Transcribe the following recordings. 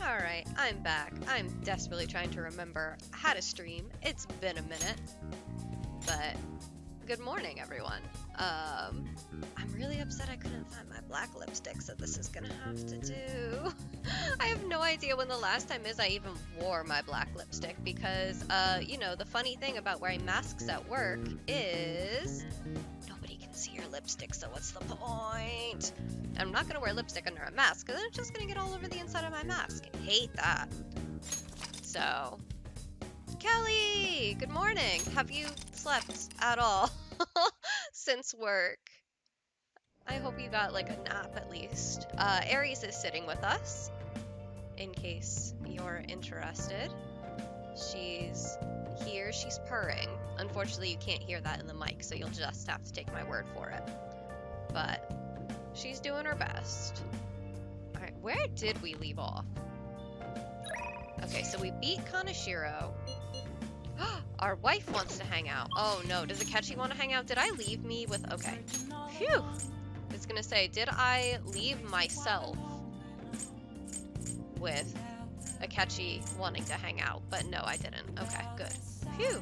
Alright, I'm back. I'm desperately trying to remember how to stream. It's been a minute. But good morning, everyone. I'm really upset I couldn't find my black lipstick, so this is gonna have to do. I have no idea when the last time is I even wore my black lipstick because, you know, the funny thing about wearing masks at work is nobody can see your lipstick, so what's the point? I'm not gonna wear lipstick under a mask because it's just gonna get all over the inside of my mask. I hate that. So, Kelly, good morning. Have you slept at all since work? I hope you got like a nap at least. Aries is sitting with us, in case you're interested. She's here, she's purring. Unfortunately, you can't hear that in the mic, so you'll just have to take my word for it. But she's doing her best. Alright, where did we leave off? Okay, so we beat Kaneshiro. Our wife wants to hang out. Oh no, does Akechi want to hang out? Did I leave me with... Okay. Phew! I was gonna say, did I leave myself with Akechi wanting to hang out? But no, I didn't. Okay, good. Phew!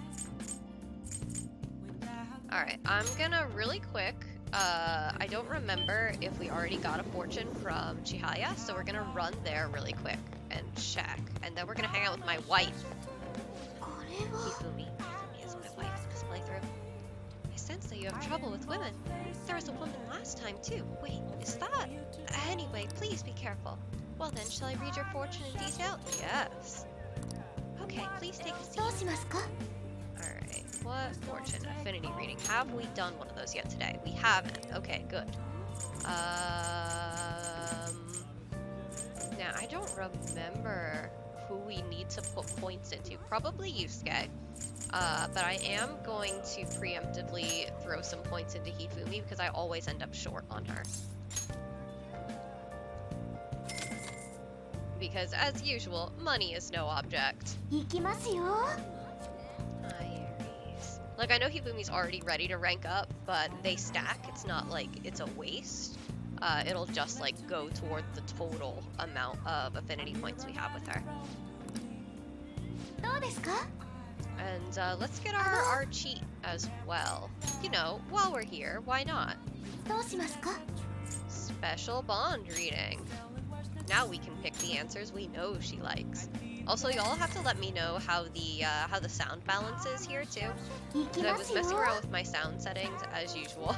Alright, I'm gonna really quick... I don't remember if we already got a fortune from Chihaya, so we're gonna run there really quick and check. And then we're gonna hang out with my wife. Hifumi. Hifumi is my wife in this playthrough. I sense that you have trouble with women. There was a woman last time too. Wait, is that? Anyway, please be careful. Well then, shall I read your fortune in detail? Yes. Okay, please take a seat. Alright, what fortune? Affinity reading. Have we done one of those yet today? We haven't. Okay, good. Now, I don't remember who we need to put points into. Probably Yusuke. But I am going to preemptively throw some points into Hifumi because I always end up short on her. Because, as usual, money is no object. Aries. Like, I know Hifumi's already ready to rank up, but they stack. It's not like it's a waste. It'll just, like, go toward the total amount of affinity points we have with her. And let's get our cheat as well. You know, while we're here, why not? Special bond reading. Now we can pick the answers we know she likes. Also, y'all have to let me know how the sound balance is here too. I was messing around with my sound settings as usual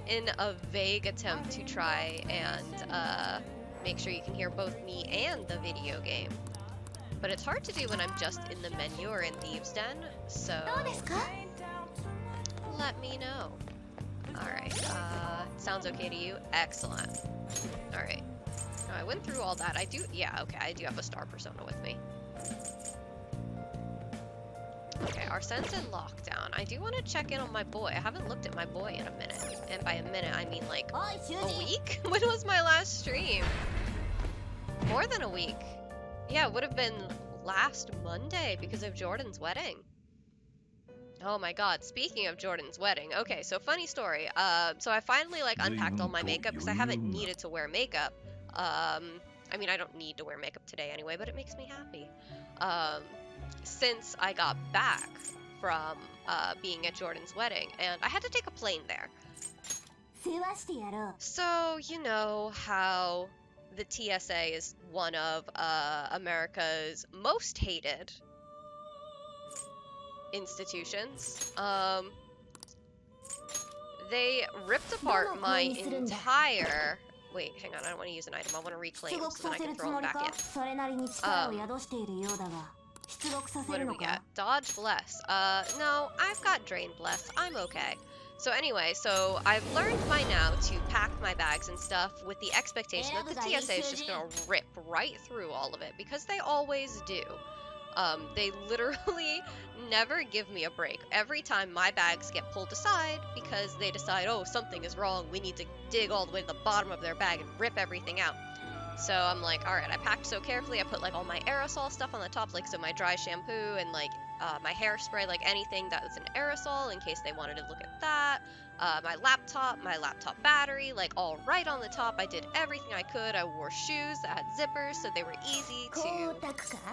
in a vague attempt to try and make sure you can hear both me and the video game. But it's hard to do when I'm just in the menu or in Thieves' Den, so let me know. Alright, sounds okay to you? Excellent. Alright. I went through all that. I do have a star persona with me. Okay, Arsene's in lockdown. I do want to check in on my boy. I haven't looked at my boy in a minute. And by a minute, I mean like a week? When was my last stream? More than a week. Yeah, it would have been last Monday because of Jordan's wedding. Oh my god, speaking of Jordan's wedding. Okay, so funny story. So I finally like unpacked all my makeup because I haven't needed to wear makeup. I mean, I don't need to wear makeup today anyway, but it makes me happy. Since I got back from being at Jordan's wedding, and I had to take a plane there. So, you know how the TSA is one of America's most hated institutions. They ripped apart my entire... Wait, hang on, I don't want to use an item. I want to reclaim so then I can throw them back in. What did we get? Dodge Bless. No, I've got Drain Bless. I'm okay. So anyway, so I've learned by now to pack my bags and stuff with the expectation that the TSA is just gonna rip right through all of it, because they always do. They literally never give me a break. Every time my bags get pulled aside because they decide, oh, something is wrong, we need to dig all the way to the bottom of their bag and rip everything out. So I'm like, alright, I packed so carefully, I put like all my aerosol stuff on the top, like so my dry shampoo and like my hairspray, like anything that was an aerosol in case they wanted to look at that. My laptop battery, like all right on the top. I did everything I could. I wore shoes that had zippers so they were easy to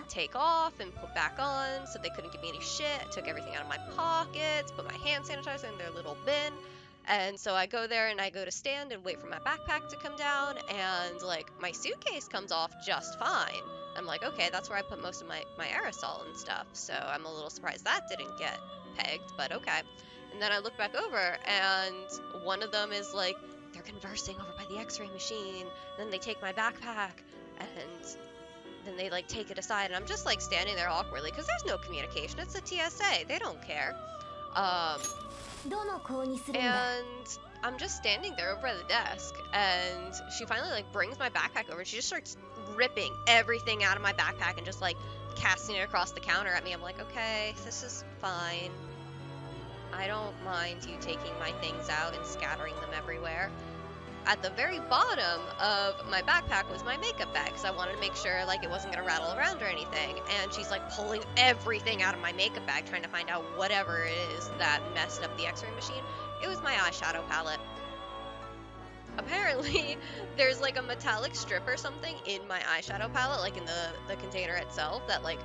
take off and put back on so they couldn't give me any shit. I took everything out of my pockets, put my hand sanitizer in their little bin. And so I go there and I go to stand and wait for my backpack to come down, and like my suitcase comes off just fine. I'm like, okay, that's where I put most of my aerosol and stuff. So I'm a little surprised that didn't get pegged, but okay. And then I look back over and one of them is like, they're conversing over by the x-ray machine. And then they take my backpack and then they like take it aside, and I'm just like standing there awkwardly because there's no communication. It's a TSA. They don't care. And I'm just standing there over at the desk, and she finally like brings my backpack over and she just starts ripping everything out of my backpack and just like casting it across the counter at me. I'm like, okay, this is fine. I don't mind you taking my things out and scattering them everywhere. At the very bottom of my backpack was my makeup bag, because I wanted to make sure like it wasn't going to rattle around or anything. And she's like pulling everything out of my makeup bag, trying to find out whatever it is that messed up the x-ray machine. It was my eyeshadow palette. Apparently, there's like a metallic strip or something in my eyeshadow palette, like in the container itself, that like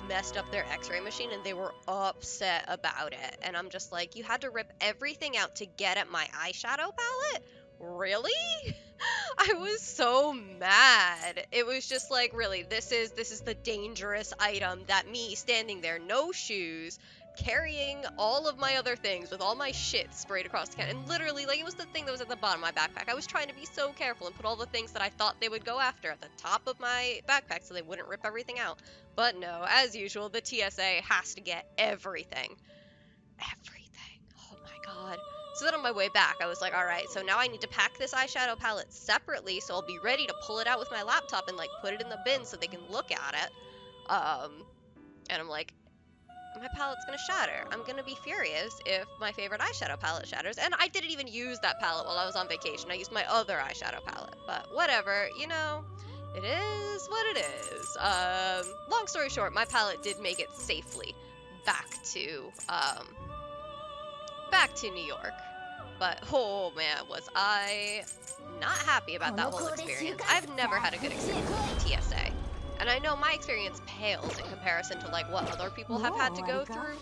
messed up their x-ray machine, and they were upset about it. And I'm just like, you had to rip everything out to get at my eyeshadow palette? Really? I was so mad. It was just like, really, this is the dangerous item that me standing there, no shoes, carrying all of my other things with all my shit sprayed across the counter. And literally, like, it was the thing that was at the bottom of my backpack. I was trying to be so careful and put all the things that I thought they would go after at the top of my backpack so they wouldn't rip everything out. But no, as usual, the TSA has to get everything. Everything. Oh my god. So then on my way back, I was like, all right, so now I need to pack this eyeshadow palette separately, so I'll be ready to pull it out with my laptop and like put it in the bin so they can look at it. And I'm like, my palette's gonna shatter. I'm gonna be furious if my favorite eyeshadow palette shatters. And I didn't even use that palette while I was on vacation. I used my other eyeshadow palette. But whatever, you know, it is what it is. Long story short, my palette did make it safely back to New York. But oh man, was I not happy about that whole experience. I've never had a good experience with the TSA. And I know my experience pales in comparison to like what other people have had to go through.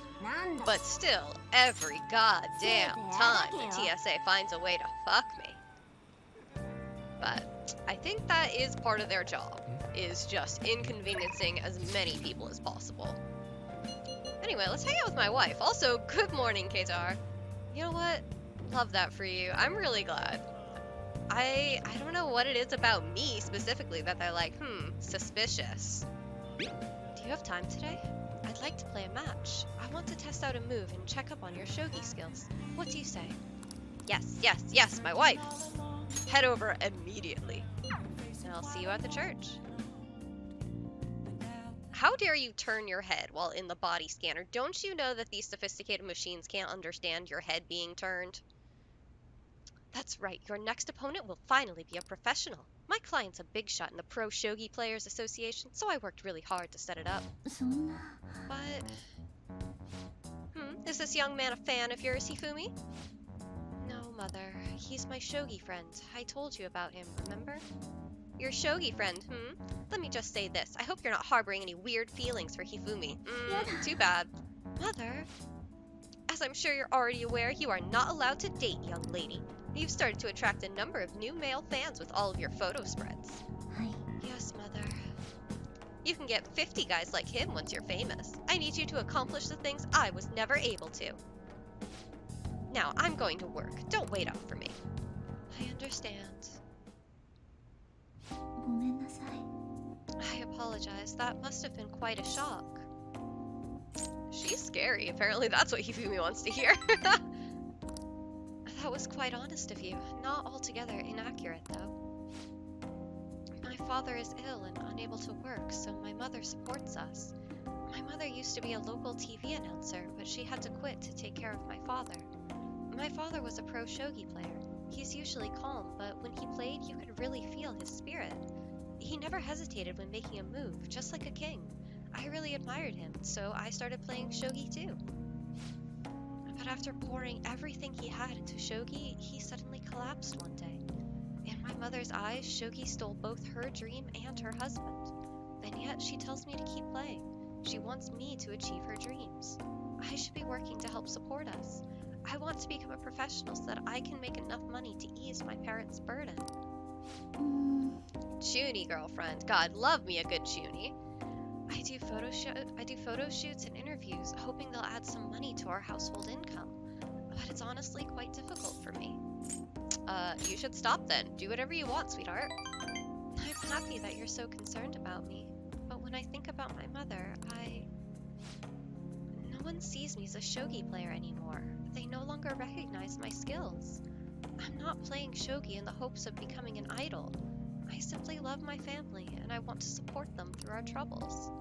But still, every goddamn time the TSA finds a way to fuck me. But I think that is part of their job, is just inconveniencing as many people as possible. Anyway, let's hang out with my wife. Also, good morning, Katar. You know what? Love that for you. I'm really glad. I don't know what it is about me specifically that they're like, suspicious. Do you have time today? I'd like to play a match. I want to test out a move and check up on your shogi skills. What do you say? Yes, yes, yes, my wife. Head over immediately. And I'll see you at the church. How dare you turn your head while in the body scanner? Don't you know that these sophisticated machines can't understand your head being turned? That's right, your next opponent will finally be a professional. My client's a big shot in the Pro Shogi Players Association, so I worked really hard to set it up. But... is this young man a fan of yours, Hifumi? No, Mother. He's my shogi friend. I told you about him, remember? Your shogi friend, Let me just say this. I hope you're not harboring any weird feelings for Hifumi. Too bad. Mother? As I'm sure you're already aware, you are not allowed to date, young lady. You've started to attract a number of new male fans with all of your photo spreads. Yes, Mother. You can get 50 guys like him once you're famous. I need you to accomplish the things I was never able to. Now, I'm going to work. Don't wait up for me. I understand. I apologize. That must have been quite a shock. She's scary. Apparently that's what Hifumi wants to hear. That was quite honest of you. Not altogether inaccurate, though. My father is ill and unable to work, so my mother supports us. My mother used to be a local TV announcer, but she had to quit to take care of my father. My father was a pro shogi player. He's usually calm, but when he played, you could really feel his spirit. He never hesitated when making a move, just like a king. I really admired him, so I started playing shogi too. But after pouring everything he had into shogi, he suddenly collapsed one day. In my mother's eyes, shogi stole both her dream and her husband. And yet she tells me to keep playing. She wants me to achieve her dreams. I should be working to help support us. I want to become a professional so that I can make enough money to ease my parents' burden. Chuny, girlfriend. God, love me a good chuny. I do photo shoots and interviews, hoping they'll add some money to our household income. But it's honestly quite difficult for me. You should stop then. Do whatever you want, sweetheart. I'm happy that you're so concerned about me. But when I think about my mother, no one sees me as a shogi player anymore. They no longer recognize my skills. I'm not playing shogi in the hopes of becoming an idol. I simply love my family, and I want to support them through our troubles.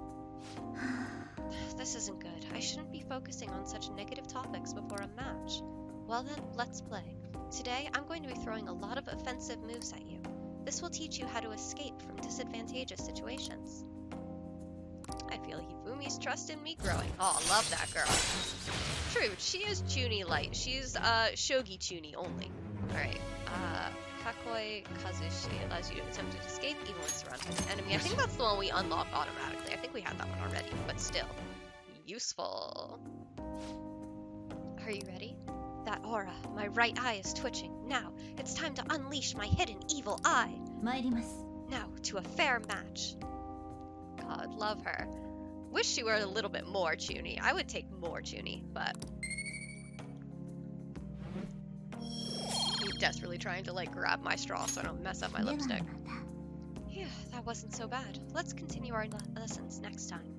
This isn't good. I shouldn't be focusing on such negative topics before a match. Well then, let's play. Today, I'm going to be throwing a lot of offensive moves at you. This will teach you how to escape from disadvantageous situations. I feel Hifumi's trust in me growing. Oh, love that girl. True, she is Chuny light. She's shogi Chuny only. Alright, Kakoi Kazushi allows you to attempt to escape even when surrounded by an enemy. I think that's the one we unlock automatically. I think we had that one already, but still. Useful. Are you ready? That aura, my right eye is twitching. Now, it's time to unleash my hidden evil eye. Now, to a fair match. God, love her. Wish she were a little bit more Chuny. I would take more Chuny, but... I'm desperately trying to, like, grab my straw so I don't mess up my lipstick. Yeah, that wasn't so bad. Let's continue our lessons next time.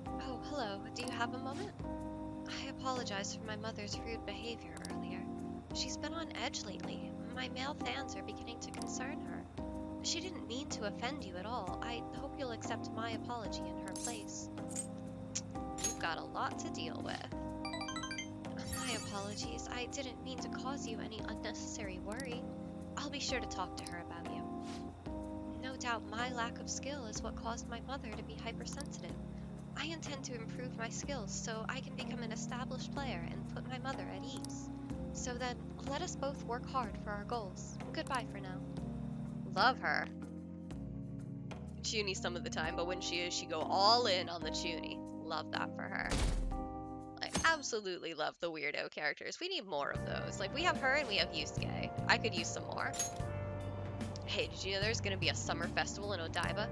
Oh, hello. Do you have a moment? I apologize for my mother's rude behavior earlier. She's been on edge lately. My male fans are beginning to concern her. She didn't mean to offend you at all. I hope you'll accept my apology in her place. You've got a lot to deal with. My apologies. I didn't mean to cause you any unnecessary worry. I'll be sure to talk to her about you. No doubt my lack of skill is what caused my mother to be hypersensitive. I intend to improve my skills so I can become an established player and put my mother at ease. So then, let us both work hard for our goals. Goodbye for now. Love her. Chuny some of the time, but when she is, she go all in on the Chuny. Love that for her. I absolutely love the weirdo characters. We need more of those. Like, we have her and we have Yusuke. I could use some more. Hey, did you know there's gonna be a summer festival in Odaiba?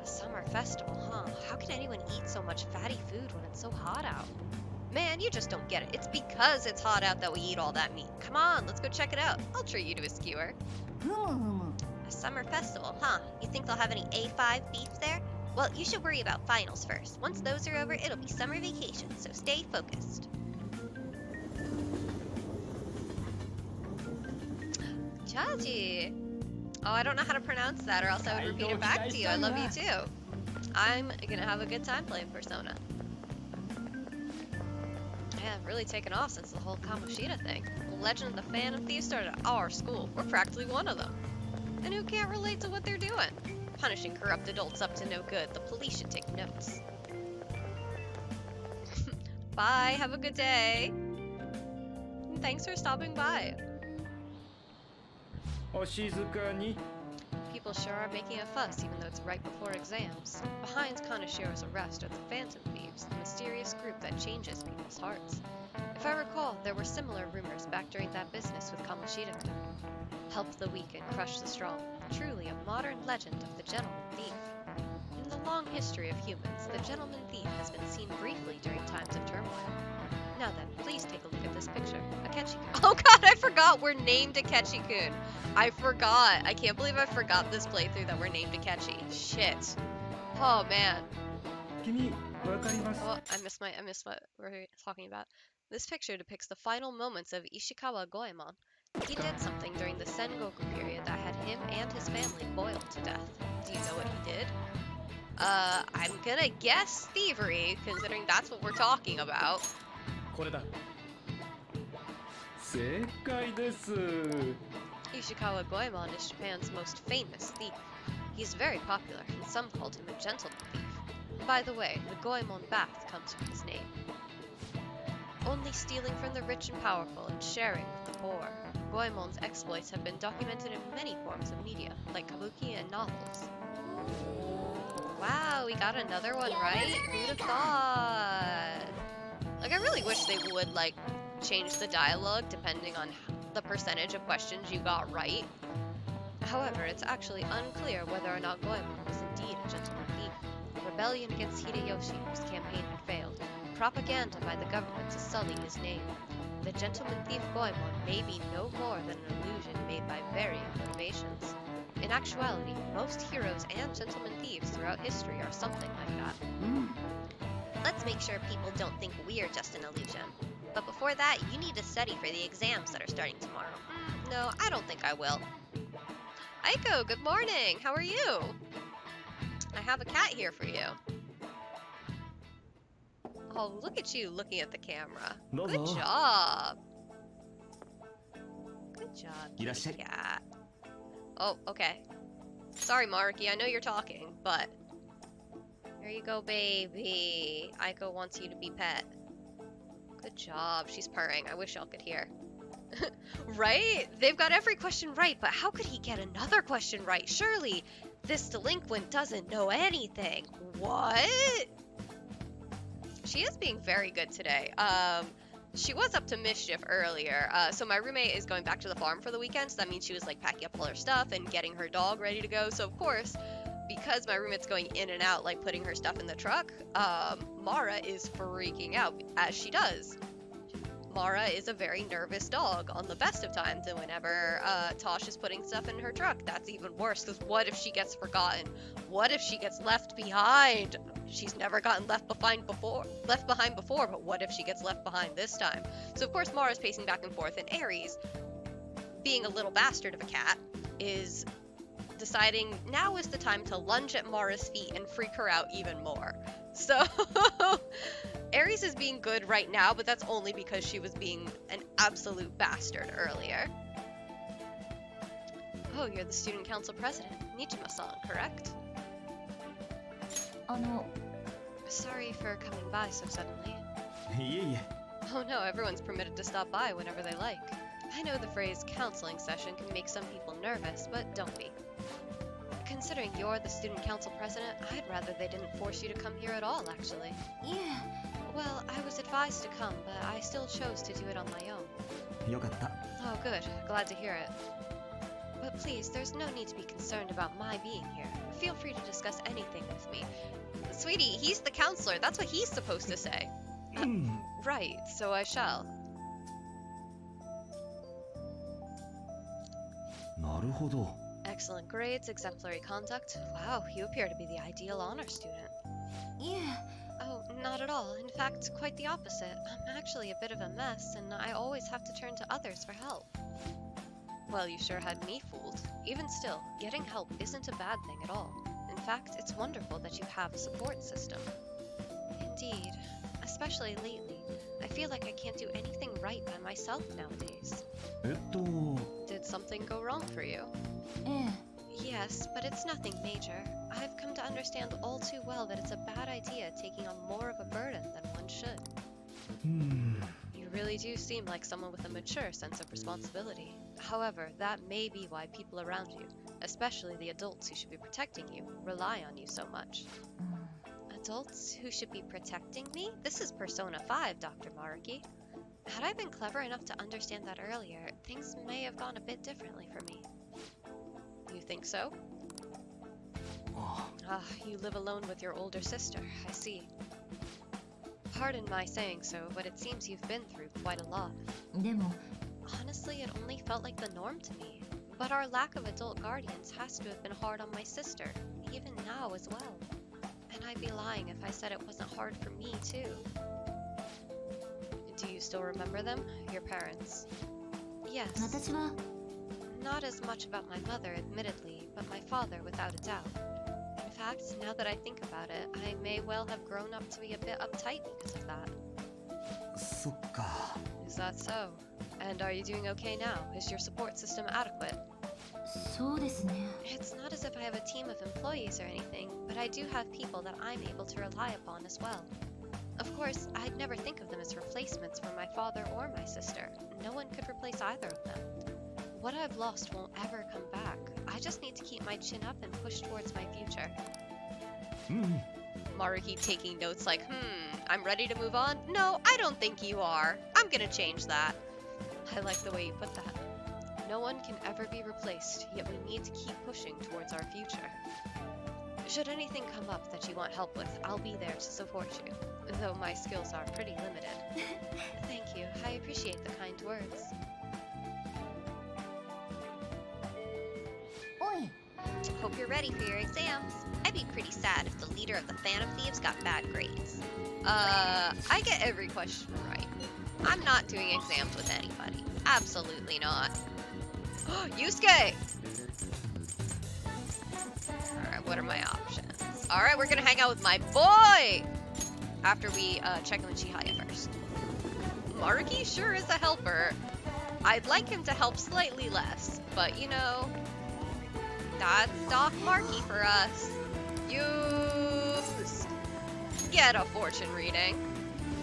A summer festival, huh? How can anyone eat so much fatty food when it's so hot out? Man, you just don't get it. It's because it's hot out that we eat all that meat. Come on, let's go check it out. I'll treat you to a skewer. A summer festival, huh? You think they'll have any A5 beef there? Well, you should worry about finals first. Once those are over, it'll be summer vacation, so stay focused. Chaji! Oh, I don't know how to pronounce that, or else I would repeat it back to you. I love you too. I'm gonna have a good time playing Persona. Yeah, I've really taken off since the whole Kamoshida thing. The legend of the fan and thief started at our school. We're practically one of them. And who can't relate to what they're doing? Punishing corrupt adults up to no good. The police should take notes. Bye, have a good day. And thanks for stopping by. People sure are making a fuss even though it's right before exams. Behind Kanashiro's arrest are the Phantom Thieves, the mysterious group that changes people's hearts. If I recall, there were similar rumors back during that business with Kamoshida. Help the weak and crush the strong. Truly a modern legend of the gentleman thief. In the long history of humans, the gentleman thief has been seen briefly during times of turmoil. Now then, please take a look at this picture. Akechi-kun. Oh god, I forgot we're named Akechi-kun. I forgot. I can't believe I forgot this playthrough that we're named Akechi. Shit. Oh man. Oh, I missed what we're talking about. This picture depicts the final moments of Ishikawa Goemon. He did something during the Sengoku period that had him and his family boiled to death. Do you know what he did? I'm gonna guess thievery, considering that's what we're talking about. Ishikawa Goemon is Japan's most famous thief. He's very popular, and some called him a gentleman thief. By the way, the Goemon bath comes from his name. Only stealing from the rich and powerful and sharing with the poor. Goemon's exploits have been documented in many forms of media, like kabuki and novels. Wow, we got another one right? Who'd have thought? Like, I really wish they would, like, change the dialogue depending on the percentage of questions you got right. However, it's actually unclear whether or not Goemon was indeed a gentleman thief. Rebellion against Hideyoshi, whose campaign had failed. Propaganda by the government to sully his name. The gentleman thief Goemon may be no more than an illusion made by varying motivations. In actuality, most heroes and gentleman thieves throughout history are something like that. Let's make sure people don't think we're just an illusion. But before that, you need to study for the exams that are starting tomorrow. No, I don't think I will. Aiko, good morning! How are you? I have a cat here for you. Oh, look at you looking at the camera. Good job. Good job, cat. Oh, okay. Sorry, Marky, I know you're talking, but... There you go, baby. Aiko wants you to be pet. Good job. She's purring. I wish y'all could hear. Right? They've got every question right, but how could he get another question right? Surely this delinquent doesn't know anything. What? She is being very good today. She was up to mischief earlier. So my roommate is going back to the farm for the weekend, so that means she was like packing up all her stuff and getting her dog ready to go. So of course, because my roommate's going in and out, like putting her stuff in the truck, Mara is freaking out, as she does. Mara is a very nervous dog on the best of times, and whenever Tosh is putting stuff in her truck, that's even worse, because what if she gets forgotten? What if she gets left behind? She's never gotten left behind before, but what if she gets left behind this time? So of course Mara's pacing back and forth, and Aries, being a little bastard of a cat, is deciding now is the time to lunge at Mara's feet and freak her out even more. So Aries is being good right now, but that's only because she was being an absolute bastard earlier. Oh, you're the student council president, Nichima-san, correct? Sorry for coming by so suddenly. Oh no, everyone's permitted to stop by whenever they like. I know the phrase counseling session can make some people nervous, but don't be. Considering you're the student council president, I'd rather they didn't force you to come here at all, actually. Yeah. Well, I was advised to come, but I still chose to do it on my own. Oh, good. Glad to hear it. But please, there's no need to be concerned about my being here. Feel free to discuss anything with me. Sweetie, he's the counselor. That's what he's supposed to say. Right, so I shall. Excellent grades, exemplary conduct. Wow, you appear to be the ideal honor student. Yeah. Oh, not at all. In fact, quite the opposite. I'm actually a bit of a mess, and I always have to turn to others for help. Well, you sure had me fooled. Even still, getting help isn't a bad thing at all. In fact, it's wonderful that you have a support system. Indeed. Especially lately. I feel like I can't do anything right by myself nowadays. Did something go wrong for you? Yes, but it's nothing major. I've come to understand all too well that it's a bad idea taking on more of a burden than one should. You really do seem like someone with a mature sense of responsibility. However, that may be why people around you, especially the adults who should be protecting you, rely on you so much. Adults who should be protecting me? This is Persona 5, Dr. Maruki. Had I been clever enough to understand that earlier, things may have gone a bit differently for me. You think so? Ah, you live alone with your older sister, I see. Pardon my saying so, but it seems you've been through quite a lot. Honestly, it only felt like the norm to me. But our lack of adult guardians has to have been hard on my sister, even now as well. And I'd be lying if I said it wasn't hard for me, too. Do you still remember them? Your parents? Yes. Not as much about my mother, admittedly, but my father, without a doubt. In fact, now that I think about it, I may well have grown up to be a bit uptight because of that. Is that so? And are you doing okay now? Is your support system adequate? そうですね。 It's not as if I have a team of employees or anything, but I do have people that I'm able to rely upon as well. Of course, I'd never think of them as replacements for my father or my sister. No one could replace either of them. What I've lost won't ever come back. I just need to keep my chin up and push towards my future. Maruki taking notes like, I'm ready to move on? No, I don't think you are. I'm gonna change that. I like the way you put that. No one can ever be replaced, yet we need to keep pushing towards our future. Should anything come up that you want help with, I'll be there to support you, though my skills are pretty limited. Thank you. I appreciate the kind words. おい、 Hope you're ready for your exams. I'd be pretty sad if the leader of the Phantom Thieves got bad grades. I get every question right. I'm not doing exams with anybody. Absolutely not. Yusuke! Alright, what are my options? Alright, we're gonna hang out with my boy! After we check in with Chihaya first. Maruki sure is a helper. I'd like him to help slightly less, but you know, that's Doc Markey for us. Use! Get a fortune reading.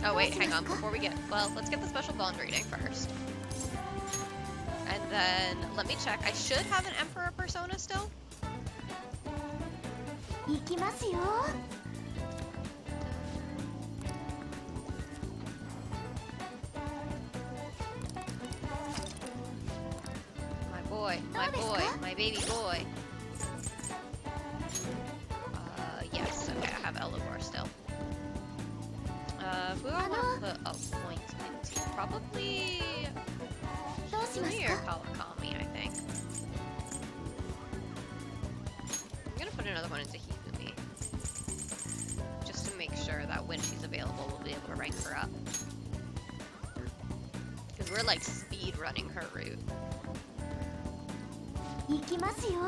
Oh wait, hang on, before we get, well, let's get the special bond reading first. And then, let me check, I should have an Emperor persona still? 行きますよ。 My boy, my baby boy. Yes, okay, I have Elivor still. Who do I want to put a point into? Probably どうします Mir か？ Kawakami, I think. I'm gonna put another one into Hifumi. Just to make sure that when she's available, we'll be able to rank her up. Because we're like speed running her route. 行きますよ。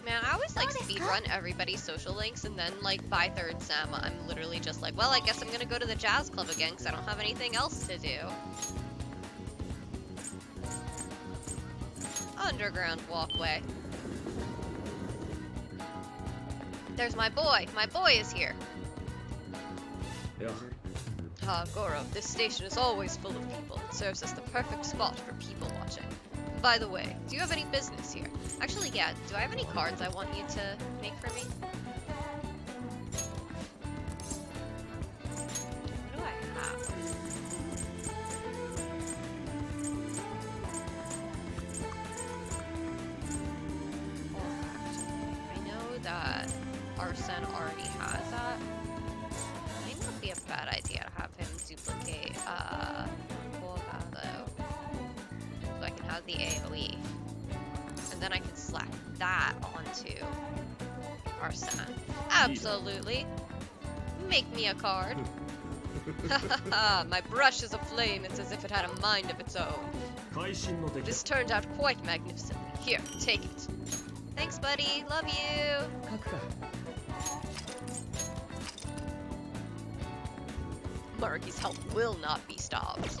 Man, I always like speed run everybody's social links, and then like by third sem, I'm literally just like, well, I guess I'm gonna go to the jazz club again because I don't have anything else to do. Underground walkway. There's my boy. My boy is here. Yeah. Ah, Goro, this station is always full of people. It serves as the perfect spot for people watching. By the way, do you have any business here? Actually, yeah, do I have any cards I want you to make for me? What do I have? I know that Arsene already has that. Might not be a bad idea to have him duplicate Borgado, so I can have the AoE, and then I can slap that onto Arsene. Absolutely. Make me a card. My brush is aflame. It's as if it had a mind of its own. This turned out quite magnificently. Here, take it. Thanks, buddy. Love you. Maruki's health will not be stopped.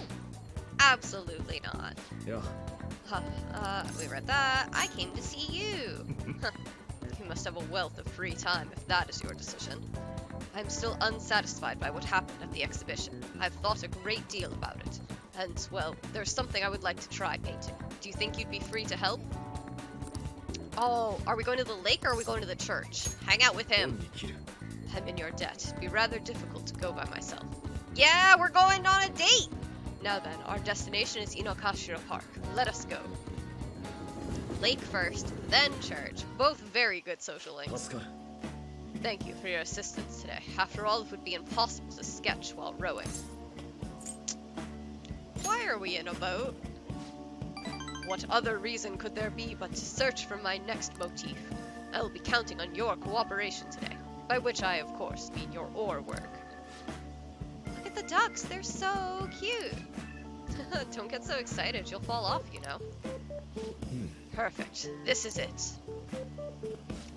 Absolutely not. Yeah. We read that. I came to see you. You must have a wealth of free time if that is your decision. I'm still unsatisfied by what happened at the exhibition. I've thought a great deal about it. And, well, there's something I would like to try painting. Do you think you'd be free to help? Oh, are we going to the lake or are we going to the church? Hang out with him. I'm in your debt. It'd be rather difficult to go by myself. Yeah, we're going on a date! Now then, our destination is Inokashira Park. Let us go. Lake first, then church. Both very good social links. Thank you for your assistance today. After all, it would be impossible to sketch while rowing. Why are we in a boat? What other reason could there be but to search for my next motif? I will be counting on your cooperation today, by which I, of course, mean your oar work. Look at the ducks, they're so cute. Don't get so excited, you'll fall off, you know. Perfect, this is it.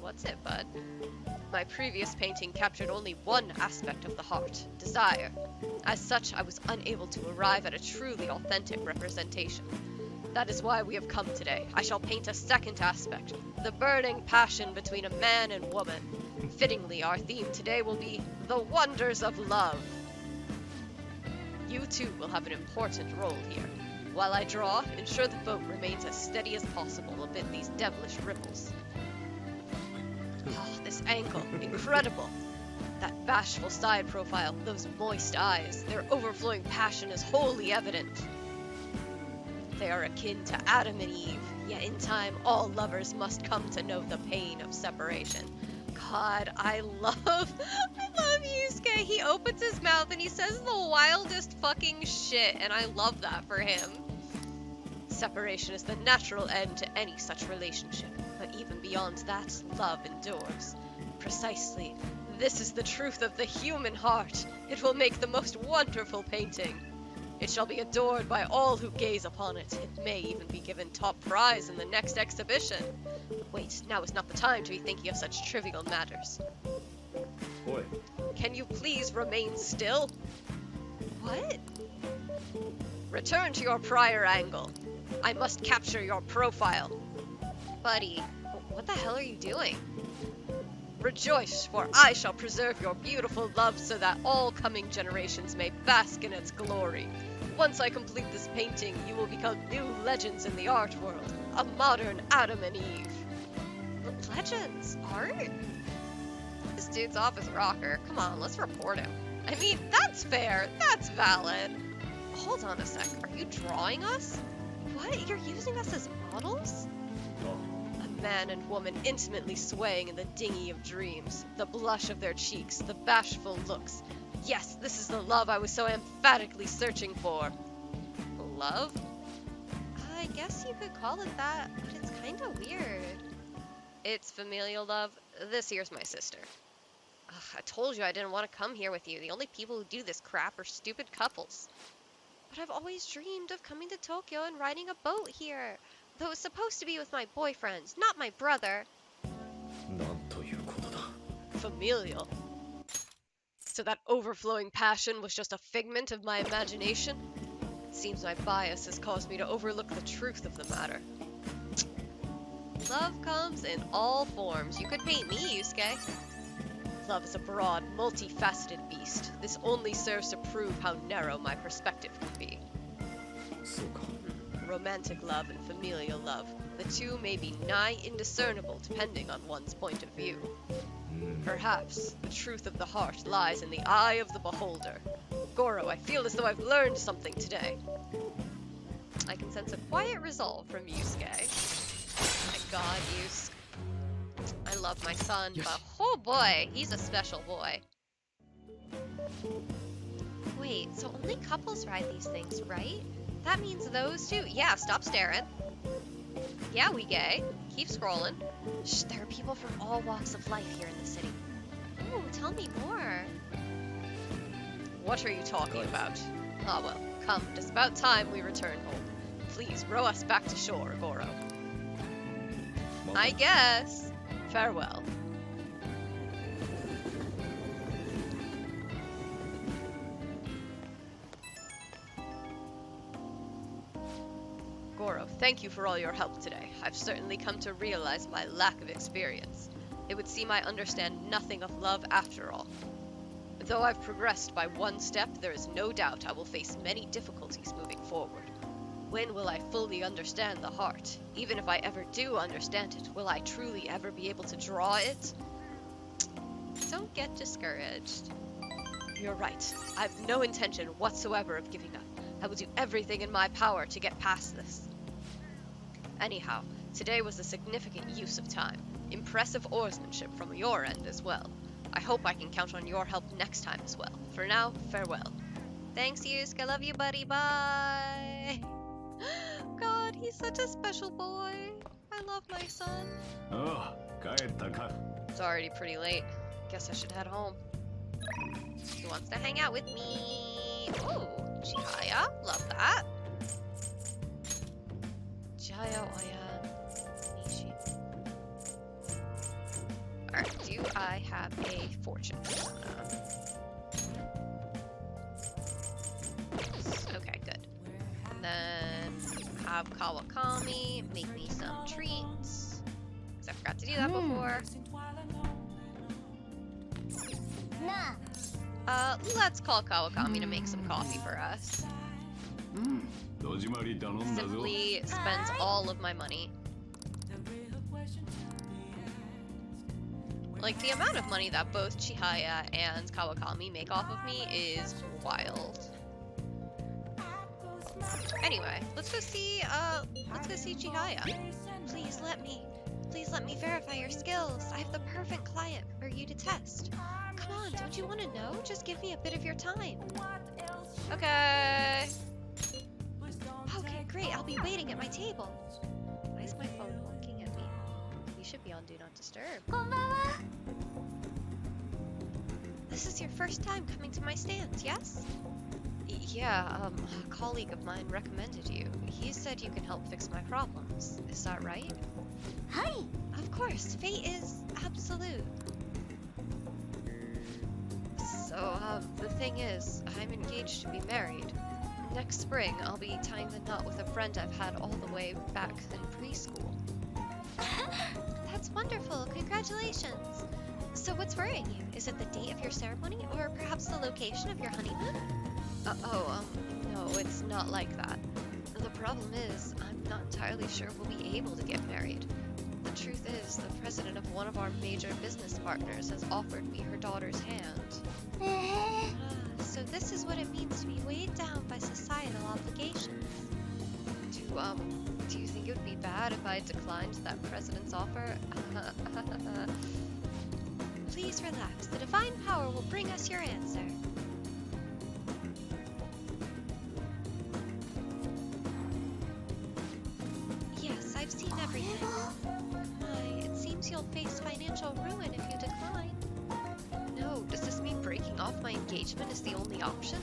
What's it, bud? My previous painting captured only one aspect of the heart, desire. As such, I was unable to arrive at a truly authentic representation. That is why we have come today. I shall paint a second aspect, the burning passion between a man and woman. Fittingly, our theme today will be the wonders of love. You too will have an important role here. While I draw, ensure the boat remains as steady as possible amid these devilish ripples. Oh, this angle, incredible. That bashful side profile, those moist eyes, their overflowing passion is wholly evident. They are akin to Adam and Eve, yet in time all lovers must come to know the pain of separation. God, I love Yusuke. He opens his mouth and he says the wildest fucking shit, and I love that for him. Separation is the natural end to any such relationship, but even beyond that, love endures. Precisely, this is the truth of the human heart. It will make the most wonderful painting. It shall be adored by all who gaze upon it. It may even be given top prize in the next exhibition. Wait, now is not the time to be thinking of such trivial matters. Oi. Can you please remain still? What? Return to your prior angle. I must capture your profile. Buddy, what the hell are you doing? Rejoice, for I shall preserve your beautiful love so that all coming generations may bask in its glory. Once I complete this painting, you will become new legends in the art world. A modern Adam and Eve. Legends? Art? This dude's off his rocker. Come on, let's report him. I mean, that's fair. That's valid. Hold on a sec. Are you drawing us? What? You're using us as models? A man and woman intimately swaying in the dinghy of dreams. The blush of their cheeks, the bashful looks. Yes, this is the love I was so emphatically searching for. Love? I guess you could call it that, but it's kinda weird. It's familial love. This here's my sister. Ugh, I told you I didn't want to come here with you. The only people who do this crap are stupid couples. But I've always dreamed of coming to Tokyo and riding a boat here. Though it's supposed to be with my boyfriends, not my brother. なんということだ。 Familial. So that overflowing passion was just a figment of my imagination? It seems my bias has caused me to overlook the truth of the matter. Love comes in all forms. You could paint me, Yusuke. Love is a broad, multifaceted beast. This only serves to prove how narrow my perspective can be. そうか。 Romantic love and familial love. The two may be nigh indiscernible depending on one's point of view. Perhaps the truth of the heart lies in the eye of the beholder. Goro, I feel as though I've learned something today. I can sense a quiet resolve from Yusuke. My god, Yusuke. I love my son, but oh boy, he's a special boy. Wait, so only couples ride these things, right? That means those two? Yeah, stop staring. Yeah, we gay. Keep scrolling. Shh, there are people from all walks of life here in the city. Ooh, tell me more. What are you talking about? Ah well, come, it's about time we return home. Please, row us back to shore, Goro. I guess. Farewell. Goro, thank you for all your help today. I've certainly come to realize my lack of experience. It would seem I understand nothing of love after all. Though I've progressed by one step, there is no doubt I will face many difficulties moving forward. When will I fully understand the heart? Even if I ever do understand it, will I truly ever be able to draw it? Don't get discouraged. You're right. I've no intention whatsoever of giving up. I will do everything in my power to get past this. Anyhow, today was a significant use of time. Impressive oarsmanship from your end as well. I hope I can count on your help next time as well. For now, farewell. Thanks, Yusuke. I love you, buddy. Bye. God, he's such a special boy. I love my son. Oh, 帰ったか。 It's already pretty late. Guess I should head home. He wants to hang out with me. Oh, Chihaya. Love that. Chihaya Oya Nishi. Alright, do I have a fortune? Okay, good. And then have Kawakami make me some treats. Because I forgot to do that before. Let's call Kawakami to make some coffee for us. Simply spends all of my money. Like, the amount of money that both Chihaya and Kawakami make off of me is wild. Anyway, let's go see Chihaya. Please let me verify your skills. I have the perfect client for you to test. Come on, don't you want to know? Just give me a bit of your time. Okay. Okay, great. I'll be waiting at my table. Why is my phone looking at me? You should be on Do Not Disturb. This is your first time coming to my stand, yes? Yeah, a colleague of mine recommended you. He said you can help fix my problems. Is that right? Hi. Of course, fate is absolute. So, the thing is, I'm engaged to be married. Next spring, I'll be tying the knot with a friend I've had all the way back in preschool. That's wonderful, congratulations! So what's worrying you? Is it the date of your ceremony, or perhaps the location of your honeymoon? No, it's not like that. The problem is, I'm not entirely sure we'll be able to get married. The truth is, the president of one of our major business partners has offered me her daughter's hand. So this is what it means to be weighed down by societal obligations. Do you think it would be bad if I declined that president's offer? Please relax. The divine power will bring us your answer. Yes, I've seen everything. My, it seems you'll face financial ruin if you decline. No, does this mean breaking off my engagement is the only option?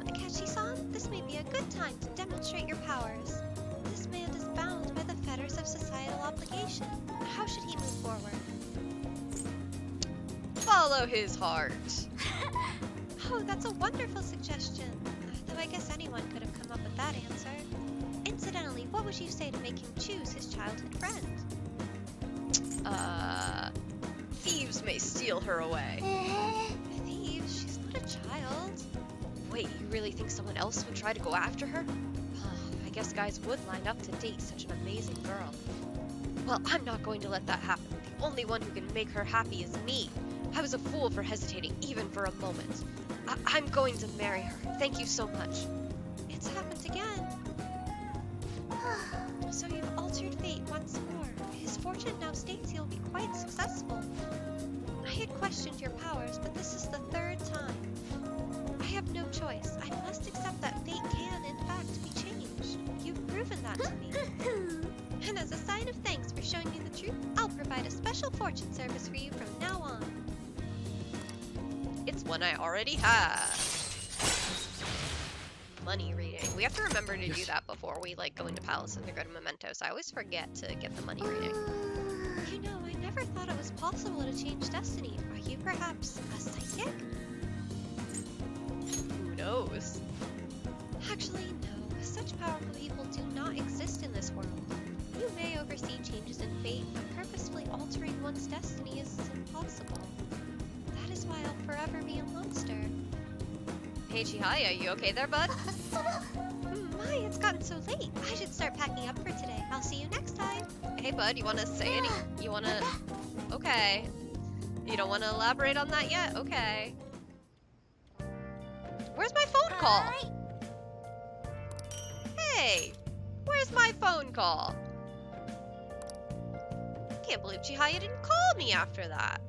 Akechi-san, this may be a good time to demonstrate your powers. This man is bound by the fetters of societal obligation. How should he move forward? Follow his heart. Oh, that's a wonderful suggestion. Though I guess anyone could have come up with that answer. Incidentally, what would you say to make him choose his childhood friend? Thieves may steal her away. Thieves? She's not a child. Wait, you really think someone else would try to go after her? I guess guys would line up to date such an amazing girl. Well, I'm not going to let that happen. The only one who can make her happy is me. I was a fool for hesitating even for a moment. I'm going to marry her. Thank you so much. It's happened again. So you've altered fate once more. His fortune now states he'll be quite successful. I had questioned your powers, but this is the third time. I have no choice. I must accept that fate can, in fact, be changed. You've proven that to me. And as a sign of thanks for showing me the truth, I'll provide a special fortune service for you from now on. It's one I already have. Money reading. We have to remember to do that before we go into Palace of the Great Mementos. I always forget to get the money reading. You know, I never thought it was possible to change destiny. Are you perhaps a psychic? Who knows? Actually, no. Such powerful people do not exist in this world. You may oversee changes in fate, but purposefully altering one's destiny is impossible. That is why I'll forever be a monster. Hey Chihaya, you okay there, bud? My, it's gotten so late. I should start packing up for today. I'll see you next time. Hey bud, you wanna say any? You wanna... Okay. You don't wanna elaborate on that yet? Okay. Where's my phone call? Hey! Where's my phone call? I can't believe Chihaya didn't call me after that.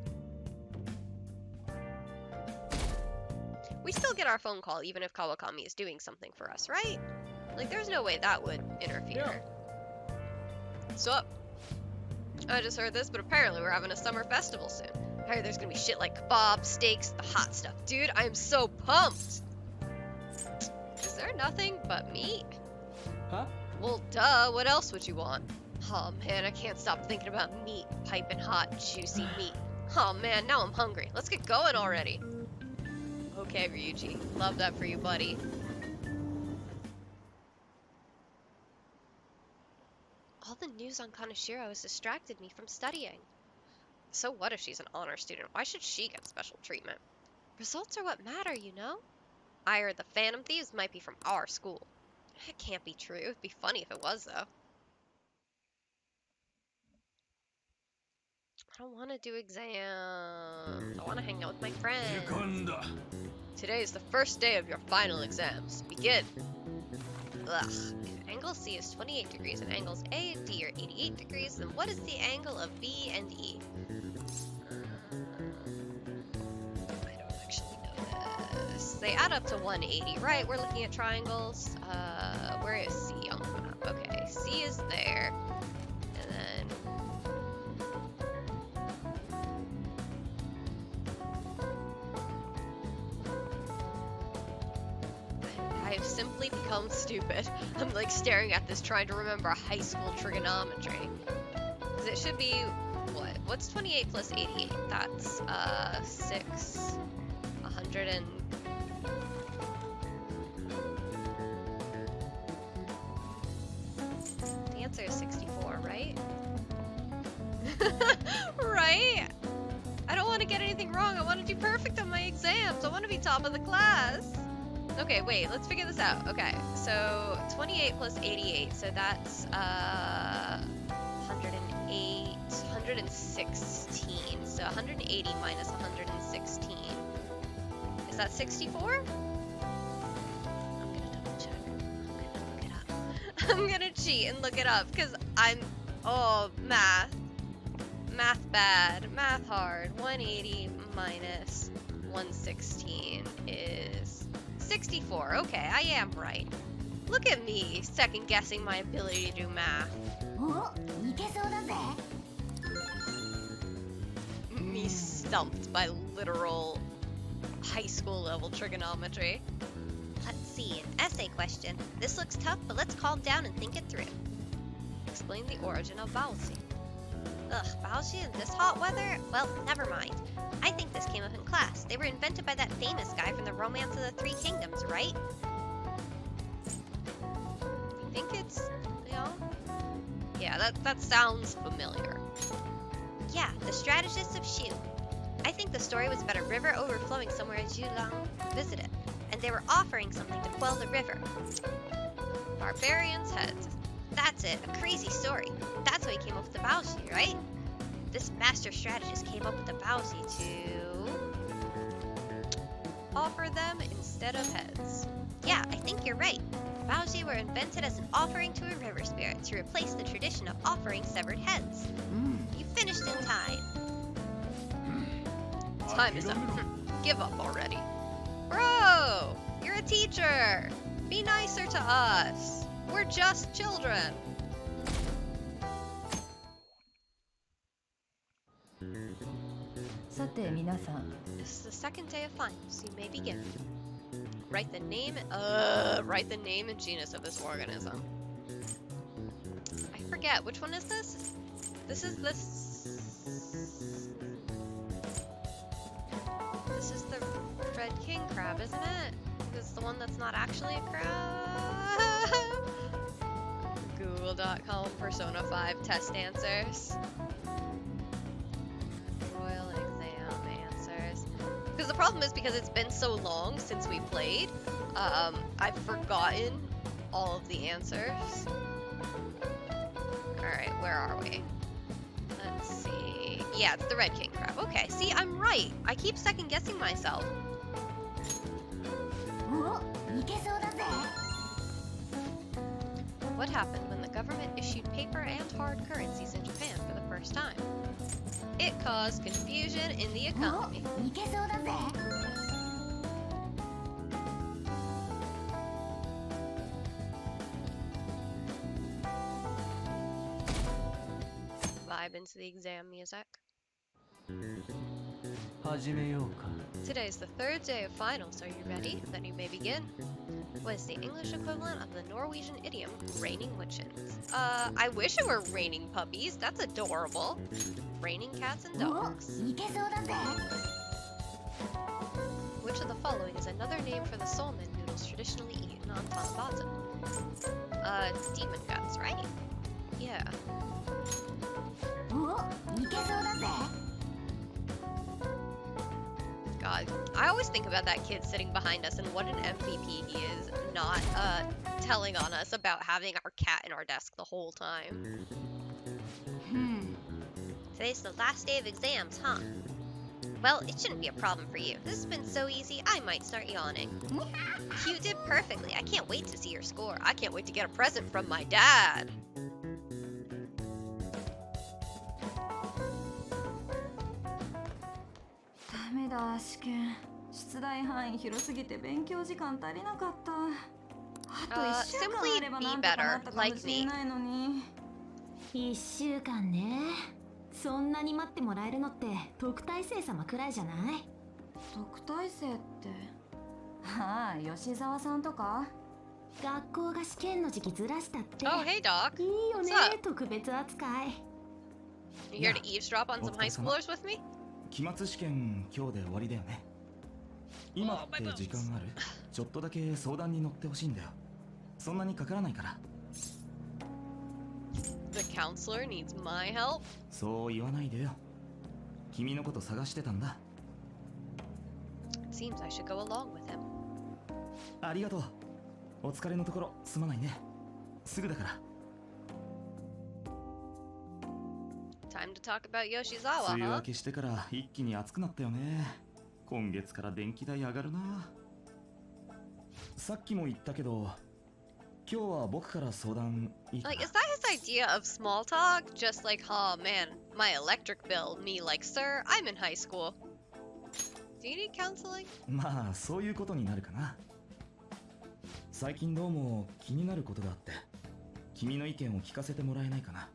We still get our phone call even if Kawakami is doing something for us, right? There's no way that would interfere. What's up? I just heard this, but apparently we're having a summer festival soon. I heard there's gonna be shit like kebabs, steaks, the hot stuff. Dude, I am so pumped! Is there nothing but meat? Huh? Well, duh, what else would you want? Oh man, I can't stop thinking about meat. Piping hot, juicy meat. Oh man, now I'm hungry. Let's get going already. Okay, Ryuji. Love that for you, buddy. All the news on Kaneshiro has distracted me from studying. So what if she's an honor student? Why should she get special treatment? Results are what matter, you know? I heard the Phantom Thieves might be from our school. It can't be true. It'd be funny if it was, though. I don't want to do exams. I want to hang out with my friends. Today is the first day of your final exams. Begin. Ugh. If angle C is 28 degrees and angles A and D are 88 degrees, then what is the angle of B and E? I don't actually know this. They add up to 180, right? We're looking at triangles. Where is C on the map? Okay, C is there. And then... I've simply become stupid. I'm like staring at this trying to remember high school trigonometry. Because it should be, what? What's 28 plus 88? That's, 100 and... The answer is 64, right? Right? I don't want to get anything wrong. I want to do perfect on my exams. I want to be top of the class. Okay, wait, let's figure this out. Okay, so 28 plus 88, so that's 108, 116. So 180 minus 116. Is that 64? I'm gonna double check. I'm gonna look it up. I'm gonna cheat and look it up because oh, math. Math bad, math hard. 180 minus 116 is 64. Okay, I am right. Look at me, second guessing my ability to do math. Me stumped by literal high school level trigonometry. Let's see, an essay question. This looks tough, but let's calm down and think it through. Explain the origin of baozi. Ugh, baozi in this hot weather? Well, never mind. I think this came up in class. They were invented by that famous guy from the Romance of the Three Kingdoms, right? I think it's, yeah, that sounds familiar. Yeah, the strategist of Shu. I think the story was about a river overflowing somewhere Zhulang visited, and they were offering something to quell the river. Barbarians' heads. That's it, a crazy story. That's how he came up with the baozi, right? This master strategist came up with the baozi to offer them instead of heads. Yeah, I think you're right. Baozi were invented as an offering to a river spirit to replace the tradition of offering severed heads. You finished in time. Time is up. Give up already. Bro, you're a teacher. Be nicer to us. We're just children. This is the second day of finals. You may begin. Write the name and genus of this organism. I forget, which one is this? This is the red king crab, isn't it? It's the one that's not actually a crab. Google.com Persona 5 test answers. Royal exam answers. Because the problem is because it's been so long since we played, I've forgotten all of the answers. Alright, where are we? Let's see. Yeah, it's the red king crab. Okay, see, I'm right. I keep second guessing myself. What happened when the government issued paper and hard currencies in Japan for the first time? It caused confusion in the economy. Vibe into the exam music. Hajimeyou ka. Today's the third day of finals. Are you ready? Then you may begin. was the English equivalent of the Norwegian idiom raining witchins. I wish it were raining puppies. That's adorable. Raining cats and お、 dogs. いけそうだぜ。 Which of the following is another name for the salmon noodles traditionally eaten on Tanabata? Demon guts, right? Yeah. お、いけそうだぜ。 God, I always think about that kid sitting behind us and what an MVP he is, not telling on us about having our cat in our desk the whole time. Today's the last day of exams, huh? Well, it shouldn't be a problem for you. This has been so easy, I might start yawning. You did perfectly. I can't wait to see your score. I can't wait to get a present from my dad. ダメだ試験出題範囲広すぎて勉強時間足りなかったあと1週間あればなんとかなったかもしれないのに1週間ね。そんなに待ってもらえるのって特待生様くらいじゃない？特待生ってああ吉沢さんとか学校が試験の時期ずらしたって。 Oh, hey, Doc. いいよね What's up? 特別扱い。 You here to eavesdrop on some high schoolers with me? 期末試験今日で終わりだよね。今って時間ある？ちょっとだけ相談に乗ってほしいんだよ。そんなにかからないから。 The counselor needs my help? そう言わないでよ。君のこと探してたんだ。 It seems I should go along with him. ありがとう。お疲れのところすまないね。すぐだから。 Time to talk about Yoshizawa, 梅雨 huh? 明けしてから一気に暑くなったよね。今月から電気代上がるな。さっきも言ったけど、今日は僕から相談いいかな。 Like, is that his idea of small talk? Just like, oh man, my electric bill. Me like, sir, I'm in high school. Do you need counseling? まあそういうことになるかな。最近どうも気になることがあって、君の意見を聞かせてもらえないかな。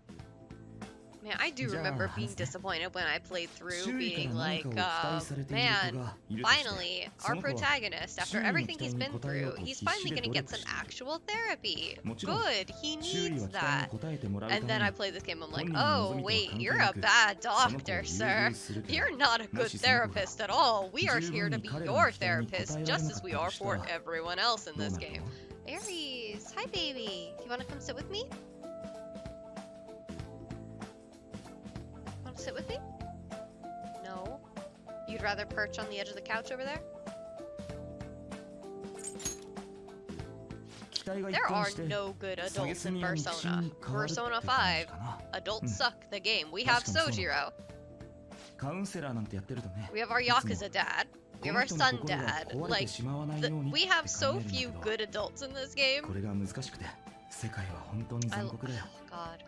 Man, I do Yeah, remember being honestly. disappointed when I played through, 周囲か being ら何 like, かを期待されている子 man, がいるとして、 finally, そ our の子は protagonist, after 周囲の everything 期 he's 待に been 応えよう through, と he's 必死 finally で gonna 努 get 力 some している。 actual therapy. もちろん Good, he 周囲 needs は期待 that. に応えてもらうた And め then に I played this game, I'm like, 本人の oh 望みとは wait, 関係 you're な a く bad その子を doctor, 優 sir. 遇するけど、 You're not a も good しその子が therapist at all. We are 十 here 分 to に be 彼ら your の期待に応 therapist, えられ just な as かっ we た are とした for ら everyone else in どう this なる game. の？ Aries, hi baby. Do you want to come sit with me? Want to sit with me? No. You'd rather perch on the edge of the couch over there? 期待が一 There 貫 are して no good 下げ adults す in みや憎しみ Persona. に変わるって Persona 感じ 5. かな。 Adults うん suck the game. We have 確かにそうなの。 Sojiro. カウンセラーなんてやってるとね、 We have our いつも Yakuza dad. We こ have の our 人の son 心が dad. 壊れて Like, しまわないようにって we 考 have え so るんだ few けど、 good adults in this game. これが難しくて世界は本当に I, 残 oh 酷だよ。 God.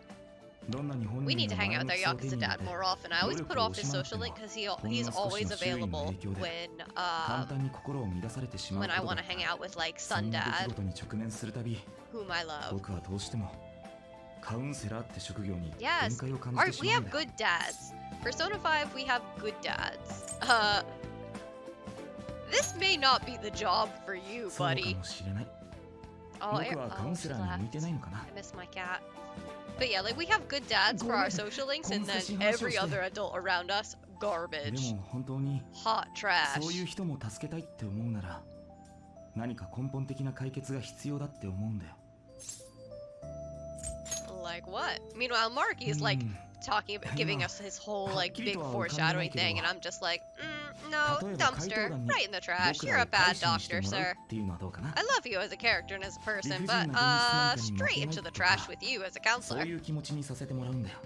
どんなに本 We 人 need to が hang 前 out の with ク our ソを手 Yakuza に入れ dad て more often. I 努 always 力 put を off 惜 his しまって social も link because ほん he's の少し always の周囲の available 影響で when 簡単に心を乱されてしまう when I こと want だ to った。 hang out with like そ son んな出 dad, 来事に直面するたび、 whom I love. 僕はどうしてもカウンセラーって職業に Yes, 限界を感じ our, てし we まうん have だよ。 good dads. Persona 5, we have good dads. This may not be the job for you, そうか buddy. もしれない。 Oh, 僕はカウンセ she ラーに向い left. てないのかな。 I miss my cat. But yeah, like we have good dads for our social links, and then every other adult around us, で garbage. も本当に Hot そういう trash. 人も助けたいって思うなら、何か根本的な解決が必要だって思うんだよ。Like what? Meanwhile, Marky is like うん talking about giving us his whole like big はっきりとは浮かんでない foreshadowing けど、 thing, and I'm just like, no, 例えば回答 dumpster, 欄に right in the trash. 僕 You're ら a を改 bad 心して doctor, もらう sir. っていうのはどうかな。 I love you as a character and as a person, 理不尽 but な現実なんかに負けない straight into the とか、 trash with you as a そう counselor. いう気持ちにさせてもらうんだよ。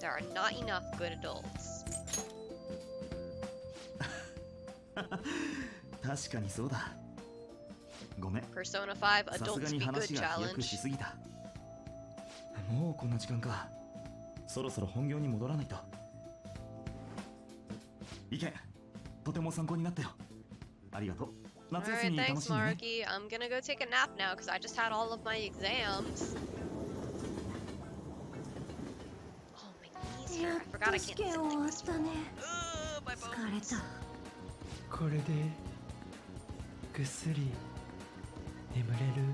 There are not enough good adults. 確かにそうだ。ごめん。 Persona 5さすが adults に be good 話が飛躍 challenge. しすぎた。もうこんな時間か。そろそろ本業に戻らないと。意見、とても参考になったよ。ありがとう。夏休 Alright, み楽 thanks, しんでね。 Marky. I'm gonna go take a nap now because I just had all of my exams. Oh, my knees や hurt. っ I forgot I と試 can't 験 sit 終 like わっ this. たね。 My 疲れ bones. た。これでぐっすり眠れる。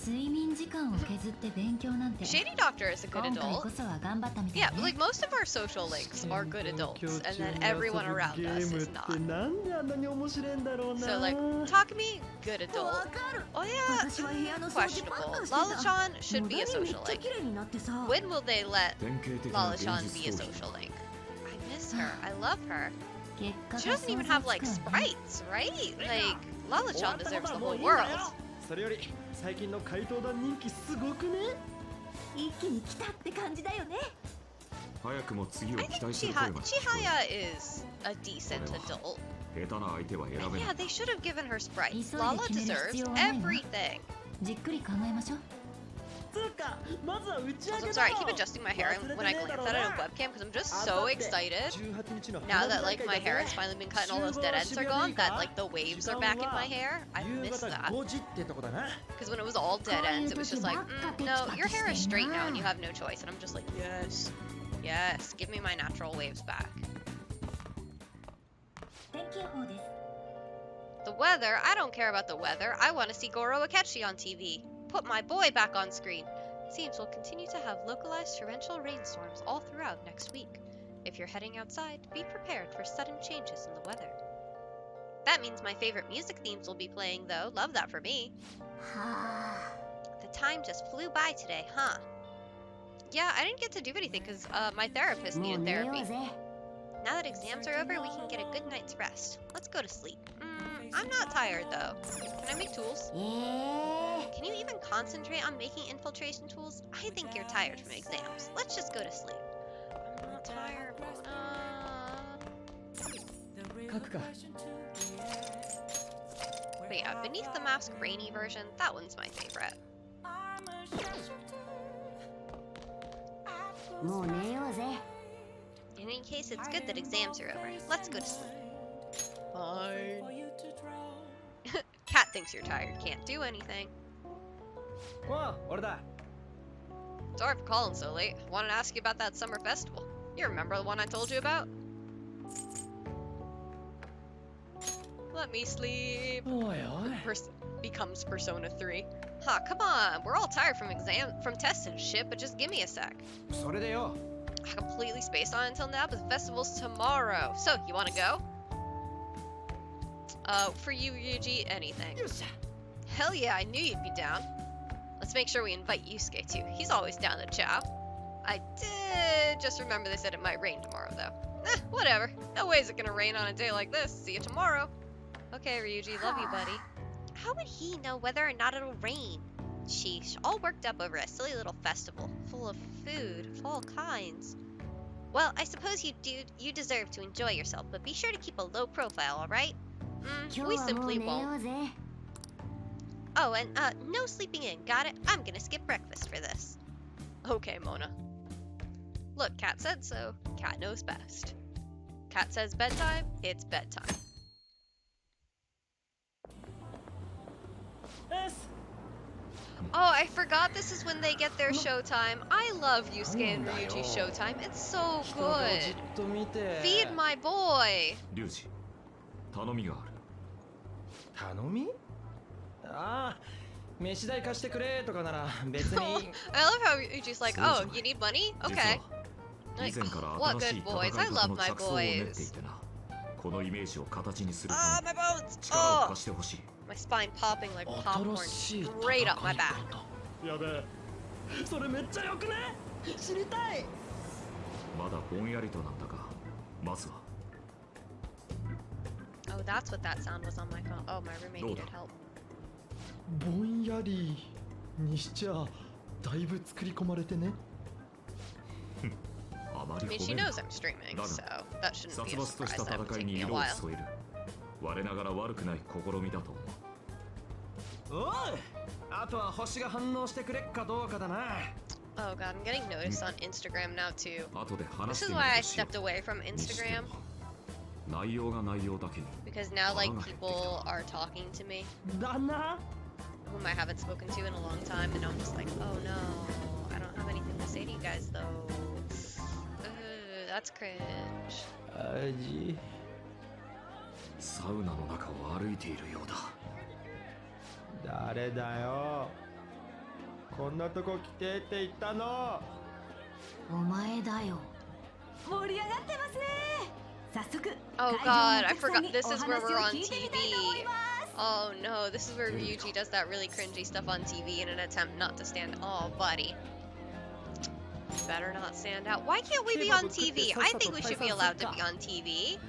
睡眠時間を削って勉強なんて Shady Doctor is a good 今回 adult. こそは頑張ったみたい Yeah, ね like most of our social links are good adults, and then everyone around us is not. なんであんなに面白いんだろうな。 So, like, Takumi, good adult. わかる Oh yeah, 私は部屋の掃除ばっ questionable. かしてた Lala-chan should be a 無駄にめっ social ちゃ link. 綺麗になってさ When will they let 典型的な現 Lala-chan 実 be a 逃避 social link? I miss her. I love her. 結果 She が doesn't even 想 have 像 like つくわね sprites, right? Like, Lala-chan deserves the whole 終 world. わったことはもういいんだよ。それより最近の怪盗団人気すごくね。一気に来たって感じだよね早くも次を I 期 think 待する声が聞こえ Chihaya is a decent adult. る。下手な相手は選べ And ない yeah, they should have given her sprites. 急いで Lala 決める deserves 必要はないな。 everything. じっくり考えましょうつうかまずは打ち上 Also, げ I'm だ sorry, I ろ。 keep adjusting my hair when I glance at it on webcam because I'm just so excited 18日の now that like my hair has finally been cut and all those dead ends are gone, that like the waves are back in my hair. I 夕 miss 方 that. 5時ってとこだな。 Because when it was all dead ends, it was just like, no, your hair is straight now and you have no choice. And I'm just like, yes, yes, give me my natural waves back. 天気予報です The weather, I don't care about the weather. I want to see Goro Akechi on TV. Put my boy back on screen. Seems we'll continue to have localized torrential rainstorms all throughout next week. If you're heading outside, be prepared for sudden changes in the weather. That means my favorite music themes will be playing though. Love that for me. は The time just flew by today, huh? Yeah, I didn't get to do anything because my therapist あもう needed 寝よ therapy. うぜ Now that exams are over, we can get a good night's rest. Let's go to sleep. I'm not tired though. Can I make tools? Can you even concentrate on making infiltration tools? I think you're tired from exams. Let's just go to sleep. I'm not tired, Mona. 書くか。 But yeah, Beneath the Mask rainy version, that one's my favorite. もう寝ようぜ In any case, it's good that exams are over. Let's go to sleep. Fine. Cat thinks you're tired, can't do anything. おう俺だ。 Sorry for calling so late. Wanted to ask you about that summer festival. You remember the one I told you about? Let me sleep. おいおい。 Becomes Persona 3. Huh, come on. We're all tired from tests and shit, but just give me a sec. それでよ。 I completely spaced on it until now, but the festival's tomorrow. So, you wanna go? For you, Ryuji, anything. よっしゃ。 Hell yeah, I knew you'd be down. Let's make sure we invite Yusuke too. He's always down to chow. I did just remember they said it might rain tomorrow though. Whatever. No way is it gonna rain on a day like this. See you tomorrow. Okay, Ryuji, love you, buddy. How would he know whether or not it'll rain? Sheesh, all worked up over a silly little festival, full of food of all kinds. Well, I suppose you deserve to enjoy yourself, but be sure to keep a low profile, alright? 今 We 日はもう simply 寝よ won't. うぜ Oh, and no sleeping in, got it? I'm gonna skip breakfast for this. Okay, Mona. Look, Cat said so. Cat knows best. Cat says bedtime, it's bedtime. エス。 Oh, I forgot this is when they get their showtime. I love Yusuke and Ryuji's showtime. It's so 人がじっ good. と見て。 Feed my boy. リュウジ頼みがある。頼み？ああ、飯代貸してくれとかなら別に。 I love how Ryuji's like, oh, you need money? 実 Okay. は以前から What 新しい good boys. 戦 I い love 方の my 着想を練ってい boys. てな。このイメージを形にする Ah, ため my に bones. 力を Oh, 貸してほしい。 my spine popping like popcorn 新しい straight up my back. やべえ。それめっちゃよくね。知りたい。まだぼんやりとなんだが、まずは Oh, that's what that sound was on my phone. Oh, my roommate needed help. ぼんやりにしちゃだいぶ作り込まれてね。あま I り mean, 褒 she める knows I'm streaming, Done. so that shouldn't 殺 be a 伐とし surprise た that it would 戦い take に me a 色を while. 添える。我ながら悪くない試みだと思う。おい。あとは星が反応してくれっかどうかだな。 Oh god, I'm getting noticed on Instagram now too. 後で話 This して is み why る I としよ stepped away from う。にしても Instagram 内容が内容だけに because now like 腹が減ってきた people are talking to me だな。 whom I haven't spoken to in a long time, and I'm just like, oh no, I don't have anything to say to you guys though. That's cringe. 味。サウナの中を歩いているようだ。誰だよ。こんなとこ来てって言ったの。お前だよ。盛り上がってますね。早速 Oh 会場 god, の I お客さん forgot. に This お is where 話 we're を on 聞いてみ TV. たいと思います。 Oh no, this is where Ryuji does that really cringy stuff on TV in an attempt not to stand. Oh, buddy. Better not stand out. Why can't we be on TV? I think we should be allowed to be on TV.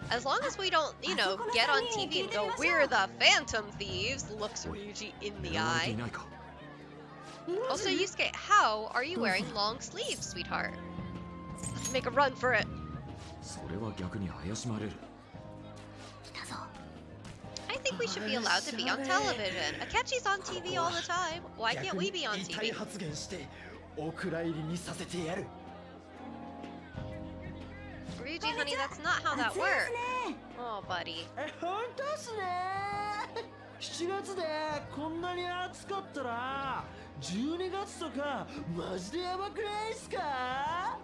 As long as we don't, you know, get on TV and go, we're the Phantom Thieves, looks Ryuji in the 狙われてい eye. ないか。 Also, Yusuke, how are you wearing long sleeves, sweetheart? Let's make a run for it. それは逆に怪しまれる。来たぞ。 I think we should be allowed to be on television. Akechi's on TV all the time. Why can't we be on 痛い TV? 発言してお蔵入りにさせてやる。 Ryuji, honey, that's not how that 暑いです works. ね。 Oh, buddy. 本当っすね。7月でこんなに暑かったら12月とかマジでやばくないっすか？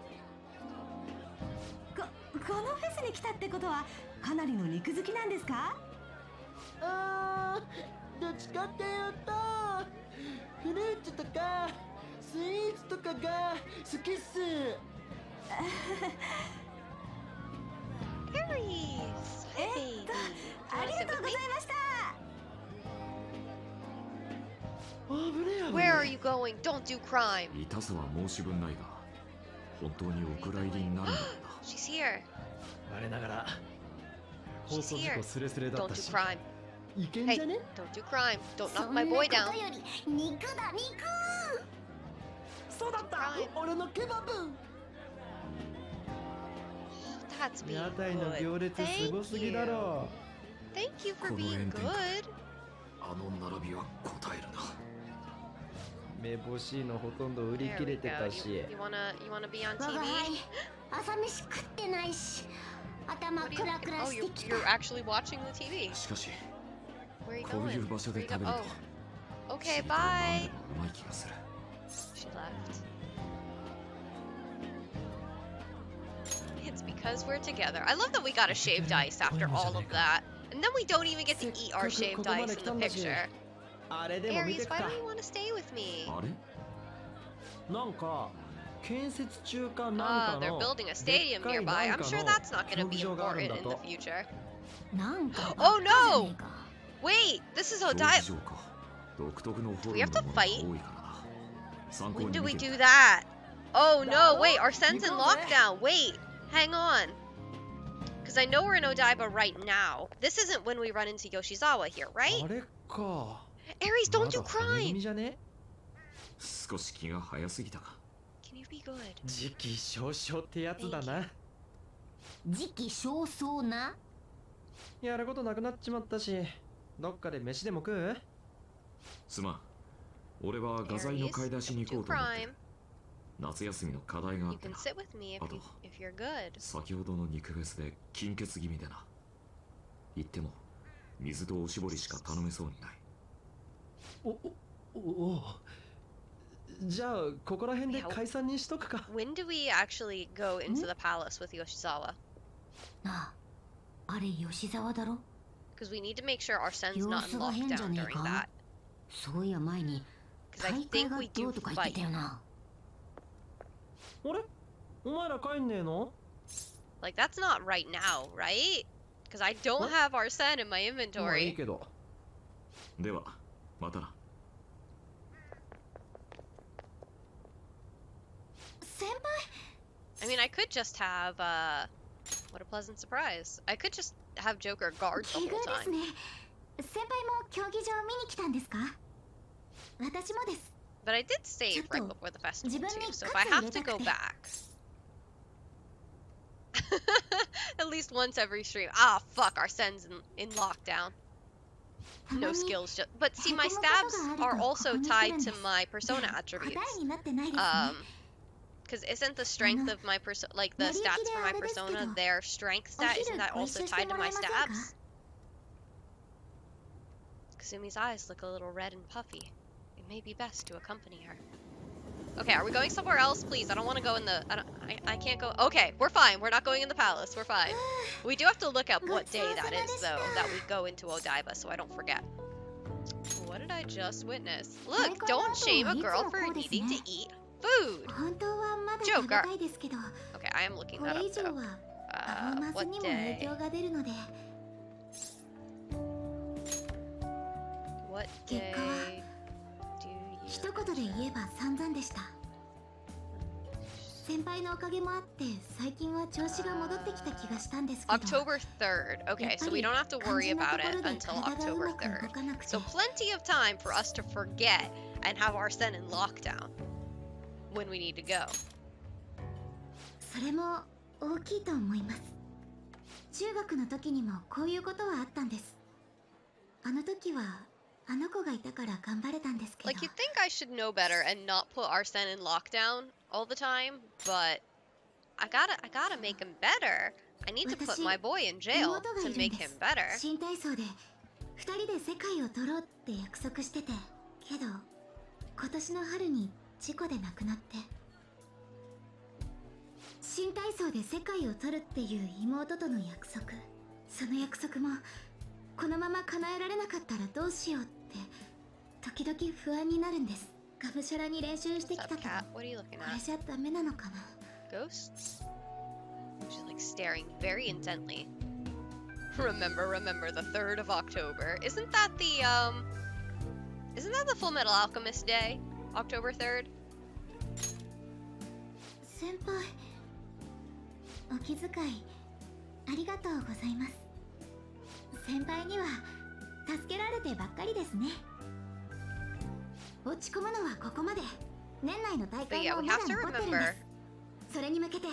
このフェスに来たってことはかなりの肉好きなんですか？どっちかっていうとフルーツとかスイーツとかが好きっす。Aries, hi, baby. ありがとうございました。危ねえ危ね Where are え。 you going? Don't do crime. 痛さは申し分ないが、本当にお蔵入りになるんだろうな。 She's here. 我ながら放送事故スレスレだっ Don't た do し。 crime. いけん Hey, じゃね？ don't do crime. Don't そ knock んな my こと boy よ down. り肉だ肉。そうだった。俺のケバブ。 That's being 屋台の行 good. 列すごすぎだろ。 Thank you for この being 炎天下 good. あの並びは答えるな。めぼしいのほとんど売り There 切 we れて go. たし。 You wanna be on 我が TV? 輩、朝飯食ってないし、頭 What ク do you ラクラ Oh, してき you're た。 actually watching the TV. しかし、 Where are you こういう going? 場所 Where で you 食べ go? ると Oh, チリ okay, とラーメ bye. ンがうまい気がする。 She left. It's because we're together. I love that we got a shaved ice after all of that. And then we don't even get to eat our shaved ice in the picture. あれでも見て Aries, く why か don't。you want to stay with me? あれなんか建設中かなん Ah, か they're の building a stadium でっかい nearby. な I'm んか sure の that's not going to 競 be 技場があるん important だ in the と。 future. なんか Oh バカじゃ no! ねえか。 Wait, this is 競技 Odai. 場か。独特のホル Do モ we ン have の to ものが fight? 多いからな。参考 When に do 見 we てみ do る。 that? Oh no, Dado? wait, Arsene's in Ikaw, lockdown. Wait, hang on. Because I know we're in Odaiba right now. This isn't when we run into Yoshizawa here, right? あれか。 Aries, ま don't だ do 骨組み crime! じゃね？少し気が早すぎたか。 Can you be good? 時期尚早ってやつだな。時期尚早な。やることなくなっちまったし、どっかで飯でも食う？すまん。俺は画材の買い出しに行こ Do うと思って crime. る。夏休みの課題があ You って can な。 sit with me if Ado. you're good. 先ほどの肉フェスで金欠気味でな。言っても水とおしぼりしか頼めそうにない。おじゃあここら辺で解散にしとくか。 When do we actually go into the palace with Yoshizawa? なあ、あれ吉沢だろ。 Because we need to make sure Arsene's not in 様子が変じゃ lockdown ねえ during か that. そういや前に Because I 大会 think が we ど do うとか言って fight. たよな。あれお前ら帰んねえの？ Like, that's not right now, right? Because I don't What? have Arsene in my まあいい inventory. けど。では、またな。先輩、 I mean, I could just have, what a pleasant surprise. I could just have Joker guard the 奇遇 whole です time. ね。先輩も競技場見に来たんですか？私もです。 But I did save right Chotto, before the festival jibanni too, so if I katsu have to go iretakute. back... At least once every stream. Ah, fuck, Arsene's in lockdown. No skills, just... But see, my stabs are also tied to my persona 答 attributes. えになってないですね。 Because isn't the strength of my persona, like the stats for my persona, their strength stat, isn't that also tied to my stabs? Kasumi's eyes look a little red and puffy. It may be best to accompany her. Okay, are we going somewhere else? Please, I don't want to go in the... I can't go... Okay, we're fine. We're not going in the palace. We're fine. We do have to look up what day that is, though, that we go into Odaiba, so I don't forget. What did I just witness? Look, don't shame a girl for needing to eat food. 本当はまだ Joker. 食べたいですけど、 Okay, I am looking こ that れ up 以上 though. はパフォーマンス What にも影 day? 響が出るので、 What 結 day 果は do you... 一言で言えば散々でした。先輩のおかげもあって最近は調子が戻ってきた気がしたんですけど、 October 3rd. Okay, so we don't have to worry about it until October 3rd. So plenty of time for us to forget and have Arsene in lockdown when we need to go. それも大きいと思います。中学の時にもこういうことはあったんです。あの時はあの子がいたから頑張れたんですけど。 Like, you'd think I should know better and not put Arsene in lockdown all the time, but I gotta make him better. I need to put my boy in jail to make him better. 新体操で二人で世界を取ろうって約束してて、けど今年の春に事故で亡くなって、新体操で世界を取るっていう妹との約束、その約束もこのまま叶えられなかったらどうしようって時々不安になるんです。がむしゃらに練習してきたけど、 Cat? What are you looking これ at? じゃダメなのかな。 Ghosts? She's like staring very intently. Remember the 3rd of October. Isn't that the Full Metal Alchemist Day? October 3rd? 先輩、お気遣いありがとうございます。先輩には助けられてばっかりですね。落ち込むのはここまで。年内の大 But 会 yeah, も we ま have だ to 残ってるんで remember す。それに向けて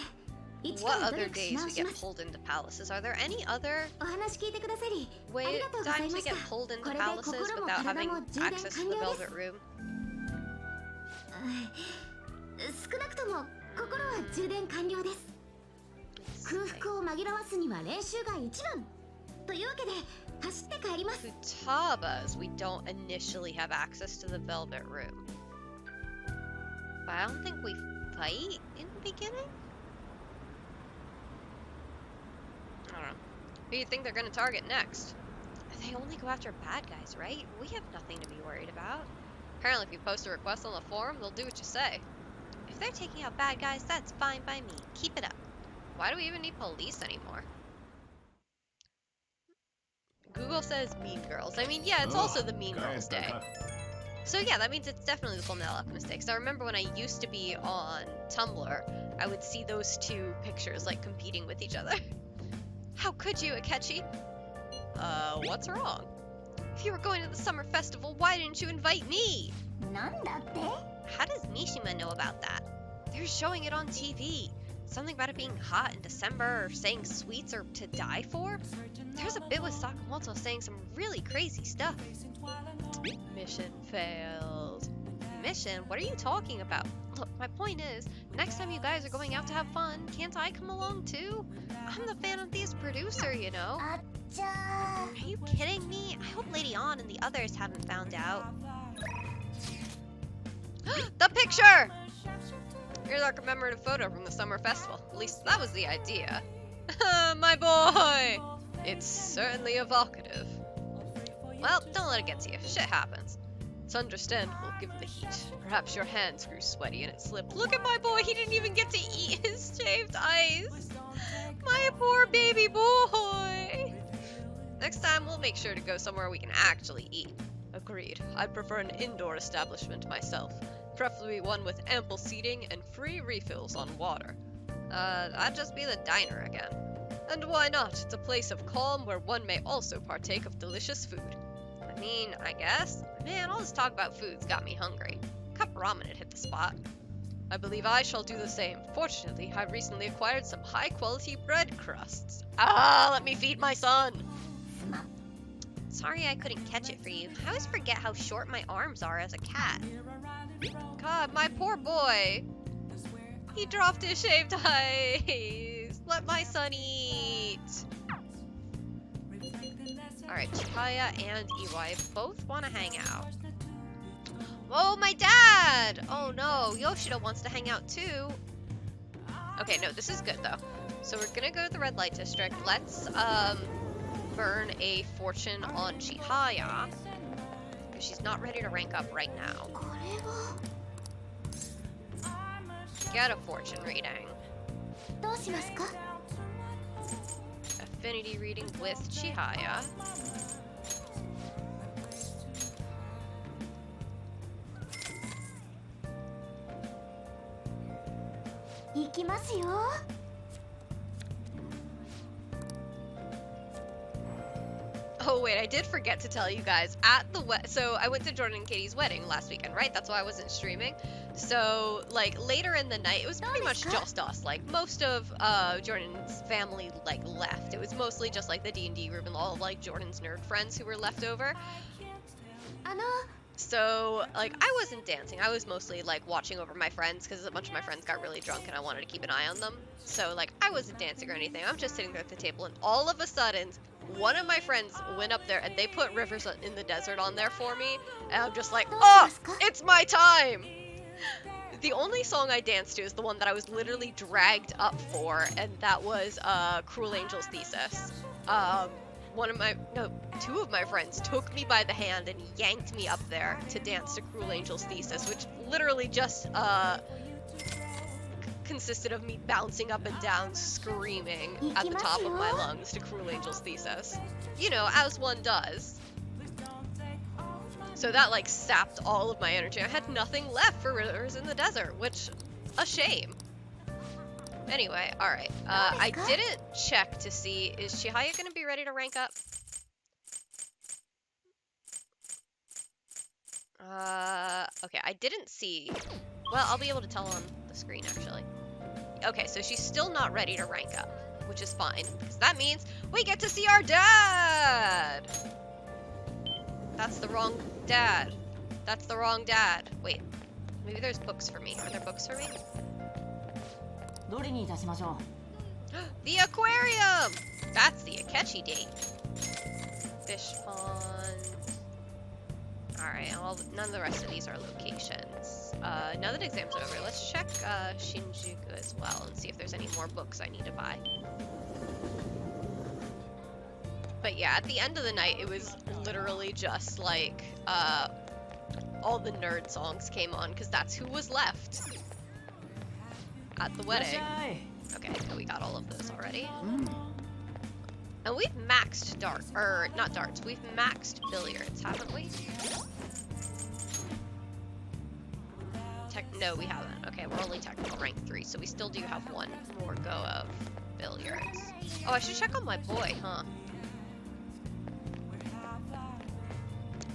一 what から努 other 力し days 直 we し get ます。 pulled into palaces. Are there any other お話聞いてくださりあ way りがとうござい times ま we した。 get pulled into これで palaces 心も without 体 having も充電 access 完 to the 了です。 Velvet Room? 少なくとも心は充電完了です。空腹を紛らわすには練習が一番というわけで走って帰ります。 Futaba's, we don't initially have access to the Velvet Room. But I don't think we fight in the beginning? I don't know. Who do you think they're gonna target next? They only go after bad guys, right? We have nothing to be worried about. Apparently if you post a request on the forum, they'll do what you say. If they're taking out bad guys, that's fine by me. Keep it up. Why do we even need police anymore? Google says Mean Girls. I mean, yeah, it's also the Mean Girls Day. So yeah, that means it's definitely the Full Metal Alchemist Day. Because I remember when I used to be on Tumblr, I would see those two pictures like competing with each other. How could you, Akechi? What's wrong? If you were going to the summer festival, why didn't you invite me? なんだって？ How does Mishima know about that? They're showing it on TV. Something about it being hot in December or saying sweets are to die for? There's a bit with Sakamoto saying some really crazy stuff. Mission failed. Mission? What are you talking about? Look, my point is, next time you guys are going out to have fun, can't I come along too? I'm the fan of these producer, you know. あっちゃ Are you kidding me? I hope Lady On and the others haven't found out. The picture! Here's our commemorative photo from the summer festival. At least that was the idea. My boy! It's certainly evocative. Well, don't let it get to you. Shit happens. It's understandable given the heat. Perhaps your hands grew sweaty and it slipped. Look at my boy! He didn't even get to eat his shaved ice! My poor baby boy! Next time, we'll make sure to go somewhere we can actually eat. Agreed. I'd prefer an indoor establishment myself. Preferably one with ample seating and free refills on water. I'd just be the diner again. And why not? It's a place of calm where one may also partake of delicious food. I mean, I guess. Man, all this talk about food's got me hungry. Cup of ramen had hit the spot. I believe I shall do the same. Fortunately, I recently acquired some high-quality bread crusts. Ah, let me feed my son! Sorry I couldn't catch it for you. I always forget how short my arms are as a cat. God, my poor boy. He dropped his shaved ice. Let my son eat. Alright, Chikaya and Iwai both want to hang out. Oh, my dad! Oh no, Yoshida wants to hang out too. Okay, no, this is good though. So we're gonna go to the red light district. Let's burn a fortune on Chihaya. because she's not ready to rank up right now. これは Get a fortune reading. どうしますか？ Affinity reading with Chihaya. 行きますよ。 Oh wait, I did forget to tell you guys at the so I went to Jordan and Katie's wedding last weekend, right? That's why I wasn't streaming. So like later in the night, it was pretty much just us. Like most of Jordan's family like left. It was mostly just like the D&D room and all of like Jordan's nerd friends who were left over. あの So like I wasn't dancing. I was mostly like watching over my friends because a bunch of my friends got really drunk and I wanted to keep an eye on them. So like I wasn't dancing or anything. I'm just sitting there at the table and all of a sudden one of my friends went up there and they put Rivers in the Desert on there for me. And I'm just like, oh, it's my time. The only song I danced to is the one that I was literally dragged up for, and that was Cruel Angel's Thesis. Two of my friends took me by the hand and yanked me up there to dance to Cruel Angel's Thesis, which literally just consisted of me bouncing up and down, screaming at the top of my lungs to Cruel Angel's Thesis. You know, as one does. So that like sapped all of my energy. I had nothing left for Rivers in the Desert, which, a shame. Anyway, alright. I didn't check to see, is Chihaya gonna be ready to rank up? Okay, I didn't see. Well, I'll be able to tell on the screen, actually. Okay, so she's still not ready to rank up, which is fine, because that means we get to see our dad! That's the wrong dad. That's the wrong dad. Wait, maybe there's books for me. Are there books for me? どれにいたしましょ The aquarium! That's the Akechi date. Fish pond. Alright, none of the rest of these are locations. Now that exams are over, let's check Shinjuku as well and see if there's any more books I need to buy. But yeah, at the end of the night, it was literally just like, all the nerd songs came on, because that's who was left at the う。 wedding. Okay, so we got all of those already. And we've maxed not darts, we've maxed billiards, haven't we? No, we haven't. Okay, we're only technical rank 3, so we still do have one more go of billiards. Oh, I should check on my boy, huh?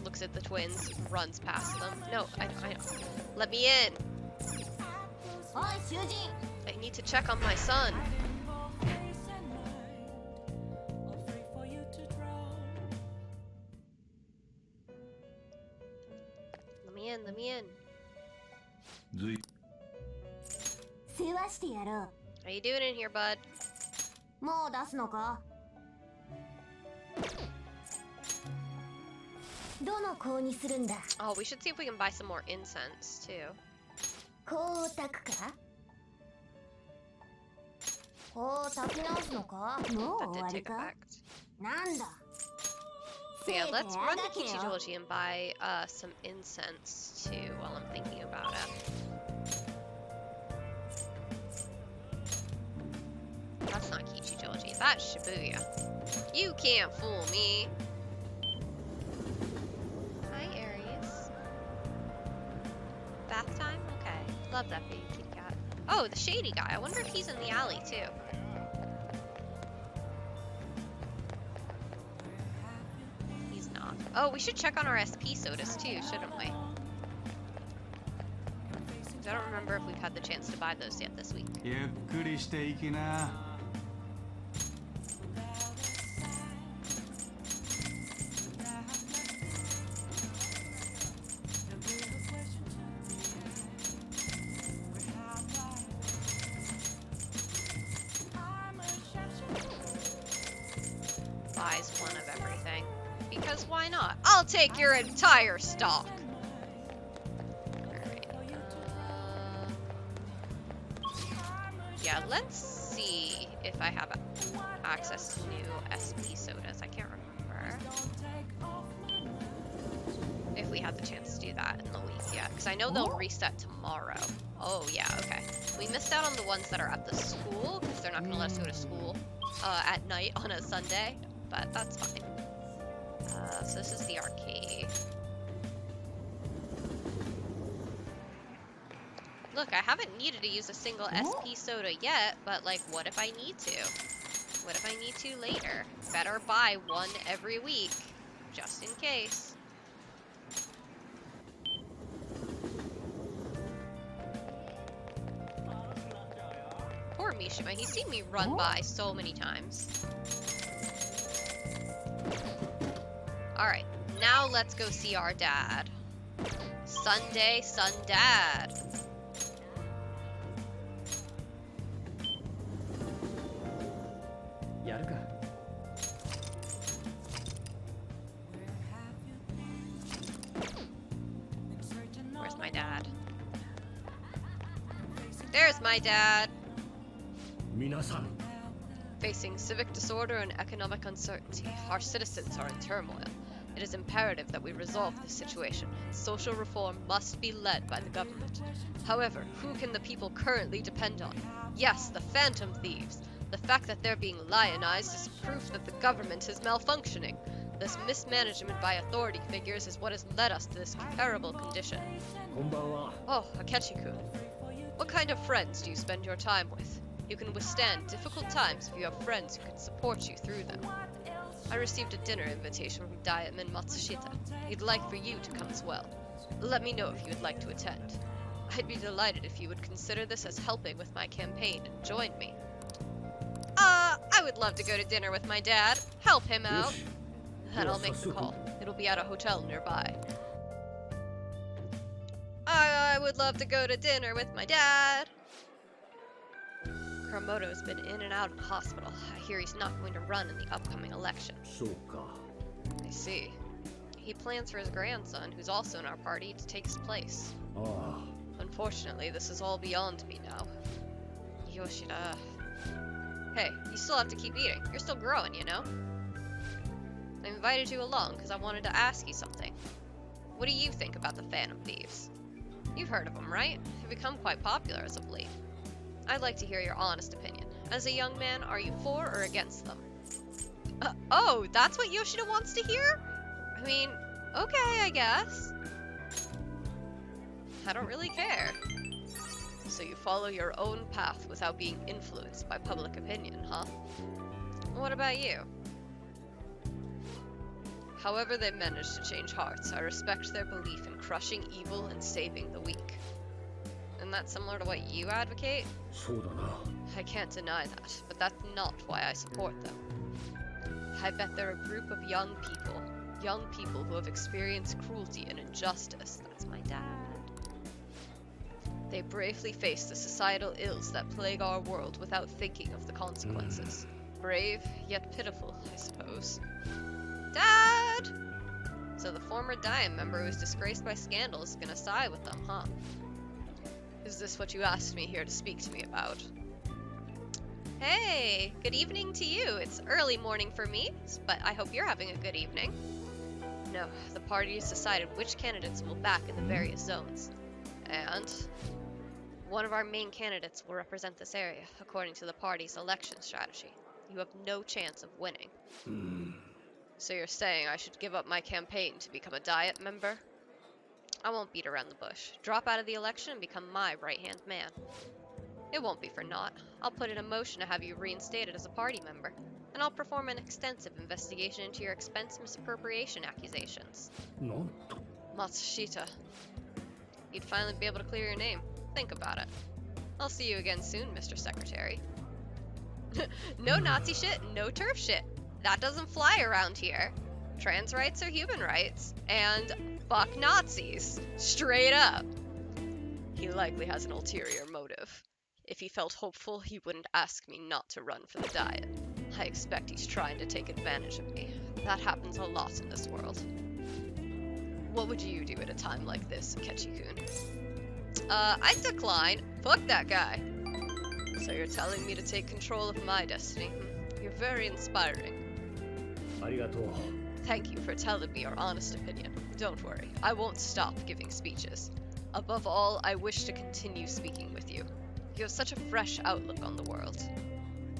Looks at the twins, runs past them. No, I don't. Let me in. おい囚人 I need to check on my son. Let me in. ずい世話してやろ How you doing in here, bud? う。もう出すのかどの香にするんだ Oh, we should see if we can buy some more incense, too. 香を焚くか香を焚き直すのかもう That 終わ did り take か effect. なんだ But yeah, let's run to せいぜいあだけよ Kichijoji and buy some incense, too, while I'm thinking about it. That's not Kichijoji, that's Shibuya. You can't fool me. Hi, Aries. Bath time? Okay. Love that big kitty cat. Oh, the shady guy. I wonder if he's in the alley, too. He's not. Oh, we should check on our SP sodas, too, shouldn't we? 'Cause I don't remember if we've had the chance to buy those yet this week. ゆっくりしていきな Buys one of everything. Because why not? I'll take your entire stock. Alright. Yeah, let's see if I have access to new SP sodas. I can't remember. If we had the chance to do that in the week yet, because I know they'll reset tomorrow. Oh yeah, okay. We missed out on the ones that are at the school, because they're not going to let us go to school at night on a Sunday, but that's fine. So this is the arcade. Look, I haven't needed to use a single SP soda yet, but like, what if I need to? What if I need to later? Better buy one every week, just in case. Poor Mishima, he's seen me run by so many times. Alright, now let's go see our dad. Sunday, Sun Dad. Where's my dad? There's my dad. Facing civic disorder and economic uncertainty, our citizens are in turmoil. It is imperative that we resolve this situation. Social reform must be led by the government. However, who can the people currently depend on? Yes, the phantom thieves. The fact that they're being lionized is proof that the government is malfunctioning. This mismanagement by authority figures is what has led us to this terrible condition. Oh, Akechi-kun. What kind of friends do you spend your time with? You can withstand difficult times if you have friends who can support you through them. I received a dinner invitation from Dietman Matsushita. He'd like for you to come as well. Let me know if you would like to attend. I'd be delighted if you would consider this as helping with my campaign and join me. I would love to go to dinner with my dad. Help him out. Then I'll make the call. It'll be at a hotel nearby. I would love to go to dinner with my dad. Kuramoto's been in and out of the hospital. I hear he's not going to run in the upcoming election. I see. He plans for his grandson, who's also in our party, to take his place. Unfortunately, this is all beyond me now. Yoshida. Hey, you still have to keep eating. You're still growing, you know? I invited you along because I wanted to ask you something. What do you think about the Phantom Thieves? You've heard of them, right? They've become quite popular as of late. I'd like to hear your honest opinion. As a young man, are you for or against them? Oh, that's what Yoshida wants to hear? I mean, okay, I guess. I don't really care. So you follow your own path without being influenced by public opinion, huh? What about you? However they manage to change hearts, I respect their belief in crushing evil and saving the weak. Isn't that similar to what you advocate? I can't deny that, but that's not why I support them. I bet they're a group of young people who have experienced cruelty and injustice. That's my dad. They bravely face the societal ills that plague our world without thinking of the consequences. Brave, yet pitiful, I suppose. Dad! So the former Dime member who was disgraced by scandal is gonna side with them, huh? Is this what you asked me here to speak to me about? Hey, good evening to you. It's early morning for me, but I hope you're having a good evening. No, the party has decided which candidates will back in the various zones. And one of our main candidates will represent this area, according to the party's election strategy. You have no chance of winning. So you're saying I should give up my campaign to become a Diet member? I won't beat around the bush. Drop out of the election and become my right-hand man. It won't be for naught. I'll put in a motion to have you reinstated as a party member, and I'll perform an extensive investigation into your expense misappropriation accusations. Matsushita. You'd finally be able to clear your name. Think about it. I'll see you again soon, Mr. Secretary. No Nazi shit, no turf shit. That doesn't fly around here. Trans rights are human rights. And fuck Nazis. Straight up. He likely has an ulterior motive. If he felt hopeful, he wouldn't ask me not to run for the Diet. I expect he's trying to take advantage of me. That happens a lot in this world. What would you do at a time like this, Akechi-kun? I decline. Fuck that guy. So you're telling me to take control of my destiny? You're very inspiring. Thank you for telling me your honest opinion. Don't worry, I won't stop giving speeches. Above all, I wish to continue speaking with you. You have such a fresh outlook on the world.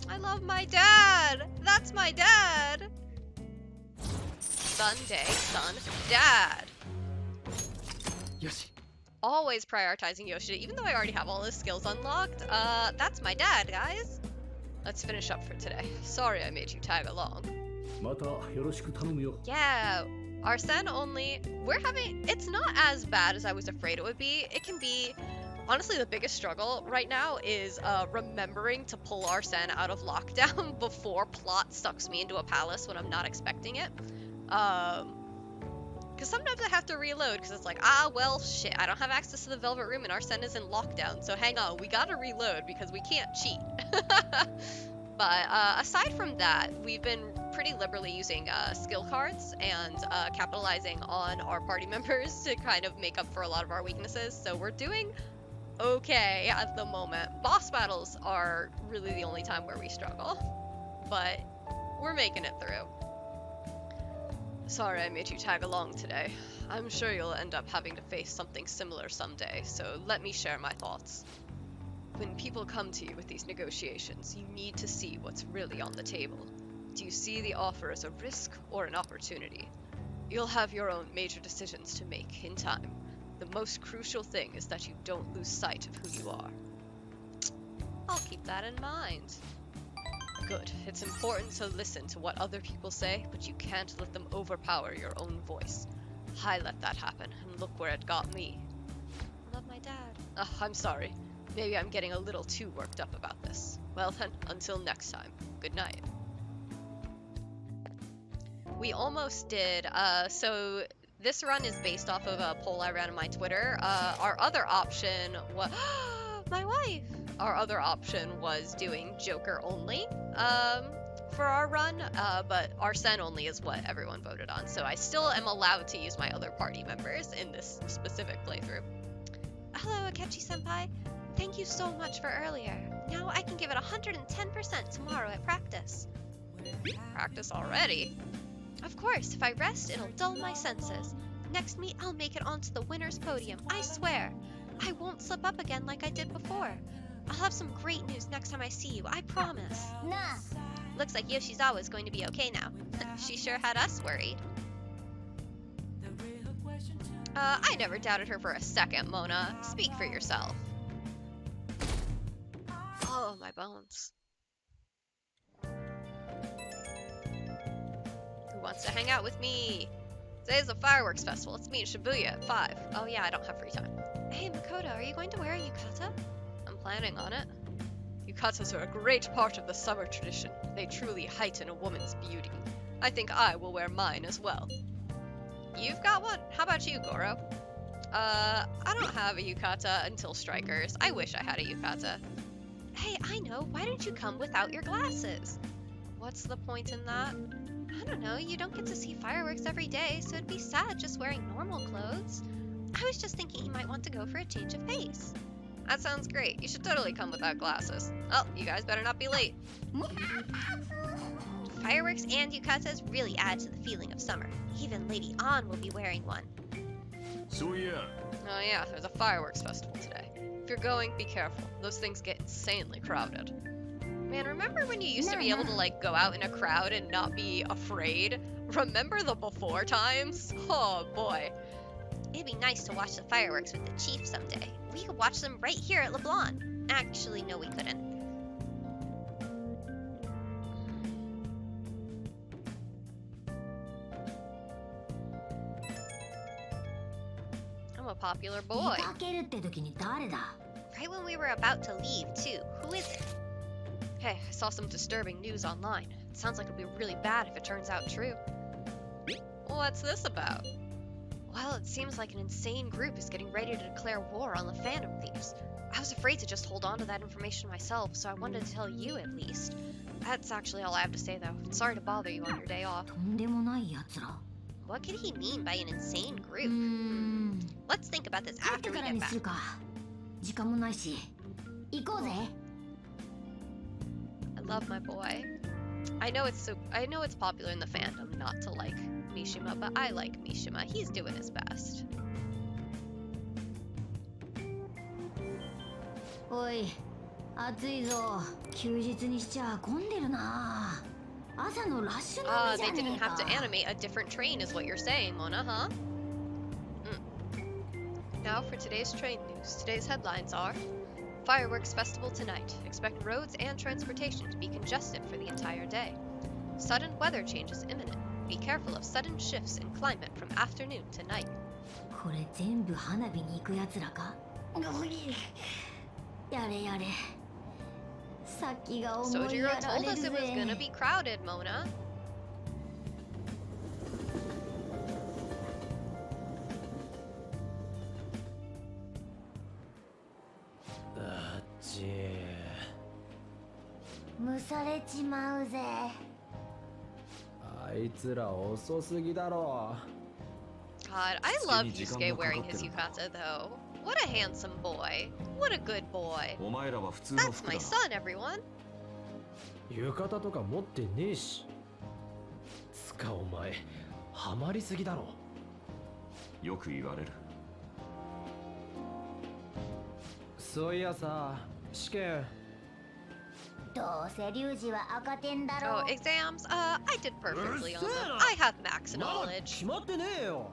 I love my dad! That's my dad! Sunday, son, dad! Yoshi. Always prioritizing Yoshida, even though I already have all his skills unlocked. That's my dad, guys. Let's finish up for today. Sorry I made you tag along. Yeah, Arsene-only, it's not as bad as I was afraid it would be. It can be, honestly, the biggest struggle right now is remembering to pull Arsene out of lockdown before plot sucks me into a palace when I'm not expecting it. Because sometimes I have to reload because it's like, well, shit, I don't have access to the Velvet Room and Arsene is in lockdown, so hang on, we gotta reload because we can't cheat. But aside from that, we've been pretty liberally using skill cards and capitalizing on our party members to kind of make up for a lot of our weaknesses, so we're doing okay at the moment. Boss battles are really the only time where we struggle, but we're making it through. Sorry I made you tag along today. I'm sure you'll end up having to face something similar someday, so let me share my thoughts. When people come to you with these negotiations, you need to see what's really on the table. Do you see the offer as a risk or an opportunity? You'll have your own major decisions to make in time. The most crucial thing is that you don't lose sight of who you are. I'll keep that in mind. Good. It's important to listen to what other people say, but you can't let them overpower your own voice. I let that happen, and look where it got me. I love my dad. I'm sorry. Maybe I'm getting a little too worked up about this. Well then, until next time, good night. We almost did, so this run is based off of a poll I ran on my Twitter. Our other option was, my wife! Our other option was doing Joker only, for our run, but Arsene-only is what everyone voted on, so I still am allowed to use my other party members in this specific playthrough. Hello, Akechi-senpai. Thank you so much for earlier. Now I can give it 110% tomorrow at practice. Practice already? Of course, if I rest, it'll dull my senses. Next meet, I'll make it onto the winner's podium, I swear. I won't slip up again like I did before. I'll have some great news next time I see you, I promise. Nah. Looks like Yoshizawa's going to be okay now. She sure had us worried. I never doubted her for a second, Mona. Speak for yourself. Oh, my bones. Who wants to hang out with me? Today's a fireworks festival. Let's meet in Shibuya at 5. Oh yeah, I don't have free time. Hey, Makoto, are you going to wear a yukata? I'm planning on it. Yukatas are a great part of the summer tradition. They truly heighten a woman's beauty. I think I will wear mine as well. You've got one? How about you, Goro? I don't have a yukata until Strikers. I wish I had a yukata. Hey, I know. Why don't you come without your glasses? What's the point in that? I don't know. You don't get to see fireworks every day, so it'd be sad just wearing normal clothes. I was just thinking you might want to go for a change of pace. That sounds great. You should totally come without glasses. Oh, you guys better not be late. Fireworks and yukatas really add to the feeling of summer. Even Lady An will be wearing one. So yeah. Oh yeah, there's a fireworks festival today. If you're going, be careful. Those things get insanely crowded. Man, remember when you used to be able to like go out in a crowd and not be afraid? Remember the before times? Oh boy. It'd be nice to watch the fireworks with the chief someday. We could watch them right here at LeBlanc. Actually, no we couldn't. I'm a popular boy. Right when we were about to leave, too. Who is it? Hey, I saw some disturbing news online. It sounds like it'll be really bad if it turns out true. What's this about? Well, it seems like an insane group is getting ready to declare war on the Phantom Thieves. I was afraid to just hold on to that information myself, so I wanted to tell you at least. That's actually all I have to say, though. Sorry to bother you on your day off. What could he mean by an insane group? Let's think about this after we get back. I love my boy. I know it's popular in the fandom not to like Mishima, but I like Mishima. He's doing his best. おい、暑いぞ。休日にしちゃ混んでるな。朝のラッシュ並みじ They ゃね didn't えか。 have to animate a different train is what you're saying, Mona, huh? Now for today's train news. Today's headlines are: Fireworks festival tonight. Expect roads and transportation to be congested for the entire day. Sudden weather changes imminent. Be careful of sudden shifts in climate from afternoon to night. これ全部花火に行くやつらか。やれやれ。先が思いや Sojiro ら told れる us it was ぜ。 gonna be crowded, Mona. あっち蒸されちまうぜ。あいつら遅すぎだろ。 God, I love Yusuke wearing his yukata though. What a handsome boy. What a good boy. お前らは普通の That's 服 my だ son, everyone. 浴衣とか持ってねえし。つかお前ハマりすぎだろ。よく言われる。そういやさ、試験。どうせリュウジは赤点だ Oh, ろ。 exams? I did perfectly on them. I have max まだ knowledge. 決まってねえよ。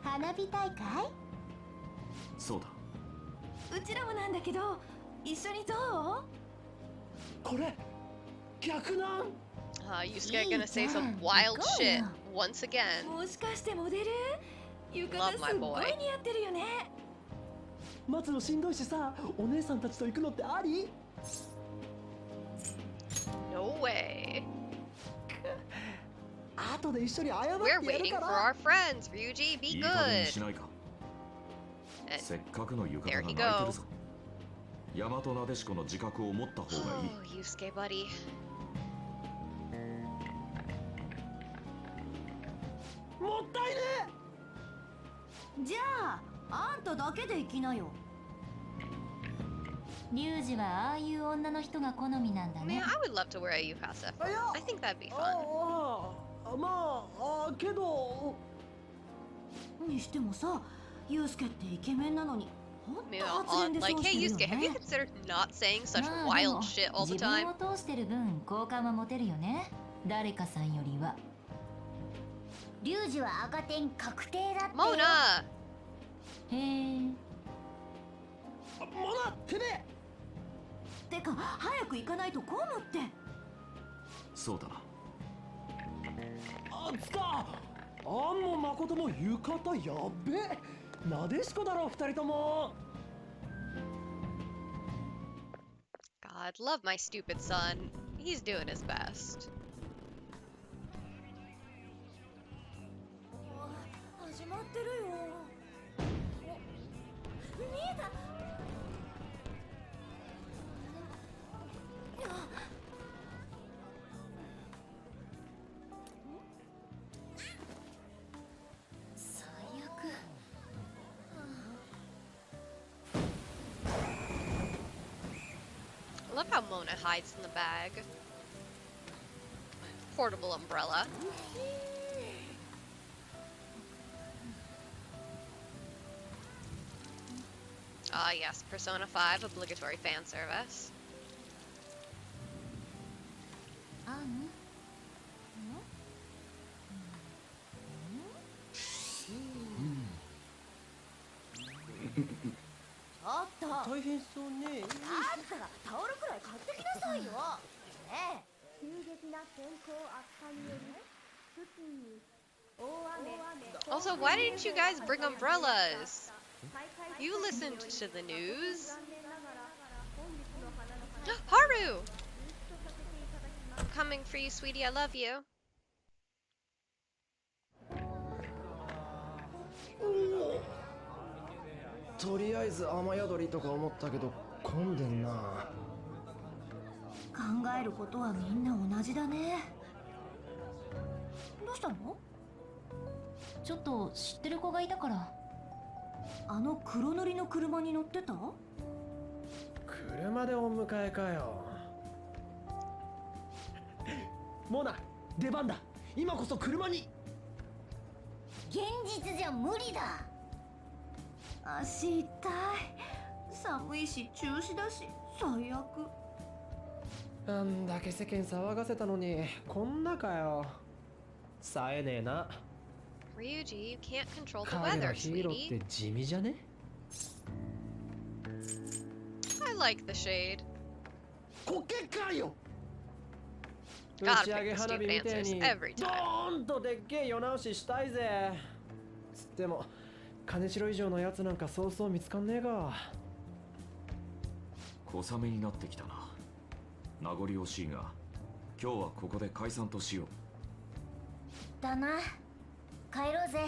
花火大会？そうだ。うちらもなんだけど、一緒にどう？これ逆なん？ Yusuke gonna say some wild shit once again. もしかしてモデル？浴 Love 衣 my すっご boy. い似合ってるよね。待つのしんどいしさ、お姉さんたちと行くのってあり？ No way. 後で一緒に謝って We're やる waiting か for ら。 our friends. Ryuji, い be い加減にし good. ないか。 Eh, せっかくの浴衣 there が he 泣いてる go. ぞ。大和なでしこの自覚を持った方がいい。 Oh, Yusuke, buddy. もったいねじゃあ、あんただけで行きなよ。リュウジはああいう女の人が好みなんだ Man, ね。 I would love to wear a yukata. え。いや、 I think that'd be あ fun. あ、まあ、けど。にしてもさ、ユウスケってイケメンなのに、ほんと Meanwhile, 発言 on で like, そう hey してるよ Yusuke, have you ね。 considered not saying such まあで wild も shit all the 自 time? 分を通してる分好感は持てるよね。誰かさんよりは。リュウジは赤点確定だってよ。 Mona! へえ。モナ、てめえ。てか、早く行かないと混むって。そうだな。あつか。あんも誠も浴衣やっべえ。なでしこだろ二人とも。 God, love my stupid son. He's doing his best. 始まってるよ。見えた。最悪。 I love how Mona hides in the bag. Portable umbrella. Ah, yes, Persona 5 obligatory fan service. あん。ちょっと。大変そうね。あんたがタオルくらい買ってきなさいよ。ねえ。急激な天候悪化により付近に大雨。 Also, why didn't you guys bring umbrellas? You listened to the news. Haru! I'm coming for you, sweetie. I love you. とりあえず雨宿りとか思ったけど混んでんな。考えることはみんな同じだね。どうしたの？ちょっと知ってる子がいたから。あの黒塗りの車に乗ってた？車でお迎えかよ。モナ、出番だ。今こそ車に。現実じゃ無理だ。足痛い。寒いし中止だし最悪。あんだけ世間騒がせたのにこんなかよ。冴えねえな。Ryuji, you can't control the 彼 weather, がヒーロー sweetie. って地味じゃね？ I like the shade. コケかよ。打 Gotta ち上 pick げ the 花火 stupid みてえ answers に every ド time. ーンとでっけえ世直ししたいぜ。つっても金城以上のやつなんかそうそう見つかんねえが。小雨になってきたな。名残惜しいが今日はここで解散としよう。だな。帰ろうぜ。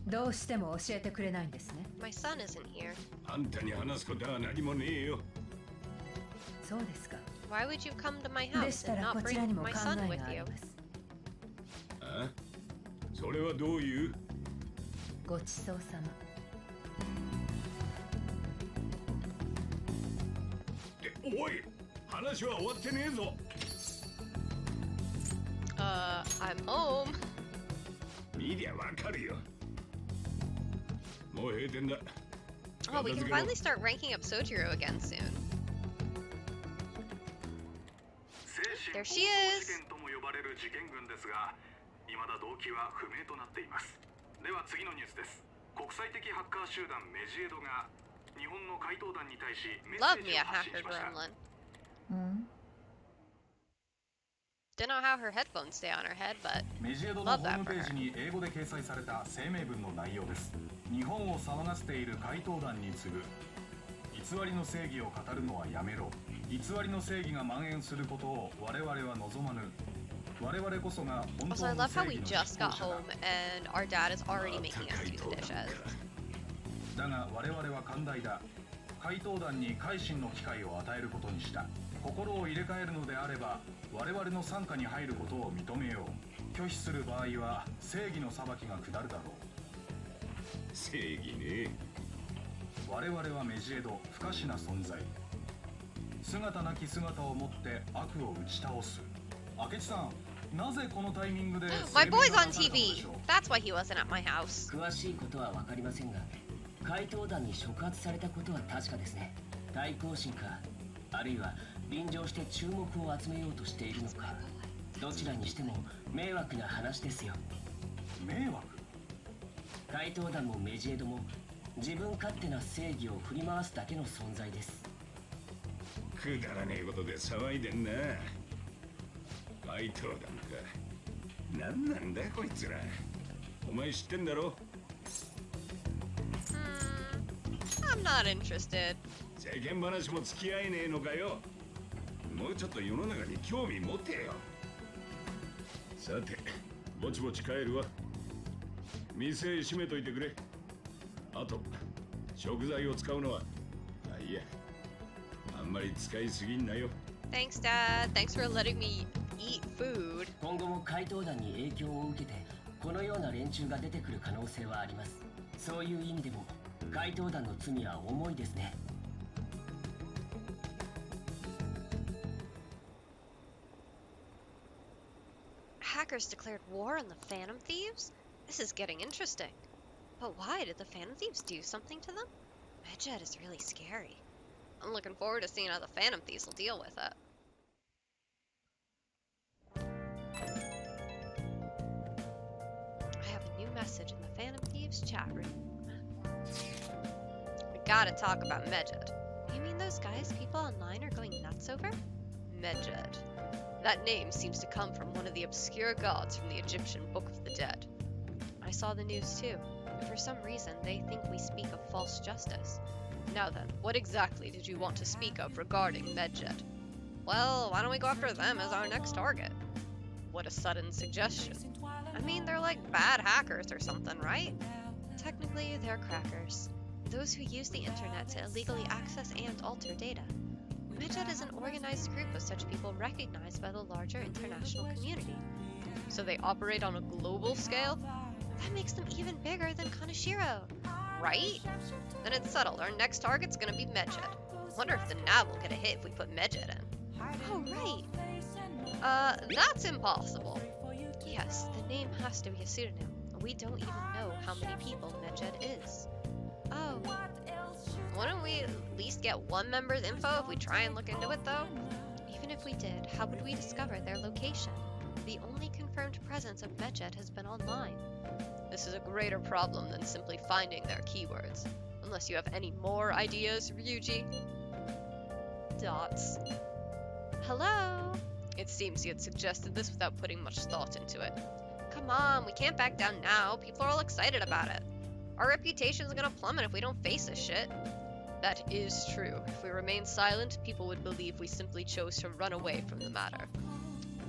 どうしても教えてくれないんですね。 My son isn't here. あんたに話すことは何もねえよ。そうですか。 Why would you come to my で house した and ら not こちら bring にも考 my え son が with あり you? ます。あ？それはどういう？ごちそうさま。おい、話は終わってねえぞ。I'm home. 見りゃわかるよ。もう閉店だ。 Oh, we can finally start ranking up Sojiro again soon. There she is. 事件とも呼ばれる事件群ですが、未だ動機は不明となっています。では次のニュースです。国際的ハッカー集団メジエドが日本の怪盗団に対しメッ Love セー me ジ a を発信 hacker しました。 gremlin. うん Don't know how her headphones stay on her head, but メジエドのホームページに英語で掲載された声明文の内容です。日本を騒がせている怪盗団に次ぐ偽りの正義を語るのはやめろ。偽りの正義が蔓延することを我々は望まぬ。我々こそが本 also I 当の love 正 how 義 we の just 執 got 行者だ。 home and our dad is already making us do the dishes. だが我々は寛大だ。怪盗団に改心の機会を与えることにした。心を入れ替えるのであれば我々の傘下に入ることを認めよう。拒否する場合は正義の裁きが下るだろう。正義ね。我々はメジエド不可視な存在。姿なき姿をもって悪を打ち倒す。明智さん、なぜこのタイミングで My boy's on TV. That's why he wasn't at my house. 詳しいことは分かりませんが、怪盗団に触発されたことは確かですね。対抗心か、あるいは臨場して注目を集めようとしているのか、どちらにしても迷惑な話ですよ。迷惑？怪盗団もメジエドも自分勝手な正義を振り回すだけの存在です。くだらねえことで騒いでんな。怪盗団か。なんなんだこいつら。お前知ってんだろ？ I'm not interested. 世間話も付き合えねえのかよ。もうちょっと世の中に興味持てよ。さて、ぼちぼち帰るわ。店閉めといてくれ。あと、食材を使うのは、いや、あんまり使いすぎんなよ。Thanks, Dad. Thanks for letting me eat food. 今後も怪盗団に影響を受けてこのような連中が出てくる可能性はあります。そういう意味でも怪盗団の罪は重いですね。Hackers declared war on the Phantom Thieves? This is getting interesting. But why did the Phantom Thieves do something to them? Medjed is really scary. I'm looking forward to seeing how the Phantom Thieves will deal with it. I have a new message in the Phantom Thieves chat room. We gotta talk about Medjed. You mean those guys people online are going nuts over? Medjed. That name seems to come from one of the obscure gods from the Egyptian Book of the Dead. I saw the news too. For some reason, they think we speak of false justice. Now then, what exactly did you want to speak of regarding Medjed? Well, why don't we go after them as our next target? What a sudden suggestion. I mean, they're like bad hackers or something, right? Technically, they're crackers. Those who use the internet to illegally access and alter data. Medjed is an organized group of such people recognized by the larger international community. So they operate on a global scale? That makes them even bigger than Kaneshiro, right? Then it's settled. Our next target's gonna be Medjed. Wonder if the nav will get a hit if we put Medjed in. Oh, right. That's impossible. Yes, the name has to be a pseudonym. We don't even know how many people Medjed is. Oh. Wouldn't we at least get one member's info if we try and look into it, though? Even if we did, how would we discover their location? The only confirmed presence of Medjed has been online. This is a greater problem than simply finding their keywords. Unless you have any more ideas, Ryuji. Dots. Hello? It seems you had suggested this without putting much thought into it. Come on, we can't back down now. People are all excited about it. Our reputation's gonna plummet if we don't face this shit. That is true. If we remain silent, people would believe we simply chose to run away from the matter.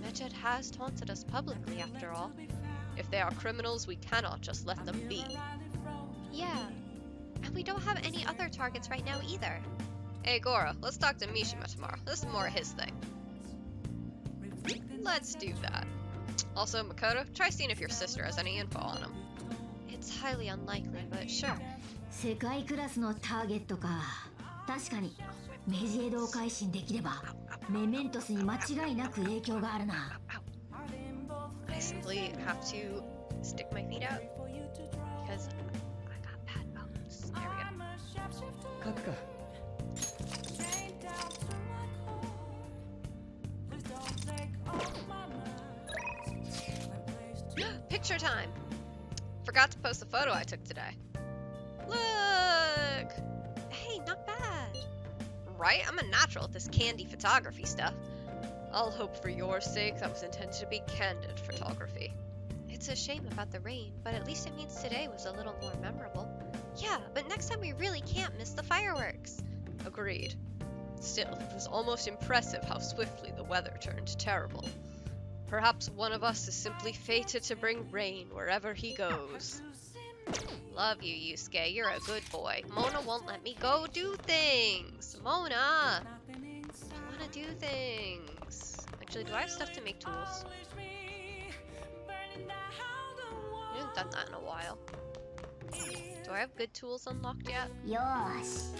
Medjed has taunted us publicly, after all. If they are criminals, we cannot just let them be. Yeah. And we don't have any other targets right now either. Hey Goro, let's talk to Mishima tomorrow. This is more his thing. Let's do that. Also, Makoto, try seeing if your sister has any info on him. It's highly unlikely, but sure. 世界クラスのターゲットか。確かにメジエドを改心できればメメントスに間違いなく影響があるな。I simply have to stick my feet out because I got bad bones. There we go. 書くか。Picture time! Forgot to post the photo I took today. Look! Hey, not bad. Right? I'm a natural at this candy photography stuff. I'll hope for your sake that was intended to be candid photography. It's a shame about the rain, but at least it means today was a little more memorable. Yeah, but next time we really can't miss the fireworks. Agreed. Still, it was almost impressive how swiftly the weather turned terrible. Perhaps one of us is simply fated to bring rain wherever he goes. Love you, Yusuke. You're a good boy. Mona won't let me go do things. Mona! I want to do things. Actually, do I have stuff to make tools? I haven't done that in a while. Do I have good tools unlocked yet? よーし。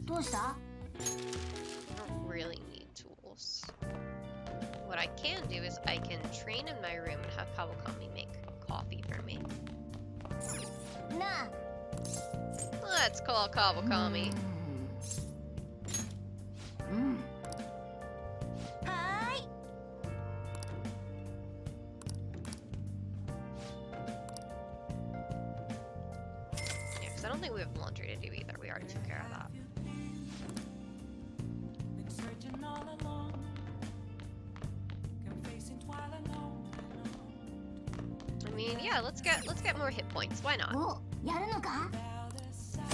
どうした？ I don't really need tools. What I can do is I can train in my room and have Kawakami make coffee for me. なあ。 Let's call Kawakami. はーい。 Yeah, because I don't think we have laundry to do either. We already took care of that. I mean, yeah, let's get more hit points. Why not? お、やるのか？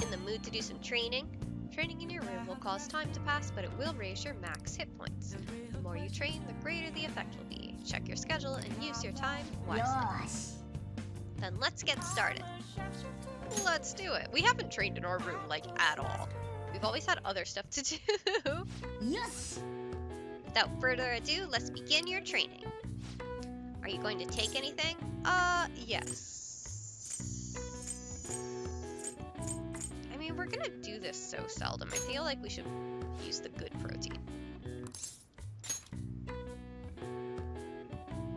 In the mood to do some training? Training in your room will cause time to pass, but it will raise your max hit points. The more you train, the greater the effect will be. Check your schedule and use your time よ wisely. ーし。 Then let's get started. Let's do it. We haven't trained in our room, like, at all. We've always had other stuff to do. よし。 Without further ado, let's begin your training. Are you going to take anything? Yes. I mean, we're gonna do this so seldom. I feel like we should use the good protein.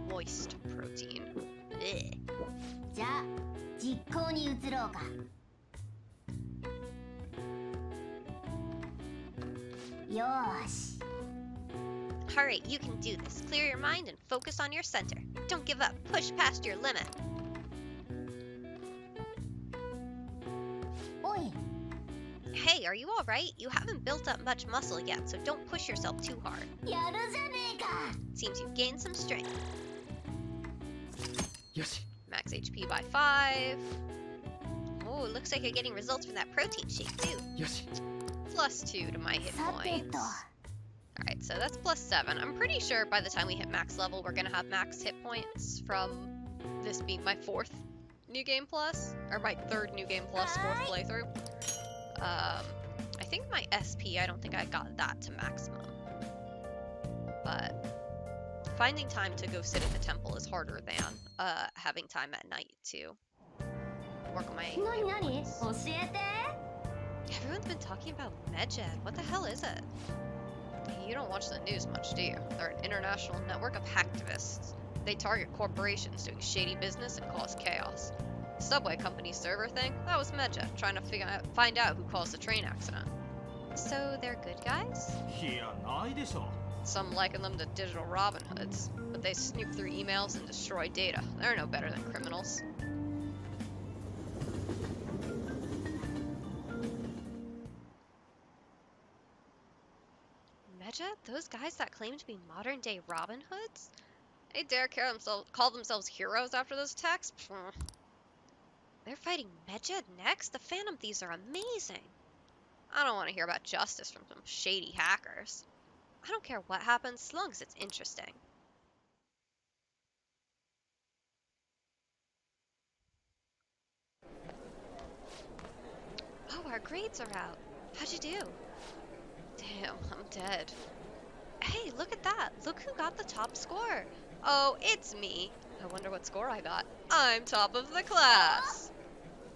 Moist protein. Blech. じゃあ実行に移ろうか。よーし。 Alright, you can do this. Clear your mind and focus on your center. Don't give up. Push past your limit. おい。 Hey, are you alright? You haven't built up much muscle yet, so don't push yourself too hard. やるじゃねえか。 Seems you've gained some strength. よし。 Max HP by 5. Oh, looks like you're getting results from that protein shake too. よし。 Plus 2 to my hit さてと。 points. Alright, so that's plus 7. I'm pretty sure by the time we hit max level, we're gonna have max hit points from this being my 4th New Game Plus, or my 3rd New Game Plus 4th playthrough. I think my SP, I don't think I got that to maximum. But finding time to go sit at the temple is harder than having time at night too. work on my Nani? points. 教えて Everyone's been talking about Medjed. What the hell is it? You don't watch the news much, do you? They're an international network of hacktivists. They target corporations doing shady business and cause chaos. The subway company server thing, that was Medjed, trying to find out who caused the train accident. So they're good guys? いや、ないでしょ。 Some liken them to digital Robin Hoods, but they snoop through emails and destroy data. They're no better than criminals. Medjed? Those guys that claim to be modern-day Robin Hoods? They dare call themselves heroes after those attacks? They're fighting Medjed next? The Phantom Thieves are amazing. I don't want to hear about justice from some shady hackers. I don't care what happens, as long as it's interesting. Oh, our grades are out. How'd you do? Damn, I'm dead. Hey, look at that. Look who got the top score. Oh, it's me. I wonder what score I got. I'm top of the class.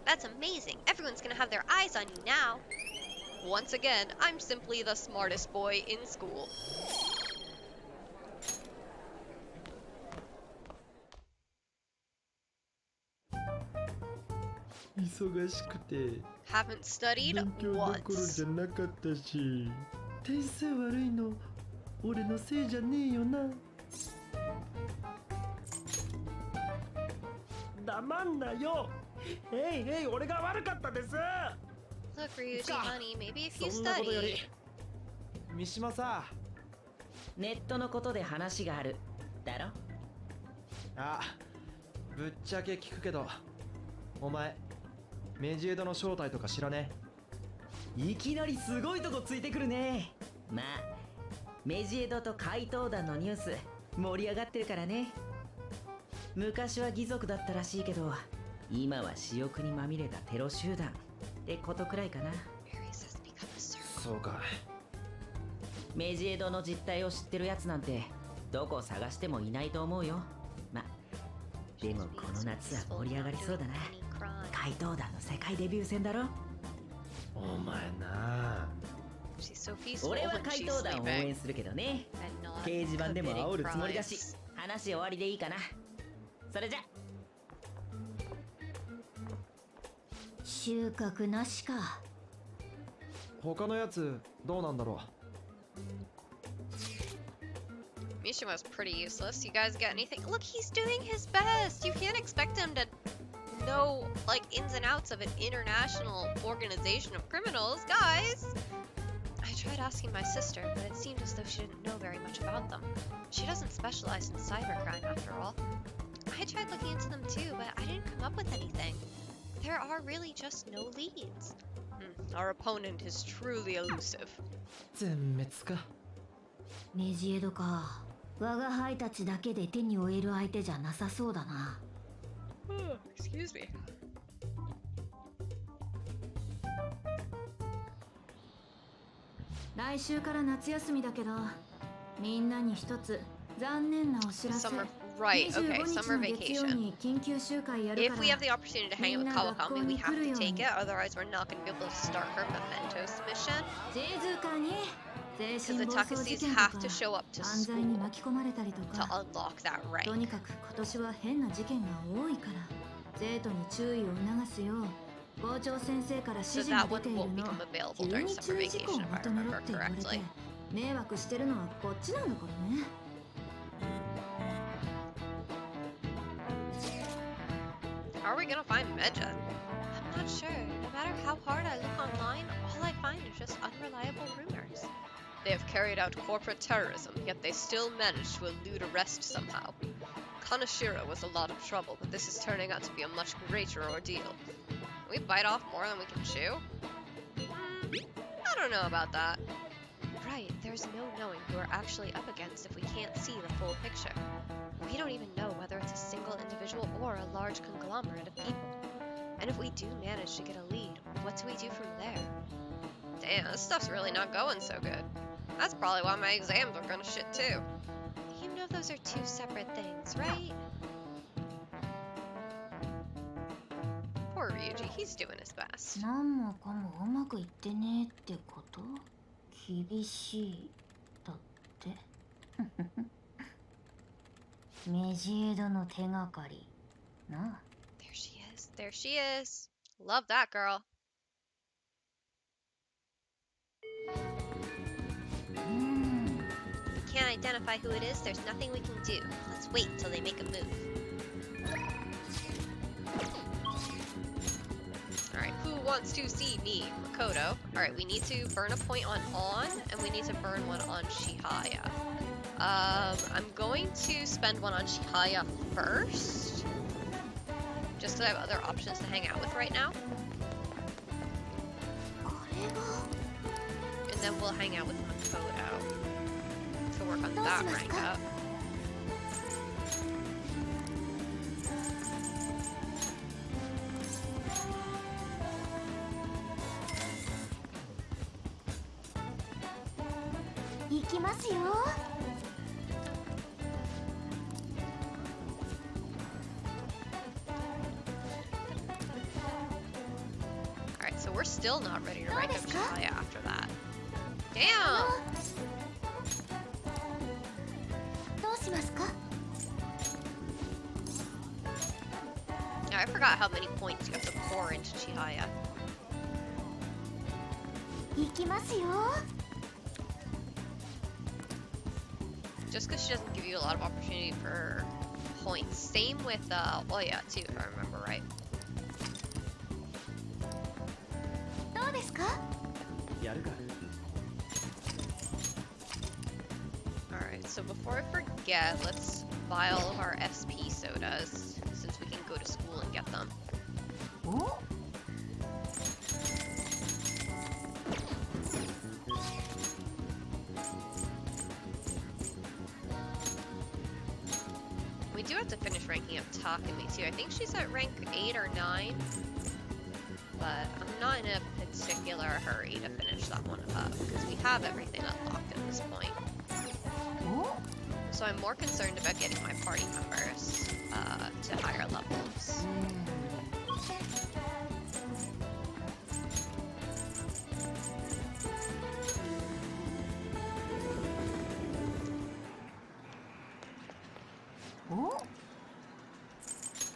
That's amazing. Everyone's gonna have their eyes on you now. Once again, I'm simply the smartest boy in school. Haven't studied 勉強どころ once. じゃなかったし、点数悪いの俺のせいじゃねえよな。黙んなよ。へいへい、俺が悪かったです。 Look, Ryuji, honey, maybe if you そんなことより study. 三島さ。ネットのことで話があるだろ。あ、ぶっちゃけ聞くけど、お前メジエドの正体とか知らねえ？いきなりすごいとこついてくるね。まあメジエドと怪盗団のニュース盛り上がってるからね。昔は義族だったらしいけど、今は私欲にまみれたテロ集団ってことくらいかな。そうか。メジエドの実態を知ってるやつなんてどこ探してもいないと思うよ。ま、でもこの夏は盛り上がりそうだな。怪盗団の世界デビュー戦だろ。お前な。俺は怪盗団を応援するけどね。掲示板でも煽るつもりだし、話終わりでいいかな。それじゃ。収穫なしか。他のやつどうなんだろう。Mishima's pretty useless. You guys got anything? Look, he's doing his best. You can't expect him to know, like, ins and outs of an international organization of criminals, guys. I tried asking my sister, but it seemed as though she didn't know very much about them. She doesn't specialize in cybercrime, after all. I tried looking into them too, but I didn't come up with anything. There are really just no leads. Our opponent is truly elusive. 全滅か。メジエドか。我が輩たちだけで手に負える相手じゃなさそうだな。Excuse me. 来週から夏休みだけど、みんなに一つ残念なお知らせ。 Right, okay, summer vacation. 緊急集会やるから。 If we have the opportunity to hang out with Kawakami, we have to take it, otherwise we're not going to be able to start her mementos mission. Because the Takasis have to show up to school to unlock that rank. とにかく今年は変な事件が多いから、生徒に注意を促すよう校長先生から指示が出ているの。急に注意事項をまとめろって言われて、迷惑してるのはこっちなんだからね。How are we gonna find Medjed? I'm not sure. No matter how hard I look online, all I find is just unreliable rumors. They have carried out corporate terrorism, yet they still managed to elude arrest somehow. Kanashiro was a lot of trouble, but this is turning out to be a much greater ordeal. Can we bite off more than we can chew? I don't know about that. Right, there's no knowing who we're actually up against if we can't see the full picture. We don't even know whether it's a single individual or a large conglomerate of people. And if we do manage to get a lead, what do we do from there? Damn, this stuff's really not going so good. That's probably why my exams are gonna shit too. You know those are two separate things, right? Poor Poor Ryuji, he's doing his best. 何もかもうまくいってねってこと？厳しいだって。メジエドの手がかりな。 There she is. There she is. Love that girl. Can't identify who it is. There's nothing we can do. Let's wait till they make a move. Alright, who wants to see me? Makoto. Alright, we need to burn a point on and we need to burn one on Shihaya. I'm going to spend one on Shihaya first. Just because I have other options to hang out with right now. And then we'll hang out with Makoto to work on that rank up. Alright, so we're still not ready to rank up Shihaya after that. Damn! Yeah, I forgot how many points you have to pour into Chihaya. Just because she doesn't give you a lot of opportunity for points. Same with Oya too, if I remember right. Alright, so before I forget, let's buy all of our SP sodas, since we can go to school and get them. We do have to finish ranking up Takumi too. I think she's at rank 8 or 9. But I'm not in a particular hurry to finish that one up, because we have everything unlocked at this point. So I'm more concerned about getting my party members to higher levels.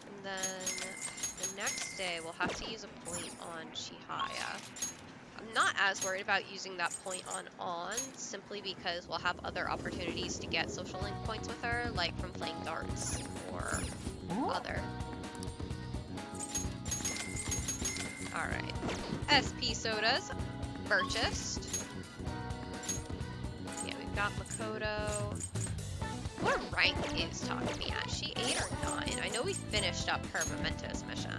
And then the next day we'll have to use a point on Chihaya. I'm not as worried about using that point on, simply because we'll have other opportunities to get social link points with her, like from playing darts or other. Alright. SP sodas purchased. Yeah, we've got Makoto. What rank is Takumi at? Is she 8 or 9? I know we finished up her Mementos mission.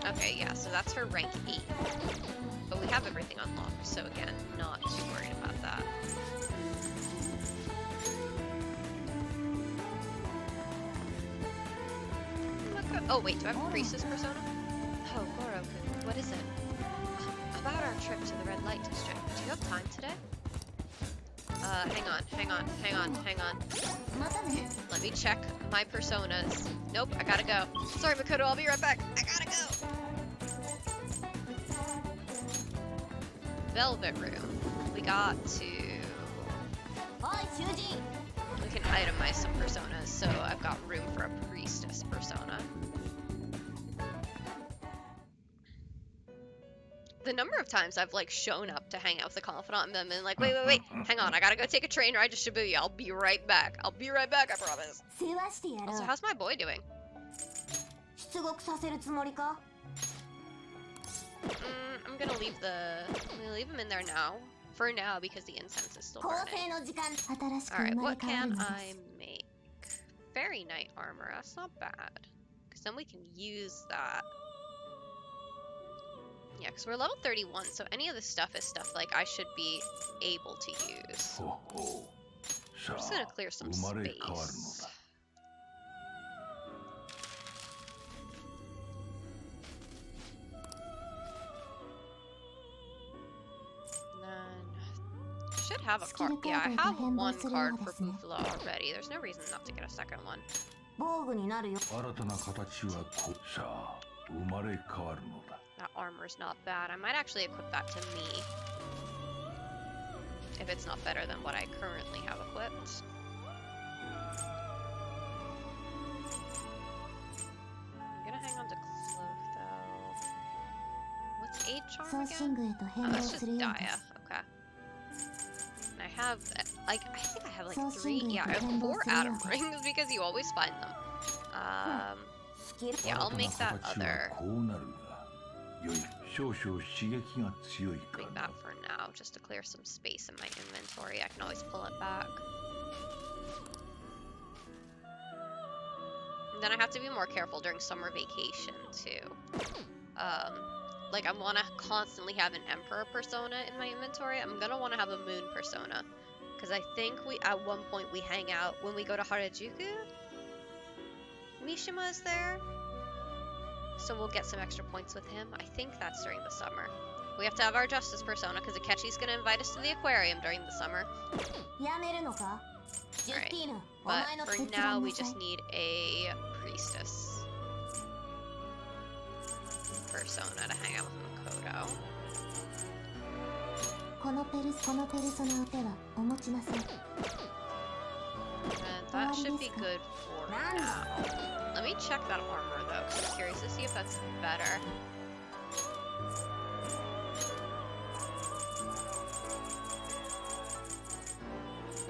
Okay, yeah, so that's her rank 8. But we have everything unlocked, so again, not too worried about that. Oh wait, do I have a Priestess persona? Oh, Goro-kun, what is it? About our trip to the Red Light District. Do you have time today? Hang on. Let me check my personas. Nope, I gotta go. Sorry, Makoto, I'll be right back. I gotta go. Velvet Room. We got to... We can itemize some personas, so I've got room for a Priestess persona. The number of times I've like shown up to hang out with the confidant and then been like, wait, hang on, I gotta go take a train ride to Shibuya. I'll be right back, I promise. Also, how's my boy doing? I'm gonna leave him in there now. For now, because the incense is still burning. Alright, what can I make? Fairy Knight armor, that's not bad. Because then we can use that. Yeah, because we're level 31, so any of this stuff is stuff like I should be able to use. I'm just gonna clear some space. Should have a card. Yeah, I have one card for Buffalo already. There's no reason not to get a second one. 防具になるよ。新たな形はこさあ生まれ変わるのだ。 That armor's not bad. I might actually equip that to me. If it's not better than what I currently have equipped. I'm gonna hang on to cloak though. What's 8 charm 送信 again? 具へと変 Oh, 動 that's す just るよう Daya. です Okay. And I have, like, I think I have like 送信 3, 具へ yeah, と I have 変動 4 するよう atom です rings because you always find them. Yeah, I'll make that other. こうなるが良い。少々刺激が強いか Make な。 that for now, just to clear some space in my inventory. I can always pull it back. And then I have to be more careful during summer vacation too. Like I want to constantly have an Emperor persona in my inventory. I'm gonna want to have a Moon persona, because I think at one point we hang out when we go to Harajuku. Mishima is there, so we'll get some extra points with him. I think that's during the summer. We have to have our Justice persona because Akechi's gonna invite us to the aquarium during the summer. やめるのか？ Alright, ジュスティーヌ、お but 前の for 手伝い now な we さい just need a Priestess persona to hang out with Makoto. このペルソナを手はお持ちなさい。 And that should be good for now. Let me check that armor though, because I'm curious to see if that's better.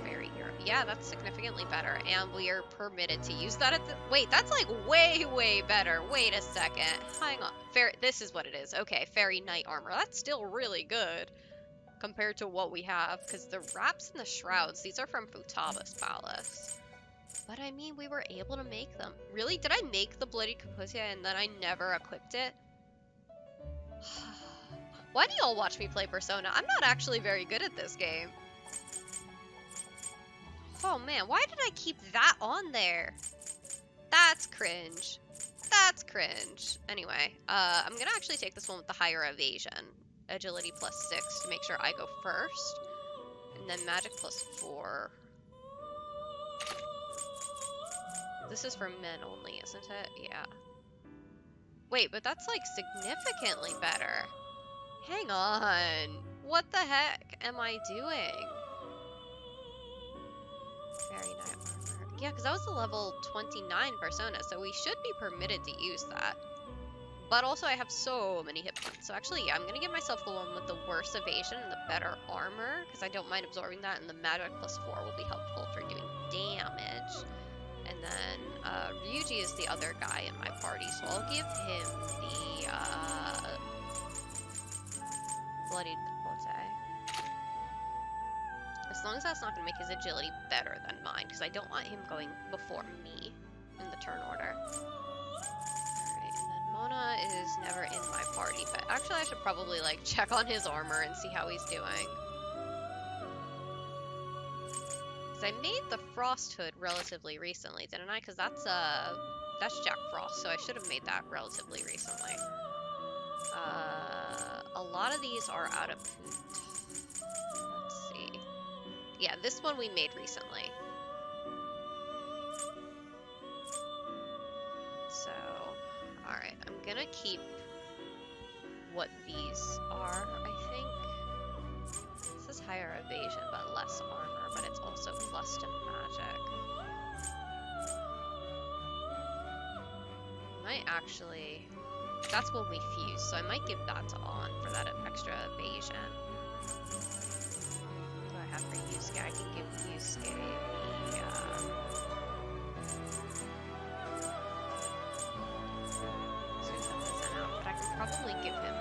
Very hero. Yeah, that's significantly better, and we are permitted to use that at the. Wait, that's like way better. Wait a second. Hang on. This is what it is. Okay, Fairy Knight armor. That's still really good compared to what we have, because the wraps and the shrouds, these are from Futaba's palace. But I mean, we were able to make them. Really? Did I make the Bloody Kapusia and then I never equipped it? Why do y'all watch me play Persona? I'm not actually very good at this game. Oh man, why did I keep that on there? That's cringe. That's cringe. Anyway, I'm gonna actually take this one with the higher evasion. Agility +6 to make sure I go first. And then magic +4. This is for men only, isn't it? Yeah. Wait, but that's like significantly better. Hang on. What the heck am I doing? Fairy Knight armor. Yeah, because that was a level 29 persona, so we should be permitted to use that. But also I have so many hit points. So actually, yeah, I'm going to give myself the one with the worst evasion and the better armor, because I don't mind absorbing that, and the magic +4 will be helpful for doing damage. And then Ryuji is the other guy in my party, so I'll give him the Bloodied Kapote. As long as that's not going to make his agility better than mine, because I don't want him going before me in the turn order. Alright, and then Mona is never in my party, but actually I should probably like check on his armor and see how he's doing. I made the Frost Hood relatively recently, didn't I? Because that's Jack Frost, so I should have made that relatively recently. A lot of these are out of food. Let's see. Yeah, this one we made recently. So, alright, I'm gonna keep what these are, I think. This is higher evasion, but less armor, but it's also plus to magic. Might actually... That's when we fuse, so I might give that to On for that extra evasion. What do I have for Yusuke? I can give Yusuke the... but I can probably give him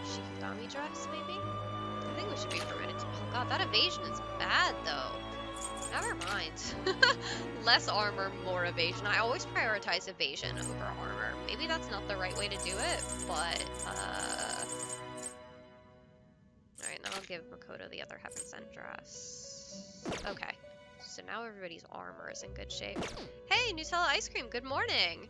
Shikigami dress, maybe? I think we should be permitted to. Oh god, that evasion is bad though. Never mind. Less armor, more evasion. I always prioritize evasion over armor. Maybe that's not the right way to do it, but alright, then I'll give Makoto the other heaven sent dress. Okay. So now everybody's armor is in good shape. Hey, Nutella Ice Cream, good morning!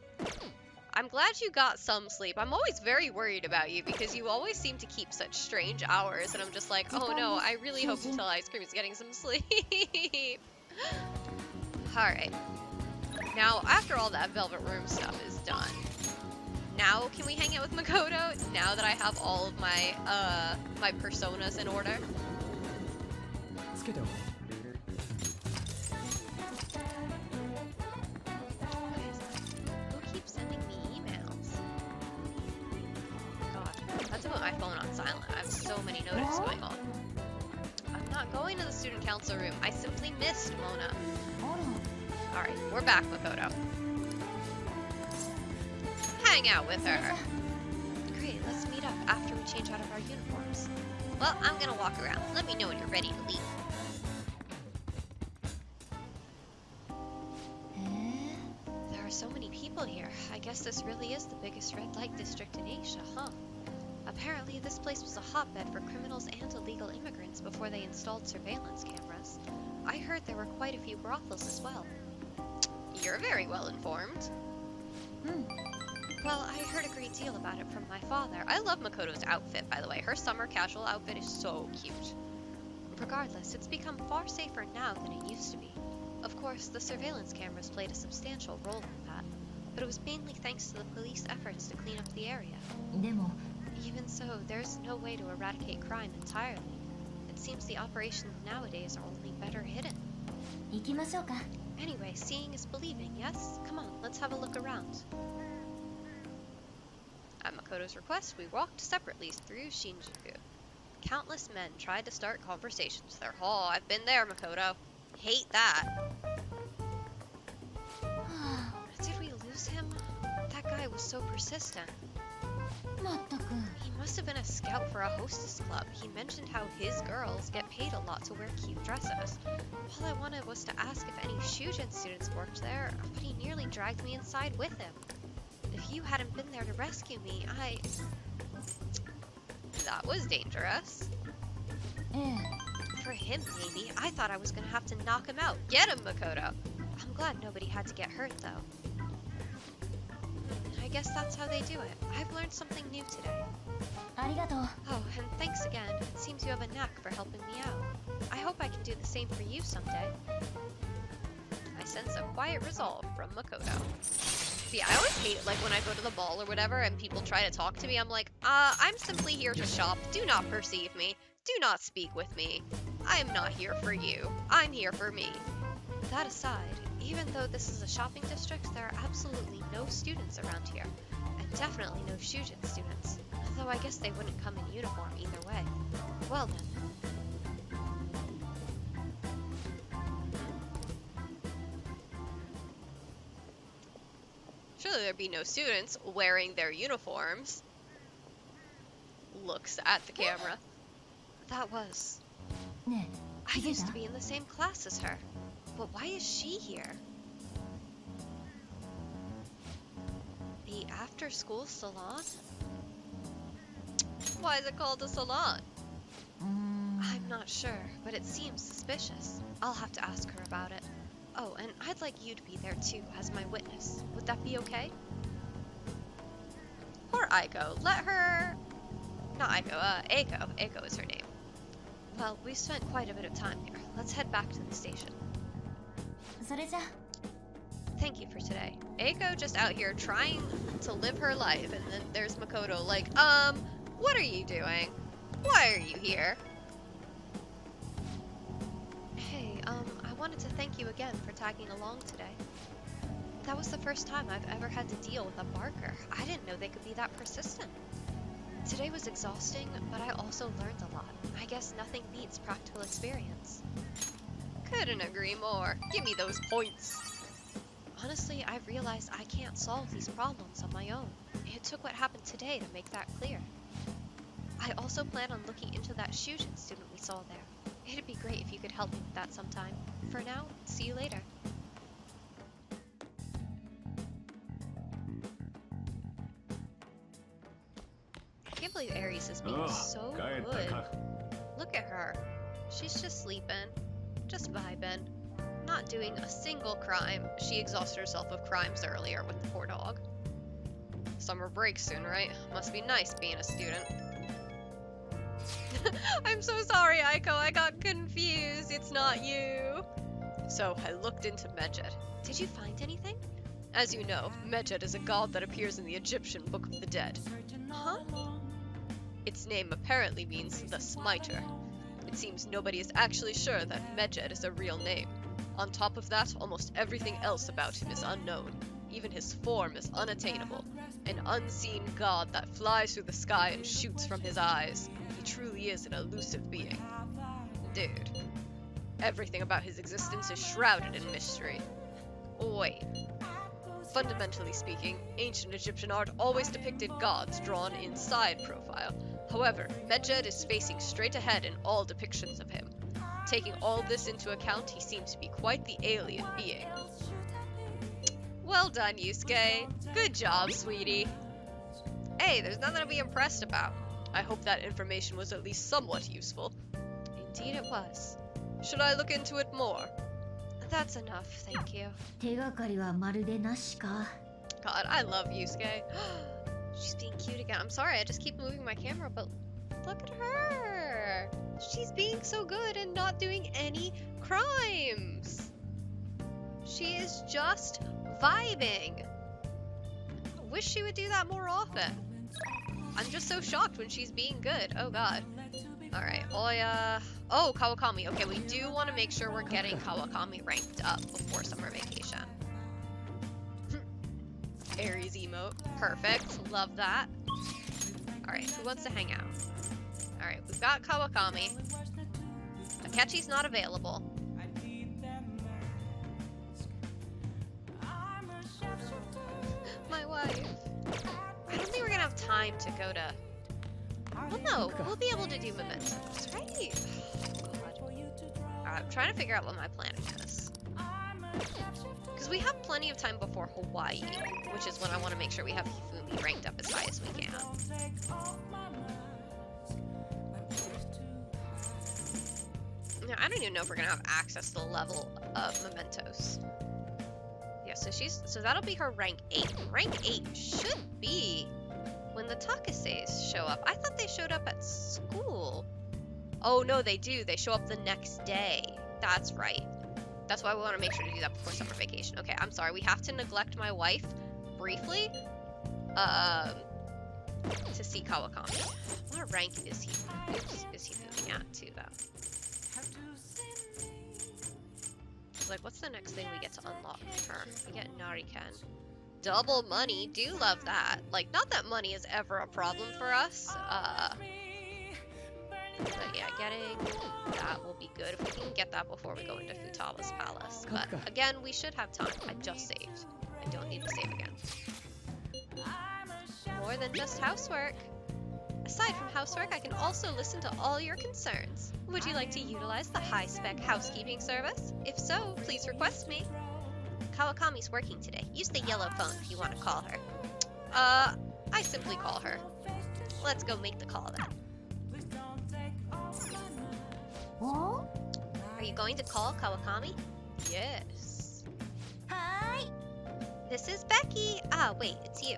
I'm glad you got some sleep. I'm always very worried about you because you always seem to keep such strange hours, and I'm just like, oh no, I really hope Nutella Ice Cream is getting some sleep. Alright. Now, after all that Velvet Room stuff is done, now can we hang out with Makoto? Now that I have all of my, my personas in order? Who keeps sending me emails? God, I have to put my phone on silent. I have so many notices going on. I'm not going to the student council room. I simply missed Mona. Alright, we're back, Makoto. Hang out with her. Great, let's meet up after we change out of our uniforms. Well, I'm gonna walk around. Let me know when you're ready to leave. There are so many people here. I guess this really is the biggest red light district in Asia, huh? Apparently, this place was a hotbed for criminals and illegal immigrants before they installed surveillance cameras. I heard there were quite a few brothels as well. You're very well informed. Well, I heard a great deal about it from my father. I love Makoto's outfit, by the way. Her summer casual outfit is so cute. Regardless, it's become far safer now than it used to be. Of course, the surveillance cameras played a substantial role in that, but it was mainly thanks to the police efforts to clean up the area. Even so, there's no way to eradicate crime entirely. It seems the operations nowadays are only better hidden. Anyway, seeing is believing, yes? Come on, let's have a look around. At Makoto's request, we walked separately through Shinjuku. Countless men tried to start conversations there. Oh, I've been there, Makoto. Hate that. Did we lose him? That guy was so persistent. He must have been a scout for a hostess club. He mentioned how his girls get paid a lot to wear cute dresses. All I wanted was to ask if any Shujin students worked there, but he nearly dragged me inside with him. If you hadn't been there to rescue me, That was dangerous. For him, maybe. I thought I was gonna have to knock him out. Get him, Makoto! I'm glad nobody had to get hurt, though. I guess that's how they do it. I've learned something new today. Oh, and thanks again. It seems you have a knack for helping me out. I hope I can do the same for you someday. I sense a quiet resolve from Makoto. See, I always hate it, like, when I go to the mall or whatever and people try to talk to me, I'm like, I'm simply here to shop. Do not perceive me. Do not speak with me. I am not here for you. I'm here for me. That aside, even though this is a shopping district, there are absolutely no students around here. And definitely no Shujin students. Though I guess they wouldn't come in uniform either way. Well then. Surely there'd be no students wearing their uniforms. Looks at the camera. That was... I used to be in the same class as her. But why is she here? The after-school salon? Why is it called a salon? I'm not sure, but it seems suspicious. I'll have to ask her about it. Oh, and I'd like you to be there too, as my witness. Would that be okay? Poor Aiko. Let her... Not Aiko, Eiko. Eiko is her name. Well, we've spent quite a bit of time here. Let's head back to the station. Thank you for today. Eiko just out here trying to live her life, and then there's Makoto like, what are you doing? Why are you here? Hey, I wanted to thank you again for tagging along today. That was the first time I've ever had to deal with a barker. I didn't know they could be that persistent. Today was exhausting, but I also learned a lot. I guess nothing beats practical experience. Couldn't agree more. Give me those points. Honestly, I've realized I can't solve these problems on my own. It took what happened today to make that clear. I also plan on looking into that Shujin student we saw there. It'd be great if you could help me with that sometime. For now, see you later. I can't believe Aries is being so good. Look at her. She's just sleeping. Just vibing. Not doing a single crime. She exhausted herself of crimes earlier with the poor dog. Summer break soon, right? Must be nice being a student. I'm so sorry, Aiko. I got confused. It's not you. So I looked into Medjed. Did you find anything? As you know, Medjed is a god that appears in the Egyptian Book of the Dead. Huh? Its name apparently means the Smiter. It seems nobody is actually sure that Medjed is a real name. On top of that, almost everything else about him is unknown. Even his form is unattainable. An unseen god that flies through the sky and shoots from his eyes. He truly is an elusive being. Dude. Everything about his existence is shrouded in mystery. Wait. Fundamentally speaking, ancient Egyptian art always depicted gods drawn in side profile. However, Medjed is facing straight ahead in all depictions of him. Taking all this into account, he seems to be quite the alien being. Well done, Yusuke. Good job, sweetie. Hey, there's nothing to be impressed about. I hope that information was at least somewhat useful. Indeed it was. Should I look into it more? That's enough, thank you. 手がかりはまるでなしか。 God, I love Yusuke. She's being cute again. I'm sorry, I just keep moving my camera, but look at her. She's being so good and not doing any crimes. She is just vibing. I wish she would do that more often. I'm just so shocked when she's being good. Oh god. Alright, Oya. Oh, Kawakami. Okay, we do want to make sure we're getting Kawakami ranked up before summer vacation. Aries emote. Perfect. Love that. Alright, who wants to hang out? Alright, we've got Kawakami. Akechi's not available. My wife. I don't think we're gonna have time to go to... Well, no, we'll be able to do mementos, right? Oh, God. I'm trying to figure out what my planning is. Because we have plenty of time before Hawaii, which is when I want to make sure we have Hifumi ranked up as high as we can. Now, I don't even know if we're going to have access to the level of mementos. Yeah, so that'll be her rank 8. Rank 8 should be when the Takaseis show up. I thought they showed up at school. Oh, no, they do. They show up the next day. That's right. That's why we want to make sure to do that before summer vacation. Okay, I'm sorry. We have to neglect my wife briefly to see Kawakami. What rank is he moving at, too, though? Like, what's the next thing we get to unlock from her? We get Nariken. Double money. Do love that. Like, not that money is ever a problem for us. But yeah, getting that will be good if we can get that before we go into Futawa's palace. But again, we should have time. I just saved. I don't need to save again. More than just housework. Aside from housework, I can also listen to all your concerns. Would you like to utilize the high-spec housekeeping service? If so, please request me. Kawakami's working today. Use the yellow phone if you want to call her. I simply call her. Let's go make the call then. Oh? Are you going to call Kawakami? Yes. Hi. This is Becky. Ah, wait, it's you.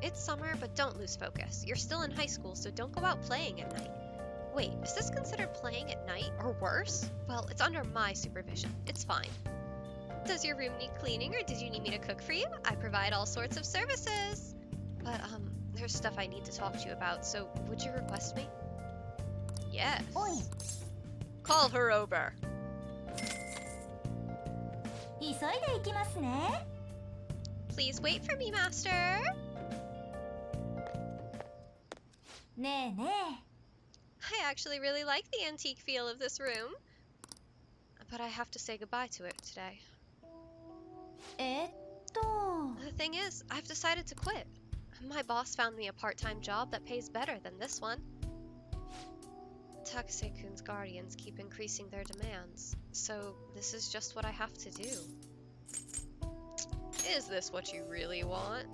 It's summer, but don't lose focus. You're still in high school, so don't go out playing at night. Wait, is this considered playing at night, or worse? Well, it's under my supervision. It's fine. Does your room need cleaning, or did you need me to cook for you? I provide all sorts of services. But, there's stuff I need to talk to you about, so would you request me? Yes. Oi. Call her over. 急いで行きますね. Please wait for me, master. ねえねえ. I actually really like the antique feel of this room. But I have to say goodbye to it today. The thing is, I've decided to quit. My boss found me a part-time job that pays better than this one. Takase-kun's guardians keep increasing their demands, so this is just what I have to do. Is this what you really want?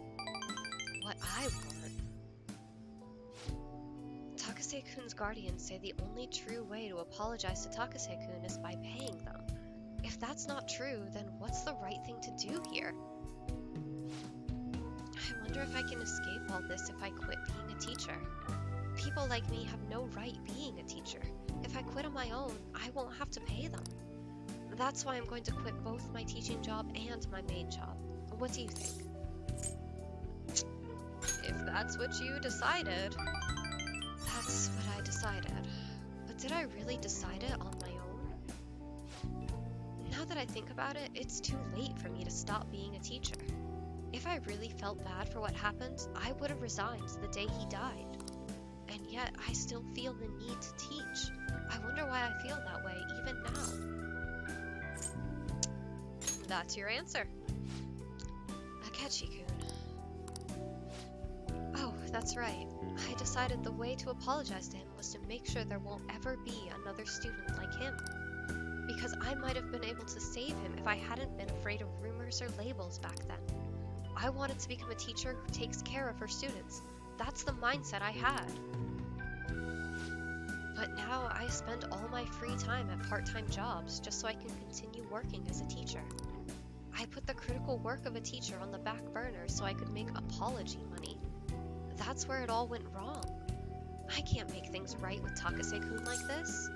What I want? Takase-kun's guardians say the only true way to apologize to Takase-kun is by paying them. If that's not true, then what's the right thing to do here? I wonder if I can escape all this if I quit being a teacher. People like me have no right being a teacher. If I quit on my own, I won't have to pay them. That's why I'm going to quit both my teaching job and my maid job. What do you think? If that's what you decided, that's what I decided. But did I really decide it on my own? Now that I think about it, it's too late for me to stop being a teacher. If I really felt bad for what happened, I would have resigned the day he died. And yet, I still feel the need to teach. I wonder why I feel that way, even now. That's your answer. Akechi-kun. Oh, that's right. I decided the way to apologize to him was to make sure there won't ever be another student like him. Because I might have been able to save him if I hadn't been afraid of rumors or labels back then. I wanted to become a teacher who takes care of her students. That's the mindset I had. But now I spend all my free time at part-time jobs just so I can continue working as a teacher. I put the critical work of a teacher on the back burner so I could make apology money. That's where it all went wrong. I can't make things right with Takase-kun like this.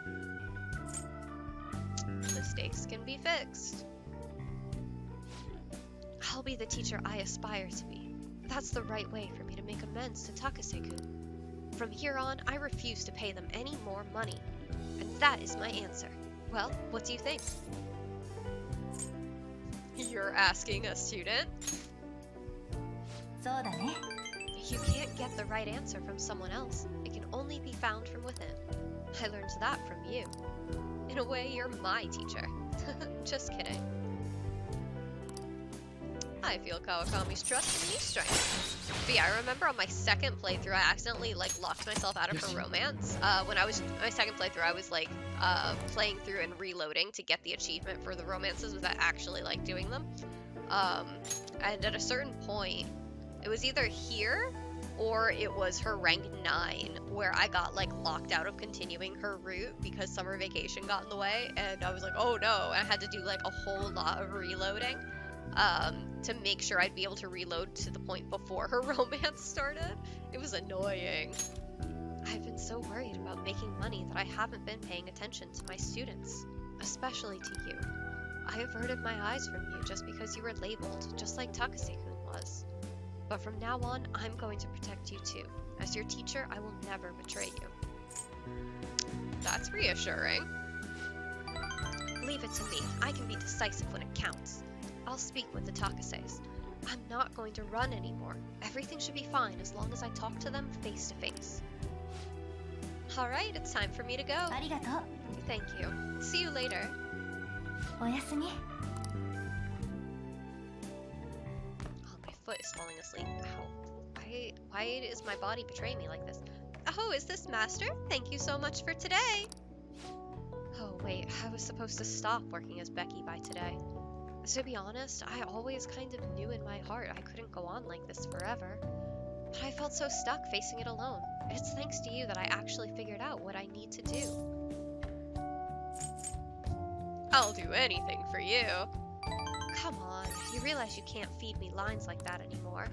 Mistakes can be fixed. I'll be the teacher I aspire to be. That's the right way for me to make amends to Takase-kun. From here on, I refuse to pay them any more money. And that is my answer. Well, what do you think? You're asking a student? You can't get the right answer from someone else. It can only be found from within. I learned that from you. In a way, you're my teacher. Just kidding. I feel Kawakami's trust in me strength. But yeah, I remember on my second playthrough, I accidentally locked myself out of her romance. When I was my second playthrough, I was playing through and reloading to get the achievement for the romances without actually doing them. And at a certain point, it was either here or it was her rank 9 where I got locked out of continuing her route because summer vacation got in the way, and I was like, oh no, and I had to do a whole lot of reloading to make sure I'd be able to reload to the point before her romance started. It was annoying. I've been so worried about making money that I haven't been paying attention to my students, especially to you. I averted my eyes from you just because you were labeled, just like Takase-kun was. But from now on, I'm going to protect you too. As your teacher, I will never betray you. That's reassuring. Leave it to me. I can be decisive when it counts. I'll speak with the Takases. I'm not going to run anymore. Everything should be fine as long as I talk to them face to face. Alright, it's time for me to go. Thank you. See you later. Oh, my foot is falling asleep. Ow. Why does my body betray me like this? Oh, is this Master? Thank you so much for today. Oh, wait, I was supposed to stop working as Becky by today. To be honest, I always kind of knew in my heart I couldn't go on like this forever. But I felt so stuck facing it alone. It's thanks to you that I actually figured out what I need to do. I'll do anything for you. Come on, you realize you can't feed me lines like that anymore.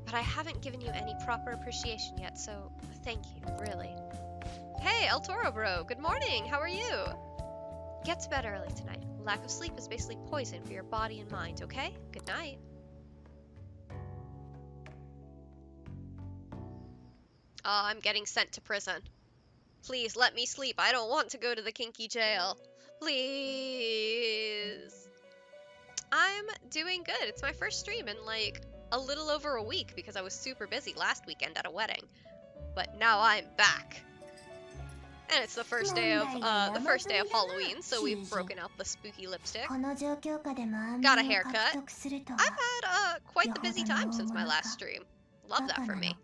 But I haven't given you any proper appreciation yet, so thank you, really. Hey, El Toro bro, good morning, how are you? Get to bed early tonight. Lack of sleep is basically poison for your body and mind, okay? Good night. I'm getting sent to prison. Please let me sleep. I don't want to go to the kinky jail. Please. I'm doing good. It's my first stream in a little over a week because I was super busy last weekend at a wedding. But now I'm back. And it's the first day of Halloween, so we've broken out the spooky lipstick. Got a haircut. I've had quite the busy time since my last stream. Love that for me.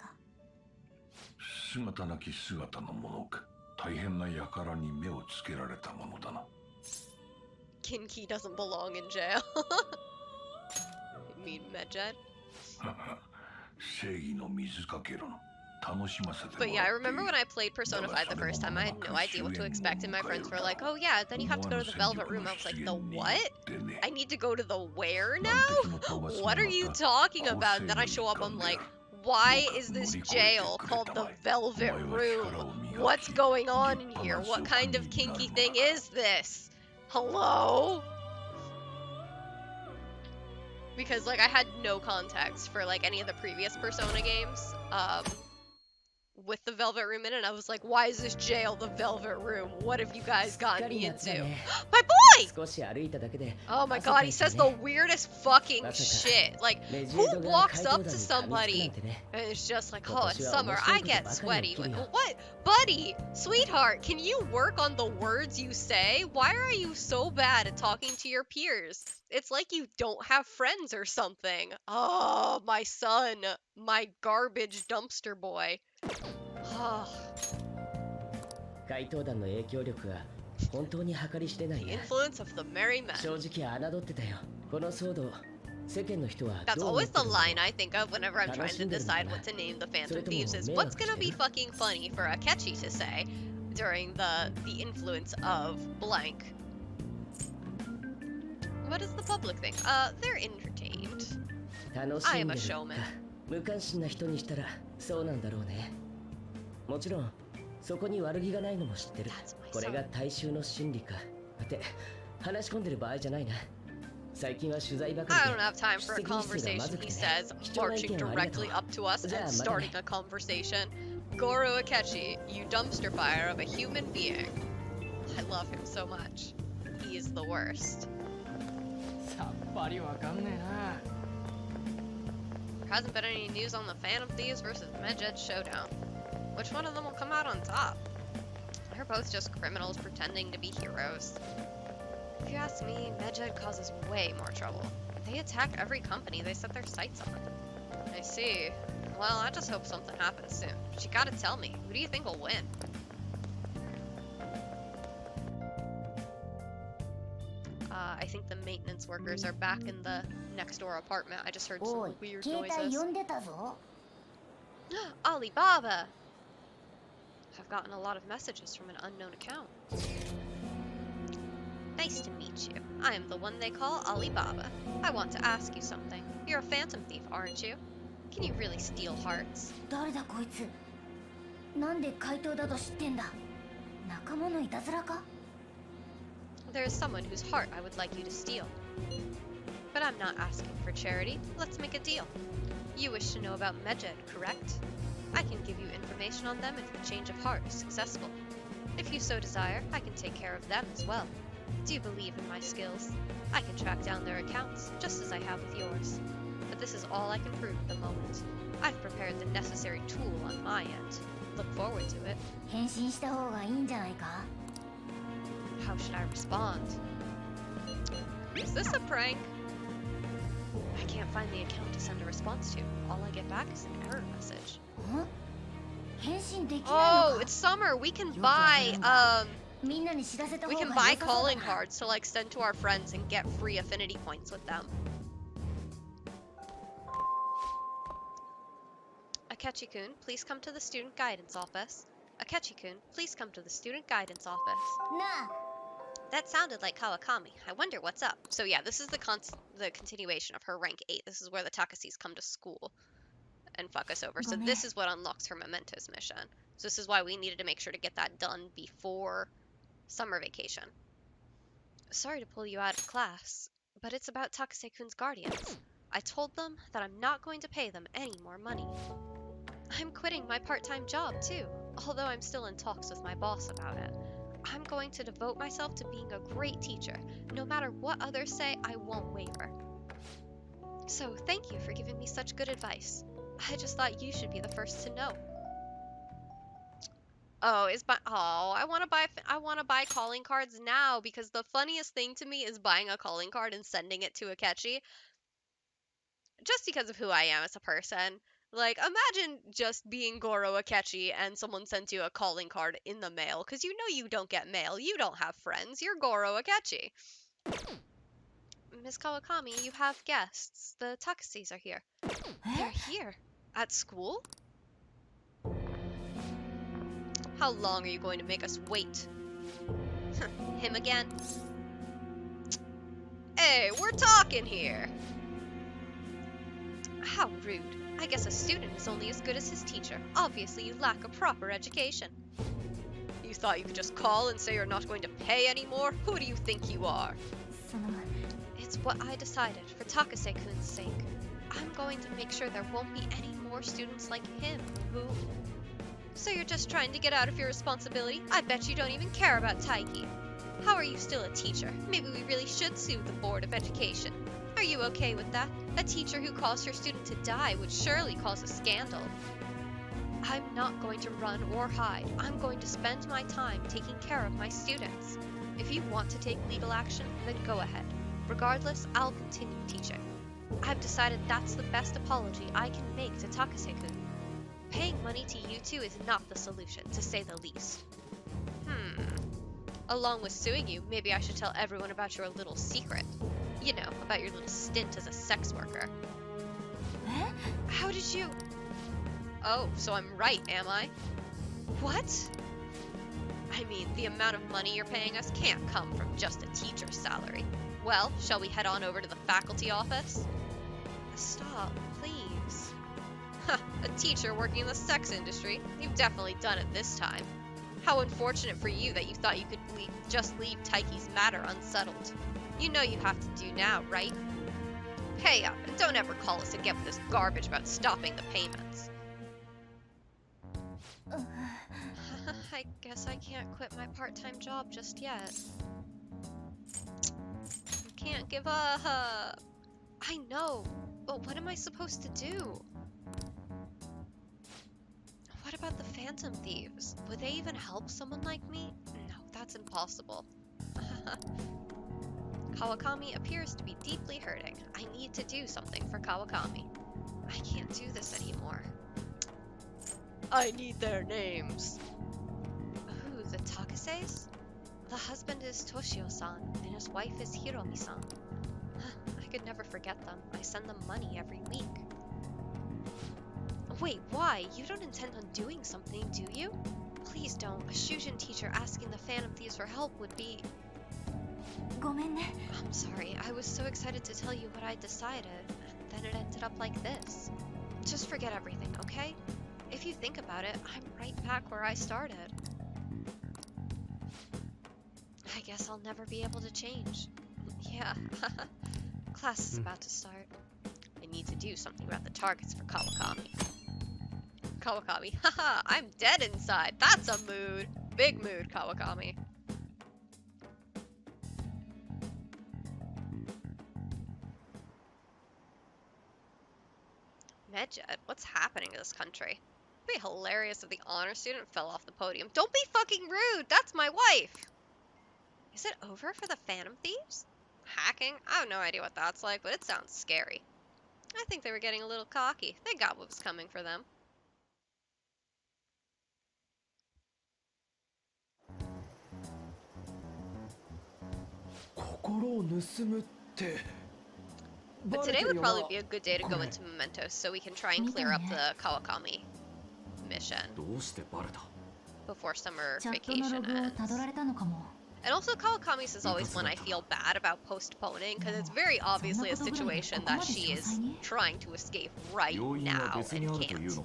Kinky doesn't belong in jail. You mean Medjed? But yeah, I remember when I played Persona 5 the first time, I had no idea what to expect, and my friends were like, oh yeah, then you have to go to the Velvet Room. I was like, the what? I need to go to the where now? What are you talking about? And then I show up, I'm like, why is this jail called the Velvet Room? What's going on in here? What kind of kinky thing is this? Hello? Because, like, I had no context for, like, any of the previous Persona games, with the Velvet Room in it, and I was like, why is this jail the Velvet Room? What have you guys gotten me into? My boy! Oh my god, he says the weirdest fucking shit. Like, who walks up to somebody and it's just like, oh, it's summer, I get sweaty. What? Buddy, sweetheart, can you work on the words you say? Why are you so bad at talking to your peers? It's like you don't have friends or something. Oh, my son, my garbage dumpster boy. The influence of the merry men. That's always the line I think of whenever I'm trying to decide what to name the Phantom Thieves is what's gonna be fucking funny for Akechi to say during the influence of blank. What is the public thing? They're entertained. I am a showman. もちろんそこに悪気がないのも知ってる。これが大衆の心理か。って話し込んでる場合じゃないな。最近は取材ばかりで。I don't have time for a conversation, he says, marching directly up to us and starting a conversation. Goro Akechi, you dumpster fire of a human being. I love him so much. He is the worst. さっぱりわかんねえな。There hasn't been any news on the Phantom Thieves versus Medjed showdown. Which one of them will come out on top? They're both just criminals pretending to be heroes. If you ask me, Medjed causes way more trouble. They attack every company they set their sights on. I see. Well, I just hope something happens soon. But you gotta tell me, who do you think will win? I think the maintenance workers are back in the next door apartment. I just heard some weird noises. Alibaba! I've gotten a lot of messages from an unknown account. Nice to meet you. I am the one they call Alibaba. I want to ask you something. You're a phantom thief, aren't you? Can you really steal hearts? There is someone whose heart I would like you to steal. But I'm not asking for charity. Let's make a deal. You wish to know about Medjed, correct? I can give you information on them if the change of heart is successful. If you so desire, I can take care of them as well. Do you believe in my skills? I can track down their accounts, just as I have with yours. But this is all I can prove at the moment. I've prepared the necessary tool on my end. Look forward to it. How should I respond? Is this a prank? I can't find the account to send a response to. All I get back is an error message. Oh, it's summer. We can buy calling cards to like send to our friends and get free affinity points with them. Akechi-kun, please come to the student guidance office. Akechi-kun, please come to the student guidance office. That sounded like Kawakami. I wonder what's up. So yeah, this is the continuation of her rank 8. This is where the Takasis come to school and fuck us over. So this is what unlocks her momentous mission. So this is why we needed to make sure to get that done before summer vacation. Sorry to pull you out of class, but it's about Takase-kun's guardians. I told them that I'm not going to pay them any more money. I'm quitting my part-time job too, although I'm still in talks with my boss about it. I'm going to devote myself to being a great teacher. No matter what others say, I won't waver. So thank you for giving me such good advice. I just thought you should be the first to know. Oh, I want to buy calling cards now because the funniest thing to me is buying a calling card and sending it to Akechi. Just because of who I am as a person. Like, imagine just being Goro Akechi and someone sends you a calling card in the mail, because you know you don't get mail, you don't have friends, you're Goro Akechi. Miss Kawakami, you have guests. The Takasis are here. They're here? At school? How long are you going to make us wait? Him again? Hey, we're talking here! How rude. I guess a student is only as good as his teacher. Obviously, you lack a proper education. You You thought you could just call and say you're not going to pay anymore? Who do you think you are? It's what I decided for Takase-kun's sake. I'm going to make sure there won't be any more students like him who... So you're just trying to get out of your responsibility? I bet you don't even care about Taiki. How are you still a teacher? Maybe we really should sue the Board of Education. Are you okay with that? A teacher who caused her student to die would surely cause a scandal. I'm not going to run or hide. I'm going to spend my time taking care of my students. If you want to take legal action, then go ahead. Regardless, I'll continue teaching. I've decided that's the best apology I can make to Takase-kun. Paying money to you two is not the solution, to say the least. Along with suing you, maybe I should tell everyone about your little secret. You know, about your little stint as a sex worker. How did you... Oh, so I'm right, am I? What? I mean, the amount of money you're paying us can't come from just a teacher's salary. Well, shall we head on over to the faculty office? Stop, please. A teacher working in the sex industry. You've definitely done it this time. How unfortunate for you that you thought you could just leave Taiki's matter unsettled. You know you have to do now, right? Pay up, and don't ever call us again with this garbage about stopping the payments. I guess I can't quit my part-time job just yet. Can't give up. I know, but what am I supposed to do? What about the Phantom Thieves? Would they even help someone like me? No, that's impossible. Kawakami appears to be deeply hurting. I need to do something for Kawakami. I can't do this anymore. I need their names. Who, the Takases? The husband is Toshio-san, and his wife is Hiromi-san. I could never forget them. I send them money every week. Wait, why? You don't intend on doing something, do you? Please don't. A Shujin teacher asking the Phantom Thieves for help would be... I'm sorry. I was so excited to tell you what I decided, and then it ended up like this. Just forget everything, okay? If you think about it, I'm right back where I started. I guess I'll never be able to change. Yeah. Class is about to start. I need to do something about the targets for Kawakami. Kawakami, haha, I'm dead inside. That's a mood. Big mood, Kawakami. Medjed, what's happening in this country? It'd be hilarious if the honor student fell off the podium. Don't be fucking rude! That's my wife! Is it over for the Phantom Thieves? Hacking? I have no idea what that's like, but it sounds scary. I think they were getting a little cocky. They got what was coming for them. But today would probably be a good day to go into Mementos so we can try and clear up the Kawakami mission before summer vacation ends. And also Kawakami's is always one I feel bad about postponing because it's very obviously a situation that she is trying to escape right now and can't.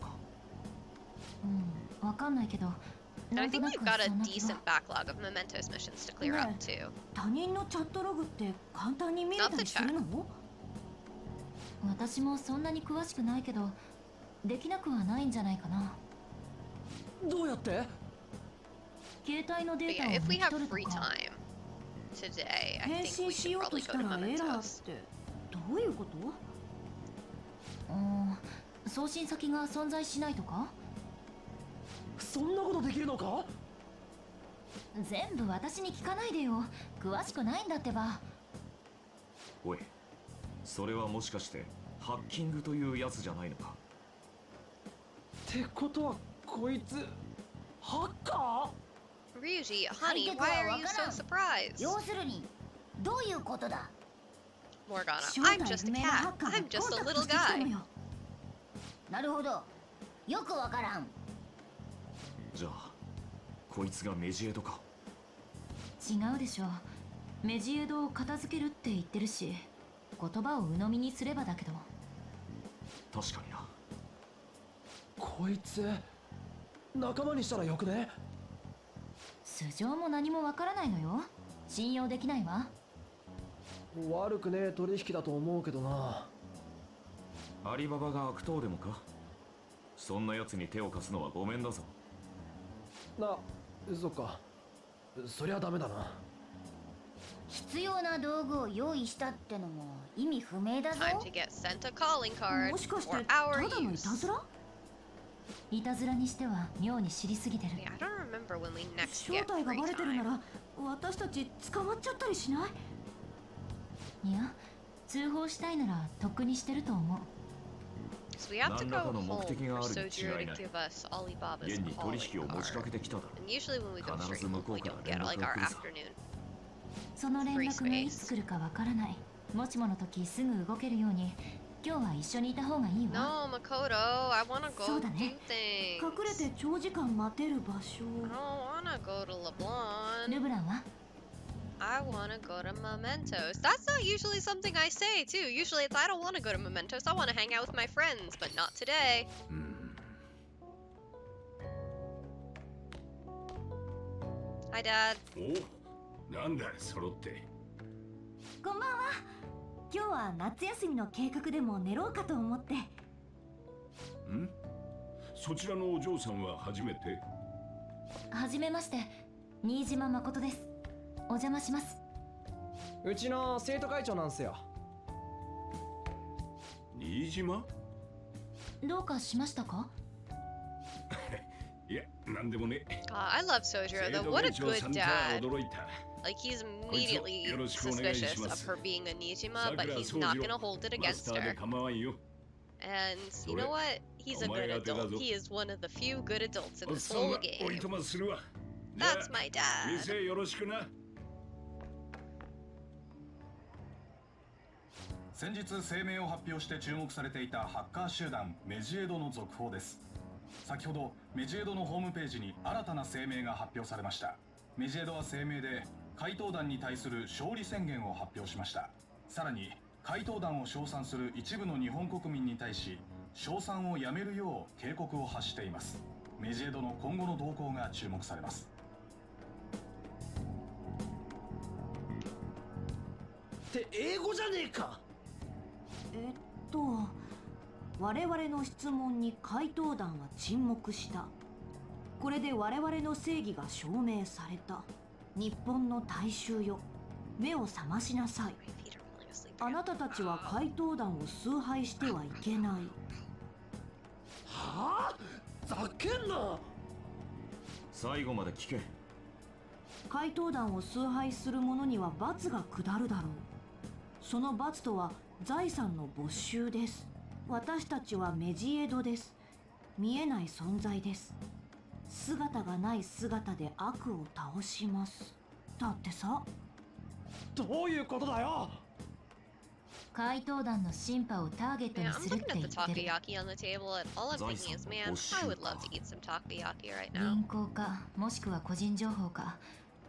And I think we've got a decent backlog of Mementos missions to clear up too. Not to check. 私もそんなに詳しくないけど、できなくはないんじゃないかな。どうやって？携帯のデータを if we have free time today, I think we should probably go to Mementos. どういうこと？送信先が存在しないとか？そんなことできるのか？全部私に聞かないでよ。詳しくないんだってば。おい、それはもしかしてハッキングというやつじゃないのか？ってことはこいつハッカー？Ryuji, honey, why are you so surprised? 要するにどういうことだ？ Morgana, I'm just a cat. I'm just a little guy. なるほど。よくわからん。じゃあ、こいつがメジエドか？違うでしょ。メジエドを片付けるって言ってるし、言葉を鵜呑みにすればだけど。確かにな。こいつ仲間にしたらよくね？素性も何もわからないのよ。信用できないわ。悪くねえ取引だと思うけどな。アリババが悪党でもか。そんな奴に手を貸すのはごめんだぞ。そっか。そりゃダメだな。必要な道具を用意したってのも意味不明だぞ。 Time to get sent a calling card もしかして for た our だのいた use. ずら？いたずらにしては妙に知りすぎてる。 Yeah, I don't remember when we next 正 get 体が free バレてるな time. ら私たち捕まっちゃったりしない？いや、通報したいならとっくにしてると思う。 So we have to 何 go らかの home 目的が for あるに Sojiro 違い to ない。 give us Alibaba's 現に取 calling 引を持ちかけ card. てきただろ And usually when we go 必 straight ず向 home, こ we うから don't 連 get 絡 like が our 来るぞ。 afternoon. その連 Free 絡がい space. つ来るかわからない。もしもの時すぐ動けるように今日は一緒にいた方がいいわ。 No, Makoto, I wanna そ go うだ do ね。 things. 隠れて長時間待てる場所。 I don't wanna go to LeBlanc. ルブランは？ I wanna go to Mementos. That's not usually something I say too. Usually it's I don't wanna go to Mementos. I wanna hang out with my friends, but not today. Hi, Dad. お、なんだ揃って。こんばんは。今日は夏休みの計画でも練ろうかと思って。ん？そちらのお嬢さんは初めて？はじめまして、新島誠です。お邪魔します。うちの生徒会長なんすよ。新島？どうかしましたか？いや、なんでもね。I love Sojiro though. What a good dad. Like he's immediately suspicious of her being a Nijima, but he's not gonna hold it against her. And you know what? He's a good adult. He is one of the few good adults in this whole game. That's my dad. 店よろしくな。先日声明を発表して注目されていたハッカー集団メジエドの続報です。先ほどメジエドのホームページに新たな声明が発表されました。メジエドは声明で怪盗団に対する勝利宣言を発表しました。さらに怪盗団を称賛する一部の日本国民に対し称賛をやめるよう警告を発しています。メジエドの今後の動向が注目されます。って英語じゃねえか。我々の質問に怪盗団は沈黙した。これで我々の正義が証明された。日本の大衆よ、目を覚ましなさい。あなたたちは怪盗団を崇拝してはいけない。はあ？ざけんな。最後まで聞け。怪盗団を崇拝する者には罰が下るだろう。その罰とは財産の没収です。私たちはメジエドです。見えない存在です。姿がない姿で悪を倒します。だってさ。どういうことだよ。怪盗団のシンパをターゲットに Yeah, す I'm るって looking 言 at っ the てる。 takoyaki on the table, and all I'm thinking is, man, I would love to eat some takoyaki right now. 銀行かもしくは個人情報か。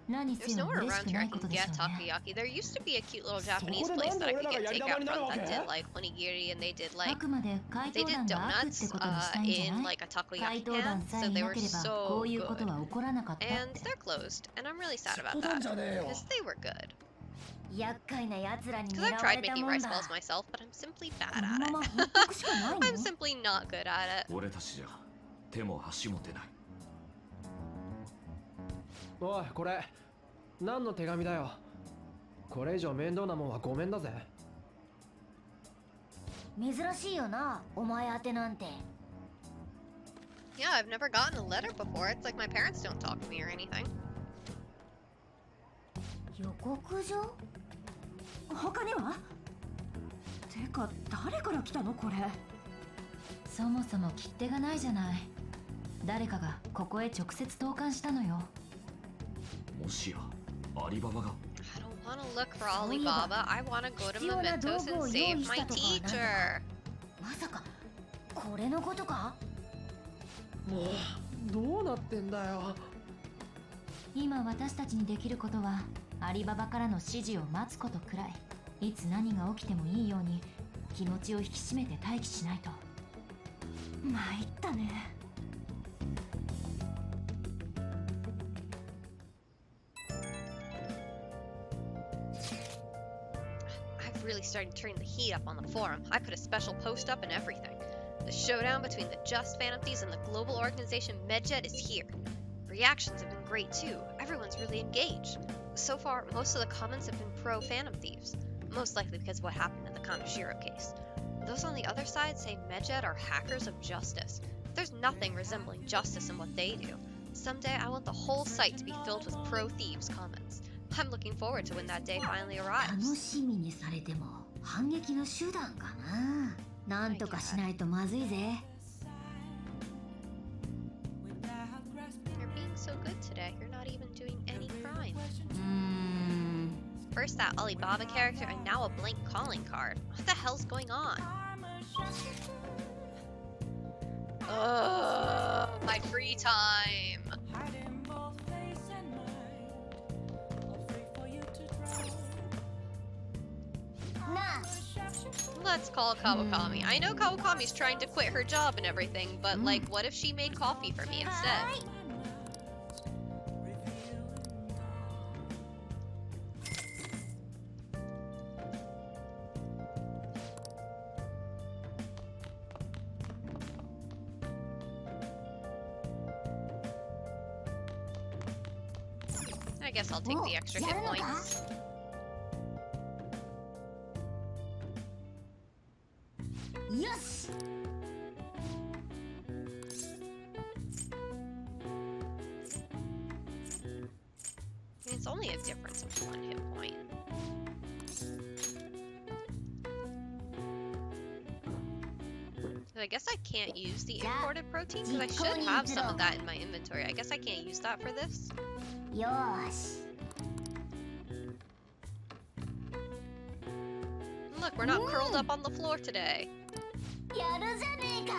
何せ There's よ nowhere 嬉し around く here な I いこ can とでしょ get うね。 takoyaki. There used to be a cute little Japanese place that I could get takeout from that did like onigiri, and they did あ like くまで怪 they 盗 did 団が悪って donuts ことにしたいんじゃ in ない？ like a 怪 takoyaki 盗団 can, さえ so い they な were ければこ so ういうこと good. は起こらなかったっ And て。 they're closed, and I'm really sad about 冗談 that じゃねえよ。 because they were good. 厄介な奴らに Because 狙 I've わ tried れた making もん rice だ。 balls myself, but I'm simply こ bad の at まま it. 放っとくしかないの？ I'm simply not good at it. 俺たちじゃ手も足も出ない。おい、これ何の手紙だよ。これ以上面倒なもんはごめんだぜ。珍しいよな、お前宛てなんて。 Yeah, I've never gotten a letter before. It's like my parents don't talk to me or anything. 予告状？他には？てか誰から来たのこれ？そもそも切手がないじゃない。誰かがここへ直接投函したのよ。もしやアリババが。 I don't want to look for Alibaba. I want to go to Mementos and save my teacher. まさかこれのことか？もうどうなってんだよ。今私たちにできることはアリババからの指示を待つことくらい。いつ何が起きてもいいように気持ちを引き締めて待機しないと。参ったね。really starting to turn the heat up on the forum. I put a special post up and everything. The showdown between the Just Phantom Thieves and the global organization Medjet is here. Reactions have been great too. Everyone's really engaged. So far, most of the comments have been pro Phantom Thieves, most likely because of what happened in the Kanashiro case. Those on the other side say Medjet are hackers of justice. There's nothing resembling justice in what they do. Someday I want the whole site to be filled with pro thieves comments. I'm looking forward to when that day finally 楽 arrives. しみにされても反撃の手段かな。なんとかしないとまずいぜ。 You're being so good today. You're not even doing any crime. First that Alibaba character and now a blank calling card. What the hell's going on? My free time. Let's call Kawakami. I know Kawakami's trying to quit her job and everything, but like, what if she made coffee for me instead? I guess I'll take the extra hit points. Yes. It's only a difference of 1 hit point. So I guess I can't use the imported protein because I should have some of that in my inventory. I guess I can't use that for this. Yosh. Look, we're not curled up on the floor today. やるじゃねえか。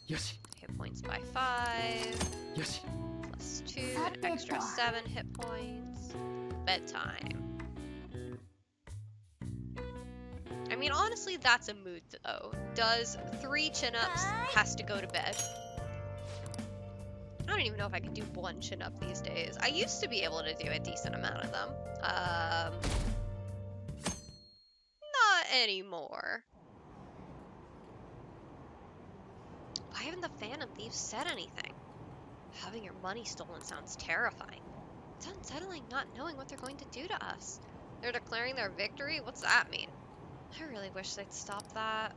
よし Hit points by 5. よし Plus 2, an extra 7 hit points. Bedtime. I mean, honestly, that's a mood, though. Does 3 chin-ups, has to go to bed. I don't even know if I can do 1 chin-up these days. I used to be able to do a decent amount of them. Not anymore. Why haven't the Phantom Thieves said anything? Having your money stolen sounds terrifying. It's unsettling not knowing what they're going to do to us. They're declaring their victory? What's that mean? I really wish they'd stop that.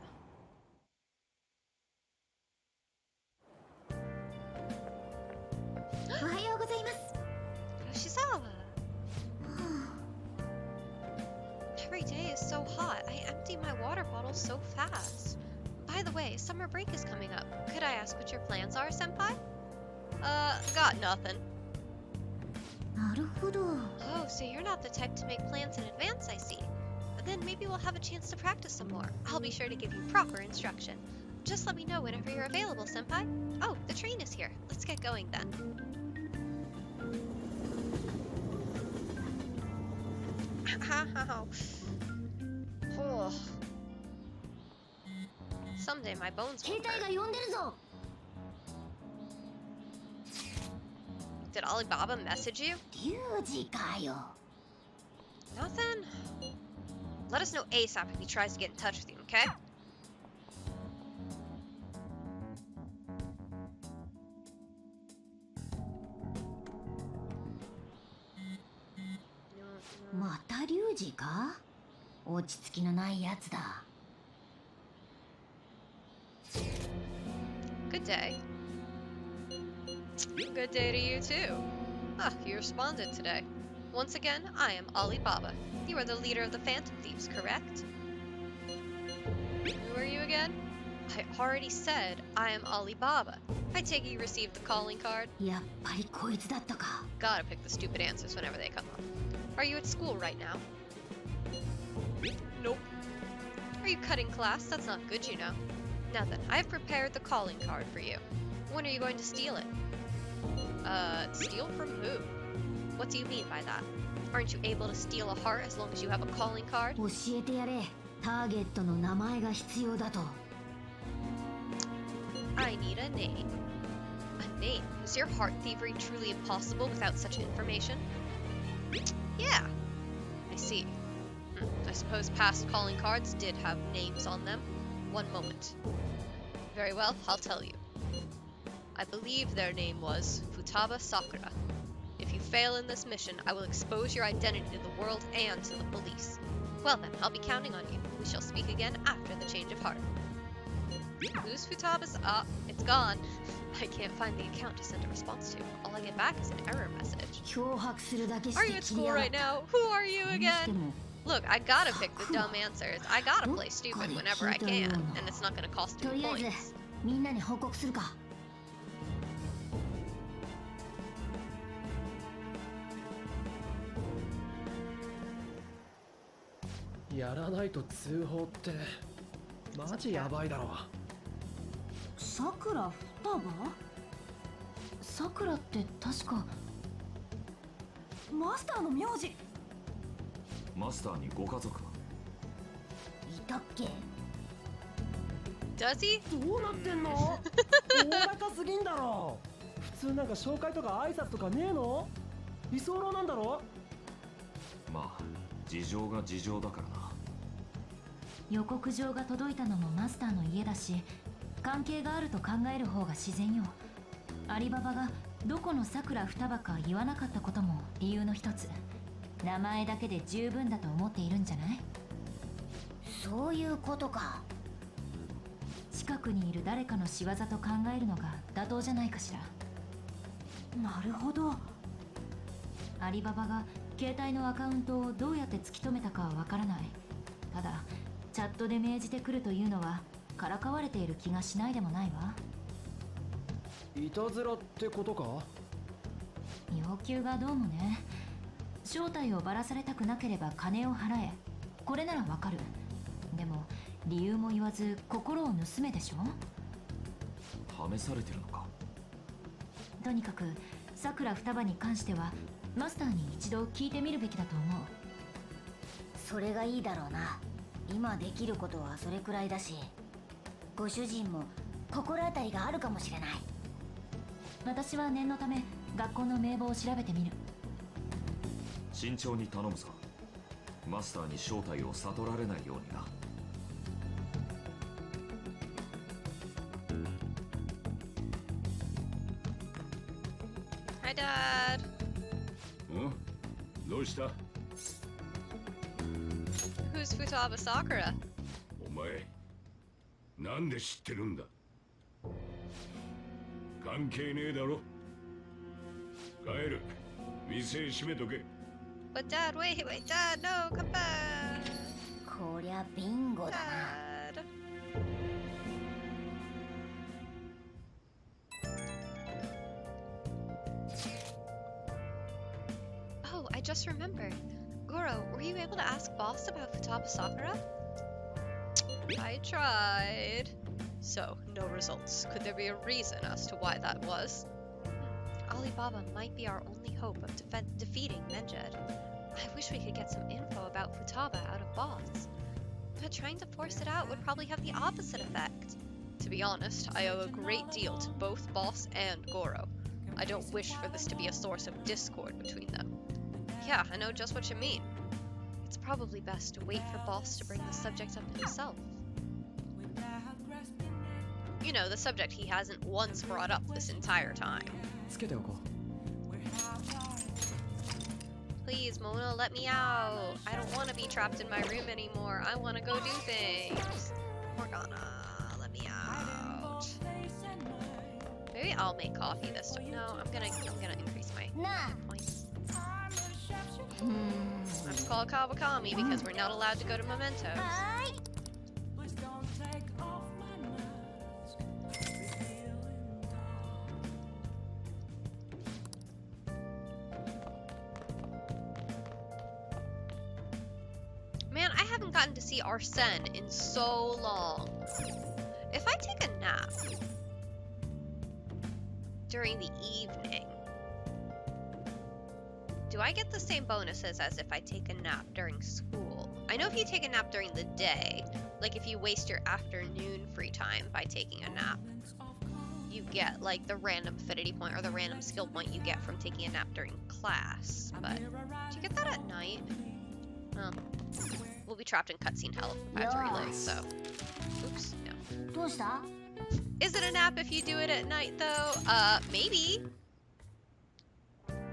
Yoshizawa! Every day is so hot. I empty my water bottle so fast. By the way, summer break is coming up. Could I ask what your plans are, senpai? Got nothing. なるほど。 Oh, so you're not the type to make plans in advance, I see. Then maybe we'll have a chance to practice some more. I'll be sure to give you proper instruction. Just let me know whenever you're available, senpai. Oh, the train is here. Let's get going then. Oh. Someday my bones will hurt. Did Alibaba message you? Nothing? Let us know ASAP if he tries to get in touch with you, okay? Good day. Good day to you too. Ah, you responded today. Once again, I am Alibaba. You are the leader of the Phantom Thieves, correct? Who are you again? I already said I am Alibaba. I take it you received the calling card? Gotta pick the stupid answers whenever they come up. Are you at school right now? Nope. Are you cutting class? That's not good, you know. Now then, I've prepared the calling card for you. When are you going to steal it? Steal from who? What do you mean by that? Aren't you able to steal a heart as long as you have a calling card? I need a name. A name? Is your heart thievery truly impossible without such information? Yeah, I see. I suppose past calling cards did have names on them. One moment. Very well, I'll tell you. I believe their name was Futaba Sakura. If you fail in this mission, I will expose your identity to the world and to the police. Well then, I'll be counting on you. We shall speak again after the change of heart. Who's Futaba's? Ah, it's gone. I can't find the account to send a response to. All I get back is an error message. Are you at school right now? Who are you again? Look, I gotta pick the dumb answers. I gotta play stupid whenever I can, and it's not gonna cost me points. みんなに報告するか。やらないと通報ってマジやばいだろ。さくら双葉？さくらって確かマスターの名字。マスターにご家族は？いたっけ？ Does he? どうなってんの？おおらかすぎんだろ。普通なんか紹介とか挨拶とかねえの？居候なんだろ？まあ事情が事情だからな。予告状が届いたのもマスターの家だし、関係があると考える方が自然よ。アリババがどこのさくら双葉か言わなかったことも理由の一つ。名前だけで十分だと思っているんじゃない？そういうことか。近くにいる誰かの仕業と考えるのが妥当じゃないかしら。なるほど。アリババが携帯のアカウントをどうやって突き止めたかはわからない。ただチャットで命じてくるというのはからかわれている気がしないでもないわ。いたずらってことか？要求がどうもね。正体をばらされたくなければ金を払え。これならわかる。でも理由も言わず心を盗めでしょ。試されてるのか？とにかくさくら双葉に関してはマスターに一度聞いてみるべきだと思う。それがいいだろうな。今できることはそれくらいだし、ご主人も心当たりがあるかもしれない。私は念のため学校の名簿を調べてみる。慎重に頼むぞ。マスターに正体を悟られないようにな。Hi, Dad. どうした？ Who's Futaba Sakura? お前、なんで知ってるんだ？関係ねえだろ。帰る。店閉めとけ。But Dad, wait, Dad, no, come back. こりゃビンゴだな。Dad. Oh, I just remembered. Goro, were you able to ask Boss about Futaba Sakura? I tried. So, no results. Could there be a reason as to why that was? Alibaba might be our only hope of defeating Menjed. I wish we could get some info about Futaba out of Boss. But trying to force it out would probably have the opposite effect. To be honest, I owe a great deal to both Boss and Goro. I don't wish for this to be a source of discord between them. Yeah, I know just what you mean. It's probably best to wait for Boss to bring the subject up himself. You know, the subject he hasn't once brought up this entire time. Please, Mona, let me out. I don't want to be trapped in my room anymore. I want to go do things. Morgana, let me out. Maybe I'll make coffee this time. No, I'm gonna increase my points. I have to call Kawakami because we're not allowed to go to Mementos. Man, I haven't gotten to see Arsene in so long. If I take a nap during the evening, do I get the same bonuses as if I take a nap during school? I know if you take a nap during the day, like if you waste your afternoon free time by taking a nap, you get like the random affinity point or the random skill point you get from taking a nap during class. But do you get that at night? Well, we'll be trapped in cutscene hell if I have to relay, so. Oops, no. どうした Is it a nap if you do it at night, though? Maybe.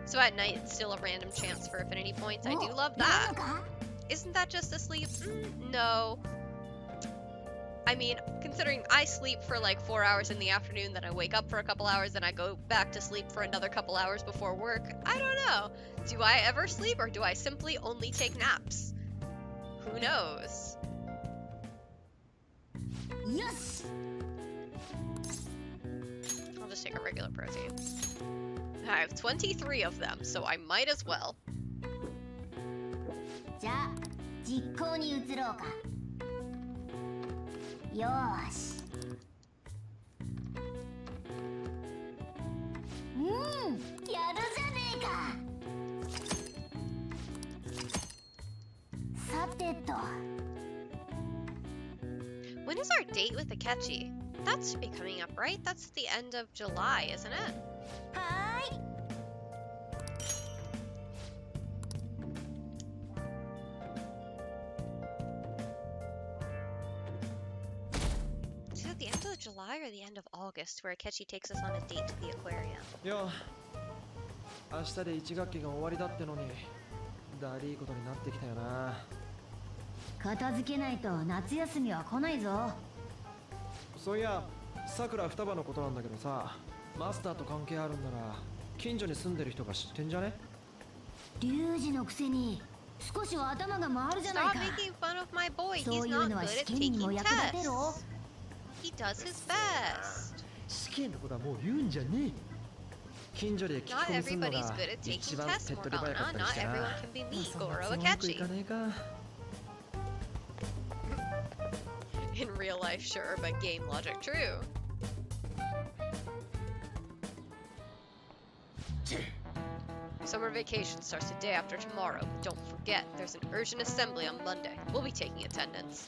So at night, it's still a random chance for affinity points. I do love that. Isn't that just a sleep? No. I mean, considering I sleep for like 4 hours in the afternoon, then I wake up for a couple hours, then I go back to sleep for another couple hours before work. I don't know. Do I ever sleep, or do I simply only take naps? Who knows? Yes! I'll just take a regular protein. I have 23 of them, so I might as well. じゃあ実行に移ろうかよーしやるじゃねえかさてと When is our date with Akechi? That should be coming up, right? That's the end of July, isn't it? はーい Is it the end of July or the end of August where Akechi takes us on a date to the aquarium? よ明日で1学期が終わりだってのにだりいことになってきたよな片付けないと夏休みは来ないぞそういやさくら双葉のことなんだけどさマスターと関係あるんなら近所に住んでる人が知ってんじゃねリュウジのくせに少しは頭が回るじゃない Stop か making fun of my boy. そ He's ういう not のは good 試 at 験にも taking 役立てろ tests. He does his best. 試験のことはもう言うんじゃねえ近所で聞き Not 込みするの everybody's が good at 一 taking 番 tests, 手っ取り早か Morgana. ったり Not してな everyone can be me, そんな Goro 都合よくい Akechi. かねえか In real life, sure, but game logic, true. Summer vacation starts the day after tomorrow, but don't forget, there's an urgent assembly on Monday. We'll be taking attendance.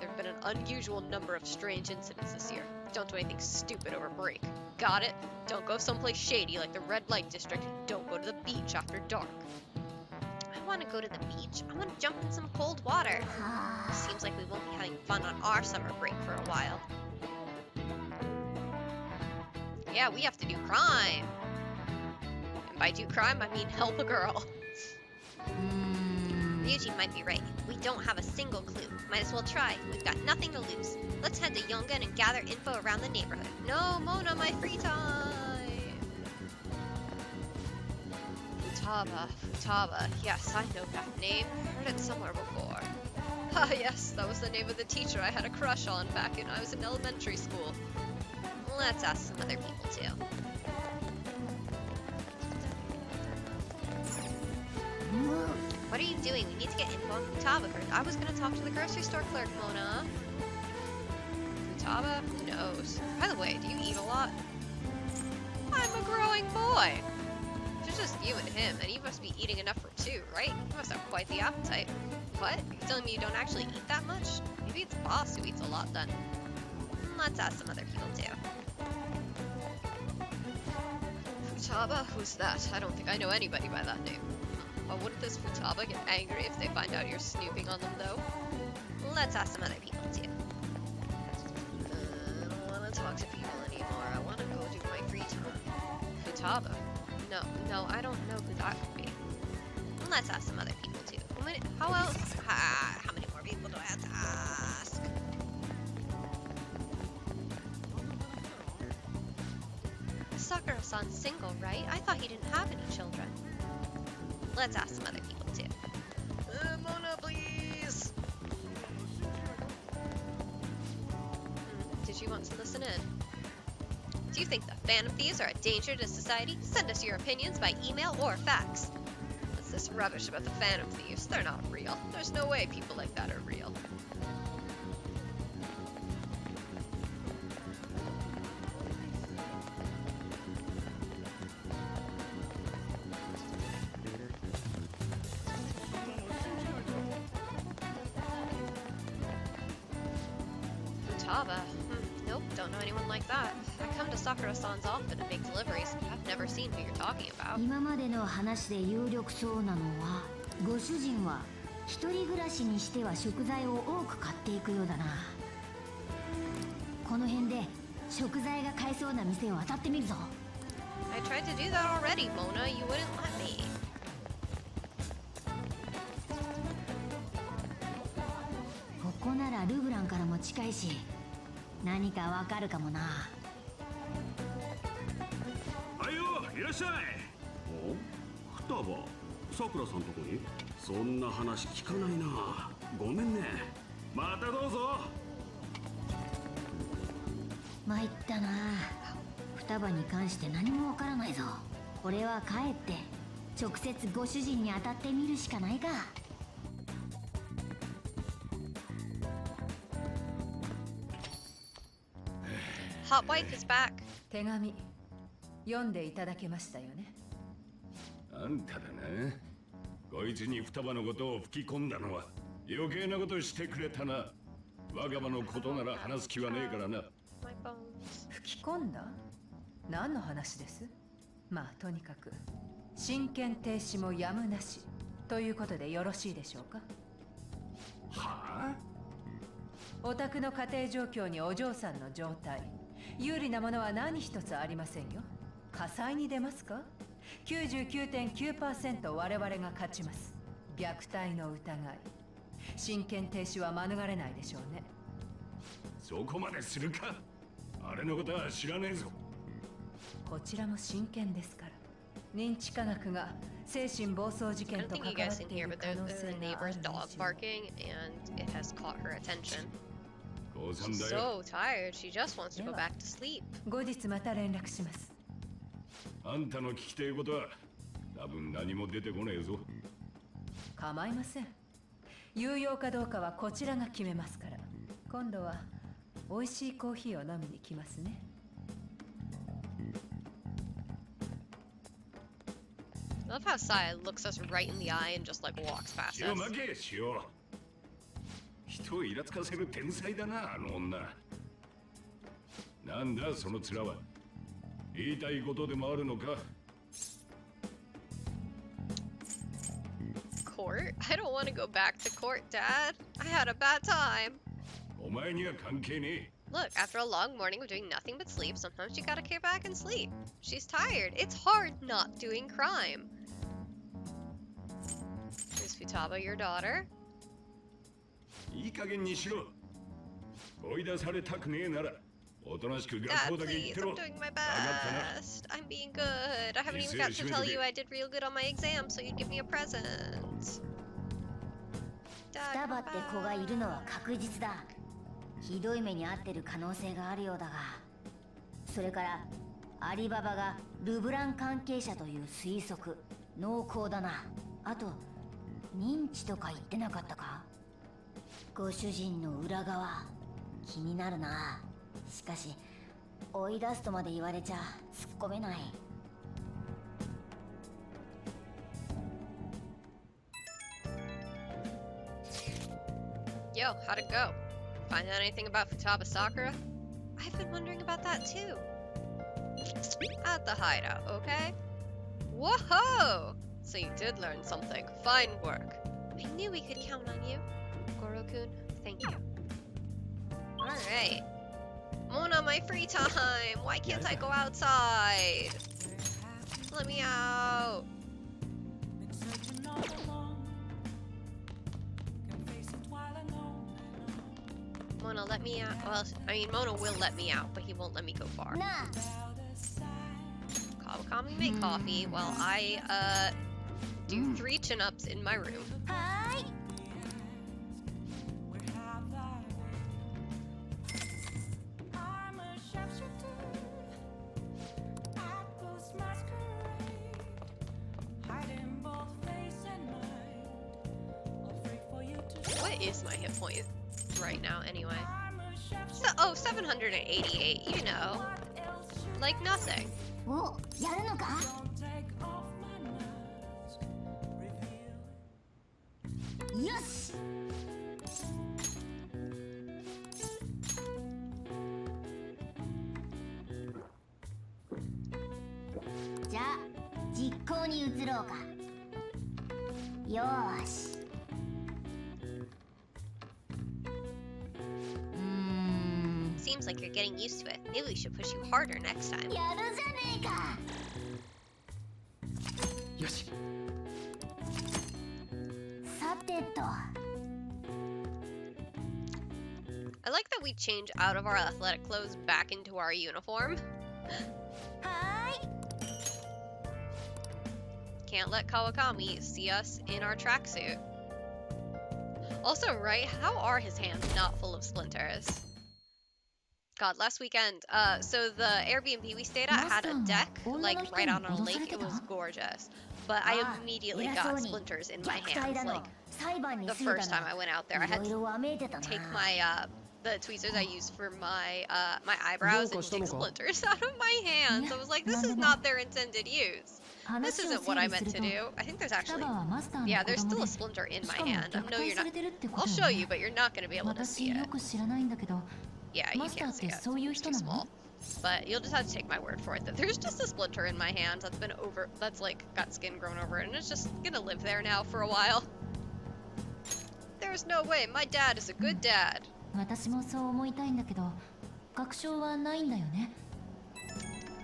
There have been an unusual number of strange incidents this year. Don't do anything stupid over break. Got it? Don't go someplace shady like the red light district. Don't go to the beach after dark. I want to go to the beach. I want to jump in some cold water. Seems like we won't be having fun on our summer break for a while. Yeah, we have to do crime. And by do crime, I mean help a girl. Ryuji might be right. We don't have a single clue. Might as well try. We've got nothing to lose. Let's head to Yongan and gather info around the neighborhood. No, Mona, my free time! Futaba. Yes, I know that name. Heard it somewhere before. Ah, yes, that was the name of the teacher I had a crush on back when I was in elementary school. Let's ask some other people, too. What are you doing? We need to get info on Futaba first. I was gonna talk to the grocery store clerk, Mona. Futaba? Who knows? By the way, do you eat a lot? I'm a growing boy! It's just you and him, and you must be eating enough for two, right? You must have quite the appetite. What? Are you telling me you don't actually eat that much? Maybe it's Boss who eats a lot then. Let's ask some other people too. Futaba? Who's that? I don't think I know anybody by that name. Well, wouldn't this Futaba get angry if they find out you're snooping on them, though? Let's ask some other people, too. I don't want to talk to people anymore. I want to go do my free time. Futaba? No, I don't know who that could be. Let's ask some other people, too. How else? How many more people do I have to ask? Sakura-san's single, right? I thought he didn't have any children. Let's ask some other people too. Mona, please! Did you want to listen in? Do you think the Phantom Thieves are a danger to society? Send us your opinions by email or fax. What's this rubbish about the Phantom Thieves? They're not real. There's no way people like that are real. Futaba? Nope, don't know anyone like that. I come to Sakura-san's often to make deliveries. I've never seen who you're talking about. 今までの話で有力そうなのはご主人は一人暮らしにしては食材を多く買っていくようだな。この辺で食材が買えそうな店を当たってみるぞ。 I tried to do that already, Mona. You wouldn't let me. ここならルブランからも近いし、何かわかるかもな。はいよ、いらっしゃい。お、双葉、さくらさんとこに？そんな話聞かないな。ごめんね。またどうぞ。参ったな。双葉に関して何もわからないぞ。俺は帰って直接ご主人に当たってみるしかないか。Hot wife is back. 手紙読んでいただけましたよね。あんただな。こいつに双葉のことを吹き込んだのは余計なことしてくれたな。我が場のことなら話す気はねえからな。My bones. 吹き込んだ？何の話です？まあとにかく親権停止もやむなしということでよろしいでしょうか。はあ？お宅の家庭状況にお嬢さんの状態、有利なものは何一つありませんよ。火災に出ますか？ 99.9% 我々が勝ちます。虐待の疑い、親権停止は免れないでしょうね。そこまでするか？あれのことは知らねえぞ。こちらも真剣ですから。認知科学が精神暴走事 I 件 don't と think 関 you わっ guys て can い hear, る but 可 there's 能 the 性があ neighbor's るん dog ですよ。 barking, and it has caught her attention. 父さん She's だよ。 so tired, she just wants to go back to sleep. 後日また連絡します。あんたの聞きてえことは多分何も出てこねえぞ。構いません。有用かどうかはこちらが決めますから。今度は美味しいコーヒーを飲みに来ますね。I love how Sai looks us right in the eye and just like walks past 塩 us. 負け塩。人をイラつかせる天才だな、あの女。なんだその面は。言いたいことでもあるのか？ Court? I don't want to go back to court, Dad. I had a bad time. お前には関係ねえ。 Look, after a long morning of doing nothing but sleep, sometimes you gotta get back and sleep. She's tired. It's hard not doing crime. Is Futaba your daughter? いい加減にしろ。追い出されたくねえなら、おとなしく学 Dad, 校だけ行っ please, て I'm ろ。 doing my わかったな。 best. I'm being good. I haven't even got to tell you I did real good on my exam, so you'd give me a present. Dad, 双葉 come って子がい back. るのは確実だ。ひどい目に遭ってる可能性があるようだが、それからアリババがルブラン関係者という推測、濃厚だな。あと認知とか言ってなかったか？ご主人の裏側気になるな。しかし追い出すとまで言われちゃ突っ込めない。 Yo, how'd it go? Find out anything about Futaba Sakura? I've been wondering about that too. At the hideout, okay? Whoa! So you did learn something. Fine work. I knew we could count on you. Goro-kun, thank you. Alright. Mona, my free time! Why can't I go outside? Let me out! Mona, let me out. Well, I mean, Mona will let me out, but he won't let me go far. なあ、 Kawakami make coffee while I, do 3 chin-ups in my room. はーい。 What is my hit point right now, anyway? So, oh, 788, you know. Like nothing. お、やるのか？よし。じゃあ実行に移ろうか。よーし。seems like you're getting used to it. Maybe we should push you harder next time. やるじゃねえか。よし。さてと。 I like that we change out of our athletic clothes back into our uniform. はーい。 Can't let Kawakami see us in our tracksuit. Also, right, how are his hands not full of splinters? God, last weekend, so the Airbnb we stayed at had a deck, like, right out on a lake. It was gorgeous. But I immediately got splinters in my hands, like, the first time I went out there. I had to take my, the tweezers I used for my, my eyebrows and dig splinters out of my hands. I was like, this is not their intended use. This isn't what I meant to do. I think there's actually... Yeah, there's still a splinter in my hand. No, you're not... I'll show you, but you're not going to be able to see it. Yeah, you can't see it. It's too small. But you'll just have to take my word for it that there's just a splinter in my hand that's been over... That's, like, got skin grown over it, and it's just gonna live there now for a while. There's no way. My dad is a good dad. 私もそう思いたいんだけど、確証はないんだよね。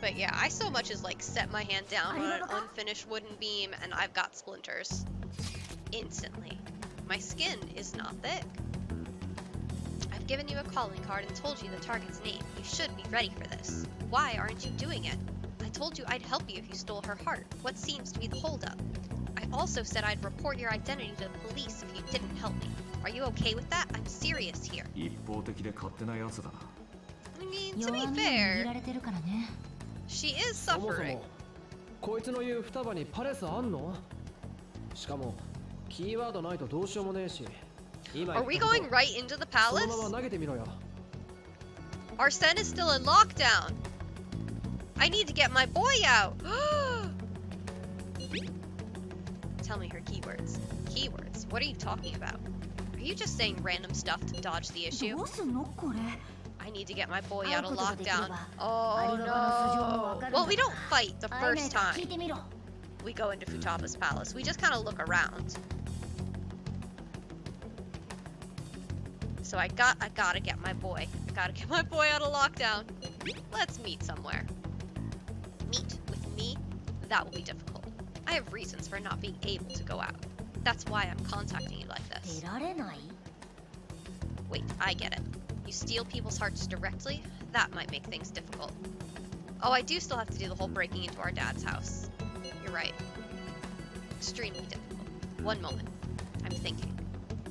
But yeah, I so much as like set my hand down on an unfinished wooden beam and I've got splinters. Instantly. My skin is not thick. I've given you a calling card and told you the target's name. You should be ready for this. Why aren't you doing it? I told you I'd help you if you stole her heart. What seems to be the holdup? I also said I'd report your identity to the police if you didn't help me. Are you okay with that? I'm serious here. I mean, to be fair, she is そもそ suffering. もこいつの言う双葉にパレスあんの？しかもキーワードないとどうしようもねえし。今 Are we going right into the そ palace? のまま投げてみろよ。 Arsene is still in lockdown. I need to get my boy out. Tell me her keywords. Keywords? What are you talking about? Are you just saying random stuff to dodge the issue? どうすんのこれ。 I need to get my boy out of lockdown. Oh no. Well, we don't fight the first time. We go into Futaba's palace. We just kind of look around. So I gotta get my boy. Gotta get my boy out of lockdown. Let's meet somewhere. Meet with me? That will be difficult. I have reasons for not being able to go out. That's why I'm contacting you like this. Wait, I get it. You steal people's hearts directly? That might make things difficult. Oh, I do still have to do the whole breaking into our dad's house. You're right. Extremely difficult. One moment. I'm thinking.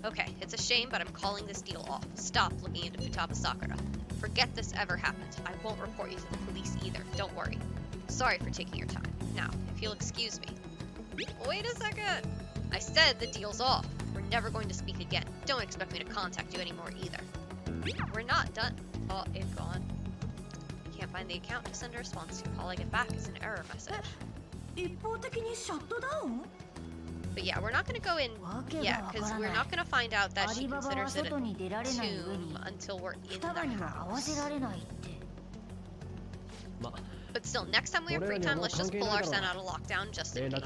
Okay, it's a shame, but I'm calling this deal off. Stop looking into Futaba Sakura. Forget this ever happened. I won't report you to the police either. Don't worry. Sorry for taking your time. Now, if you'll excuse me. Wait a second. I said the deal's off. We're never going to speak again. Don't expect me to contact you anymore either. We're not done. Oh, it's gone. Can't find the account to send a response to. All I get back is an error message. 一方的にシャットダウン？ But yeah, we're not gonna go in yet, because we're not gonna find out that she considers it a tomb until we're in the house. But still, next time we have free time, let's just pull Arsene out of lockdown just in case.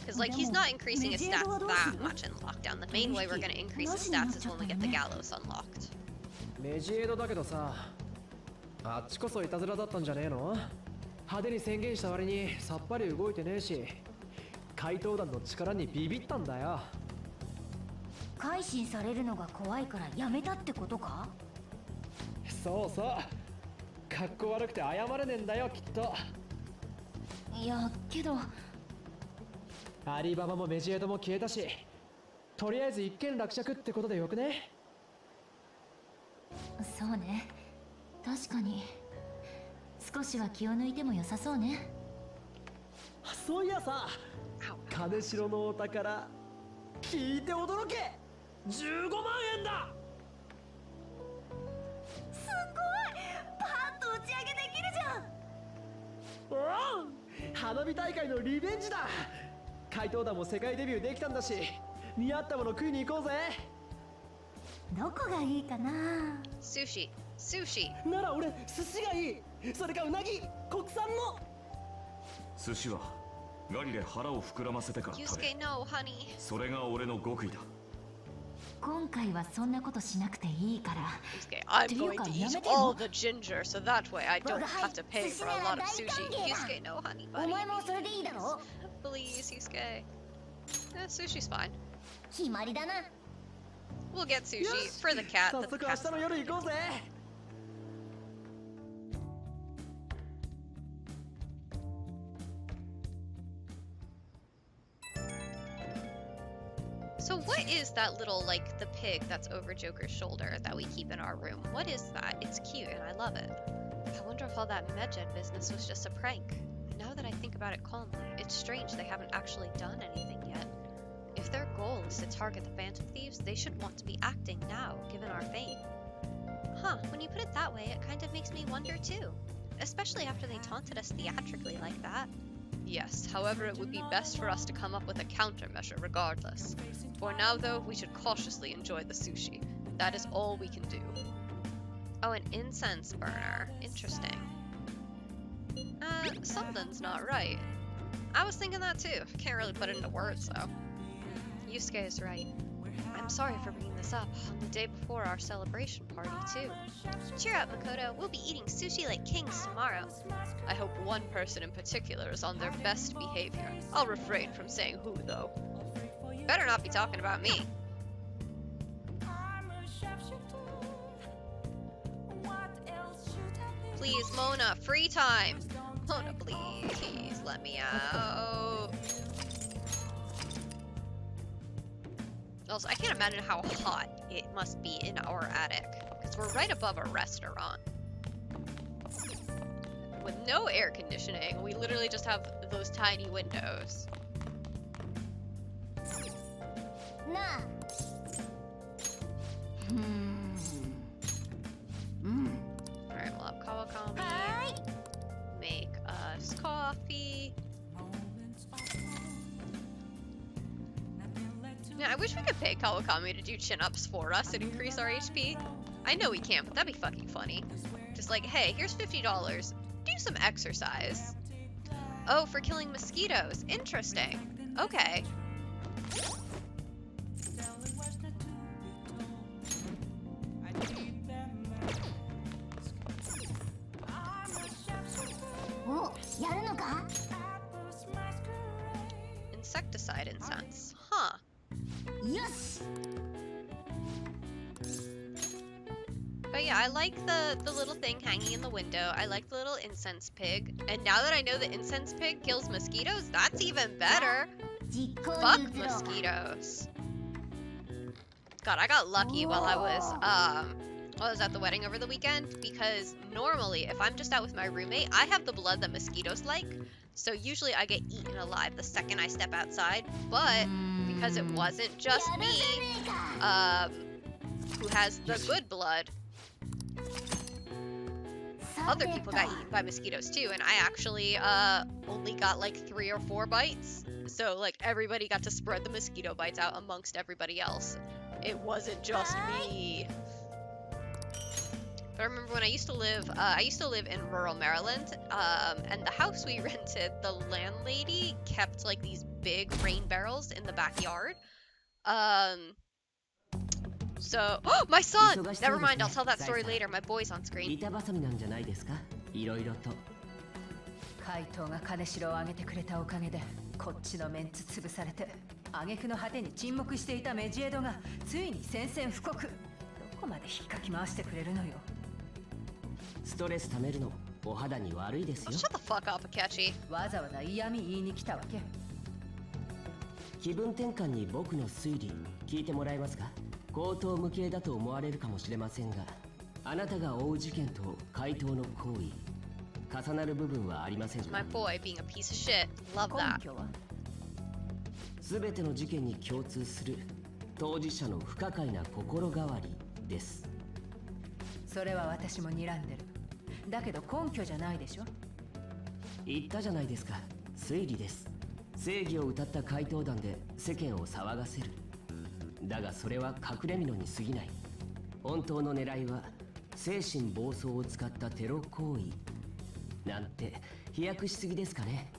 Because, like, he's not increasing his stats that much in lockdown. The main way we're gonna increase his stats is when we get the gallows unlocked. メジエドだけどさ、あっちこそいたずらだったんじゃねえの？派手に宣言した割にさっぱり動いてねえし、怪盗団の力にビビったんだよ。改心されるのが怖いからやめたってことか？そうそう。かっこ悪くて謝れねえんだよきっと。いやけど。アリババもメジエドも消えたし、とりあえず一件落着ってことでよくね？そうね。確かに。少しは気を抜いても良さそうね。そういやさ、金城のお宝聞いて驚け。15万円だ。すごい。パンと打ち上げできるじゃん。おお、花火大会のリベンジだ。怪盗団も世界デビューできたんだし、似合ったもの食いに行こうぜ。どこがいいかな。Sushi. Sushi. なら俺寿司がいい。それかうなぎ、国産の。寿司はガリで腹を膨らませてから食べる。Yusuke, no, honey. それが俺の極意だ。今回はそんなことしなくていいから。 Yusuke, I'm going to eat all the ginger so that way I don't have to pay for a lot of sushi. Yusuke, no honey buddy. お前もそれでいいだろ。 Please, Yusuke. Sushi's fine. 決まりだな。 We'll get sushi for the cat. 早 The 速明 cat's 日の夜行こうぜ。 So what is that little, like, the pig that's over Joker's shoulder that we keep in our room? What is that? It's cute and I love it. I wonder if all that Medgen business was just a prank. Now that I think about it calmly, it's strange they haven't actually done anything yet. If their goal is to target the Phantom Thieves, they should want to be acting now, given our fame. Huh, when you put it that way, it kind of makes me wonder too. Especially after they taunted us theatrically like that. Yes, however, it would be best for us to come up with a countermeasure regardless. For now, though, we should cautiously enjoy the sushi. That is all we can do. Oh, an incense burner. Interesting. Something's not right. I was thinking that too. Can't really put it into words, though. Yusuke is right. I'm sorry for bringing this up on the day before our celebration party, too. Cheer up, Makoto. We'll be eating sushi like kings tomorrow. I hope one person in particular is on their best behavior. I'll refrain from saying who, though. Better not be talking about me. Please, Mona, free time. Mona, please, let me out. Also, I can't imagine how hot it must be in our attic, because we're right above a restaurant. With no air conditioning, we literally just have those tiny windows. Nah. Alright, we'll have Kawakami make us coffee. Yeah, I wish we could pay Kawakami to do chin-ups for us and increase our HP. I know we can't, but that'd be fucking funny. Just like, hey, here's $50. Do some exercise. Oh, for killing mosquitoes. Interesting. Okay. Oh, やるのか? Insecticide incense. Huh. Yes. But yeah, I like the little thing hanging in the window. I like the little incense pig. And now that I know the incense pig kills mosquitoes, that's even better. Fuck mosquitoes. God, I got lucky while I was at the wedding over the weekend, because normally if I'm just out with my roommate, I have the blood that mosquitoes like. So usually I get eaten alive the second I step outside, but because it wasn't just me, who has the good blood, other people got eaten by mosquitoes too, and I actually only got like 3 or 4 bites. So like everybody got to spread the mosquito bites out amongst everybody else. It wasn't just me. But I remember when I used to live in rural Maryland, and the house we rented, the landlady kept like these big rain barrels in the backyard. So, oh, my son! Never mind, I'll tell that story later. My boy's on screen. 怪盗が金城を挙げてくれたおかげでこっちのメンツ潰されて挙句の果てに沈黙していたメジエドがついに宣戦布告。どこまで引っかき回してくれるのよ。ストレス溜めるのお肌に悪いですよ。 Shut the fuck up, Akechi. わざわざ嫌味言いに来たわけ。気分転換に僕の推理聞いてもらえますか？強盗無形だと思われるかもしれませんが、あなたが追う事件と怪盗の行為重なる部分はありませんか？ My boy being a piece of shit. Love that. すべての事件に共通する当事者の不可解な心変わりです。それは私も睨んでる。だけど根拠じゃないでしょ。言ったじゃないですか。推理です。正義を謳った怪盗団で世間を騒がせる。だがそれは隠れ蓑に過ぎない。本当の狙いは精神暴走を使ったテロ行為なんて飛躍しすぎですかね。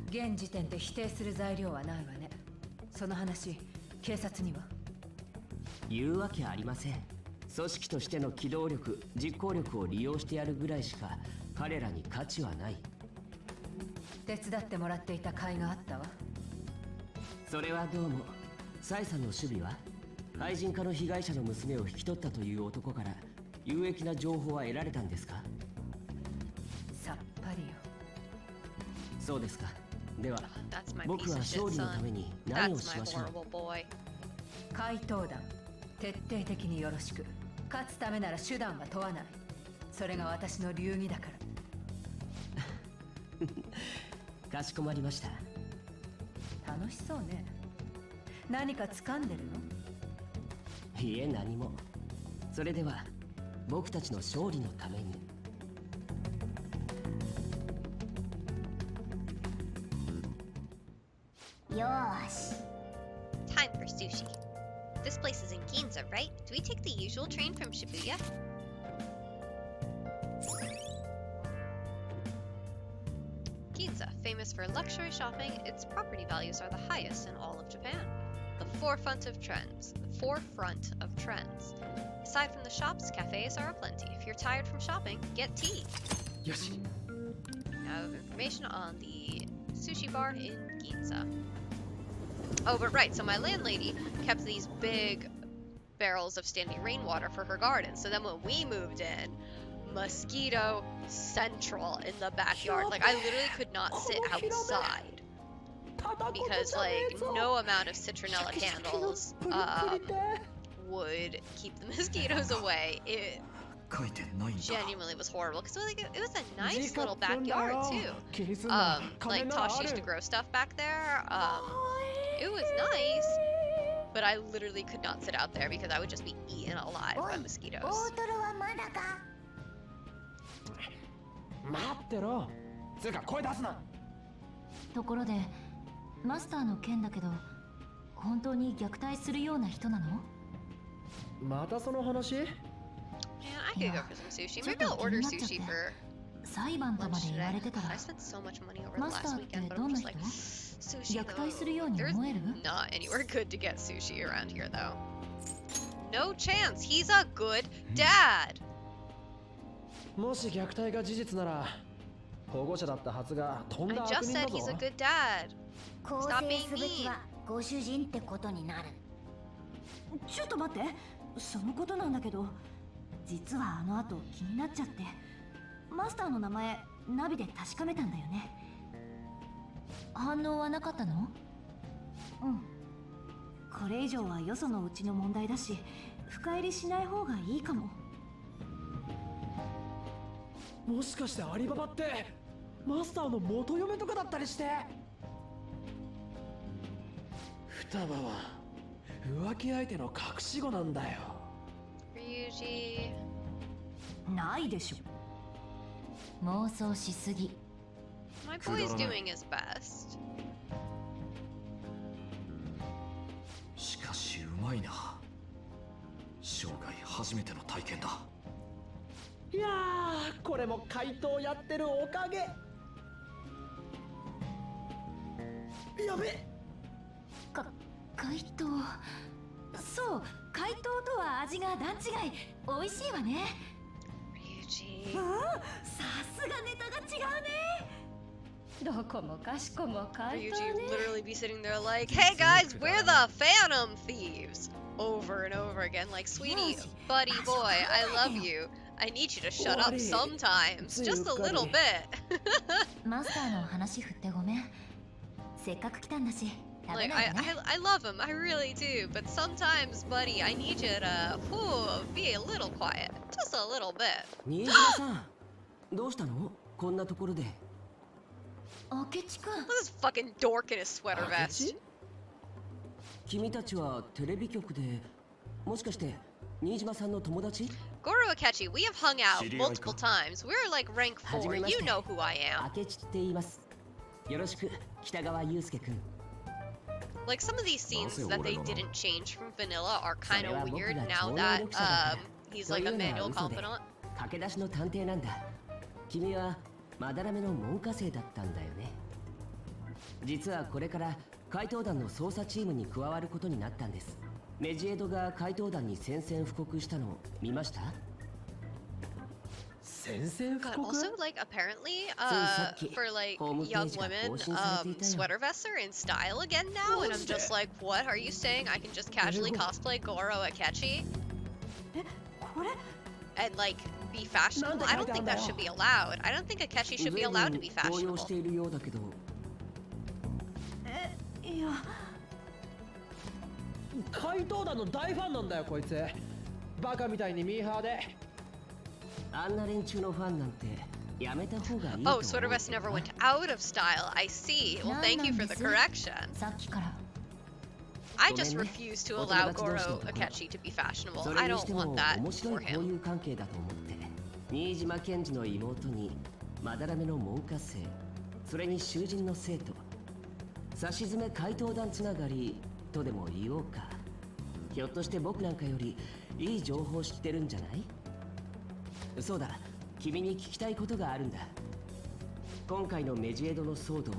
現時点で否定する材料はないわね。その話、警察には？言うわけありません。組織としての機動力、実行力を利用してやるぐらいしか彼らに価値はない。手伝ってもらっていた甲斐があったわ。それはどうも。サイさんの守備は愛人家の被害者の娘を引き取ったという男から有益な情報は得られたんですか？さっぱりよ。そうですか。では That's my 僕 piece は of shit 勝利のた son. めに何を That's し my ましょう？ horrible boy. 怪盗団、徹底的によろしく。勝つためなら手段は問わない。それが私の流儀だから。かしこまりました。楽しそうね。何か掴んでるの？いえ、何も。それでは僕たちの勝利のために。よーし。 Time for sushi. This place is in Ginza, right? Do we take the usual train from Shibuya? Ginza, famous for luxury shopping, its property values are the highest in all of Japan. The forefront of trends. Aside from the shops, cafes are aplenty. If you're tired from shopping, get tea. よし。 Now, information on the sushi bar in Ginza. Oh, but right, so my landlady kept these big barrels of standing rainwater for her garden. So then when we moved in, mosquito central in the backyard. Like, I literally could not sit outside because, like, no amount of citronella candles would keep the mosquitoes away. It 書いてないんだ。 genuinely was horrible because like it was a nice little backyard too. Like Tosh used to grow stuff back there. It was nice, but I literally could not sit out there because I would just be eaten alive by mosquitoes. 大トロはまだか。待ってろ。つうか声出すな。ところで、マスターの件だけど、本当に虐待するような人なの？またその話？ Man, I could go for some sushi. Maybe I'll order sushi for 裁判とま lunch で言わ today. れてたら I spent so much money over the マスター last って weekend, but ど I'm んな just 人？ like sushi. 虐待するように There's 思える？ not anywhere good to get sushi around here though. No chance. He's a good dad. もし虐待が事実なら、保護者だったはずがとん I だ悪 just 人 said だ he's ぞ a。good dad. 構 Stop 成 being すべき mean. はご主人ってことになる。ちょっと待って、そのことなんだけど、実はあの後気になっちゃって、マスターの名前ナビで確かめたんだよね。反応はなかったの？うん。これ以上はよそのうちの問題だし、深入りしない方がいいかも。もしかしてアリババってマスターの元嫁とかだったりして。双葉は浮気相手の隠し子なんだよ。Ryuji. ないでしょ。妄想しすぎ。 My boy's doing his best. しかしうまいな。生涯初めての体験だ。いやー、これも怪盗やってるおかげ。やべ。怪盗。そう、怪盗とは味が段違い。美味しいわね。Ryuji. さすがネタが違うね。どこもかしこも怪盗 Ryuji ね。 literally be sitting there like, hey guys, we're the Phantom Thieves! Over and over again, like, sweetie, buddy boy, I love you. I need you to shut up sometimes, just a little bit. マスターの話振ってごめん。せっかく来たんだし、食べ Like, ないでね。 I love him, I really do, but sometimes, buddy, I need you to, be a little quiet. Just a little bit. 新島さん、どうしたの？こんなところで。明智くん。 Look at this fucking dork in his sweater vest. 君たちはテレビ局で、もしかして新島さんの友達？ Goro Akechi, we have hung out multiple times. We're like rank 4. You know who I am. 明智って言います。よろしく、北川祐介くん。 Like some of these scenes that they didn't change from vanilla are kind of weird now that he's like a manual confidant. 駆け出しの探偵なんだ。君はまだらめの門下生だったんだよね。実はこれから怪盗団の捜査チームに加わることになったんです。メジエドが怪盗団に宣戦布告したの見ました？宣戦布 God, 告 also, like, apparently, ついさっき for, like, ホームペ young ージが women, 更新されていたよ。 sweater vests are in style again now, and I'm just like, what are you saying? I can just casually cosplay Goro Akechi これ and, like, be fashionable? I don't think that should be allowed. I don't think Akechi should be allowed to be 動揺 fashionable. しているようだけど、いや怪盗団の大ファンなんだよこいつ。バカみたいにミーハーで。あんな連中のファンなんてやめた方がいいと思 Oh, う。 sweater vests never went out of style. I see. Well, thank you for the correction. さっきから I just refuse to allow Goro Akechi to be fashionable. そ I れにし don't ても want that 面白 for い交 him. 友関係だと思って、新島健治の妹にまだらめの門下生、それに囚人の生徒、差し詰め怪盗団つながりとでも言おうか。ひょっとして僕なんかよりいい情報知ってるんじゃない？そうだ、君に聞きたいことがあるんだ。今回のメジエドの騒動、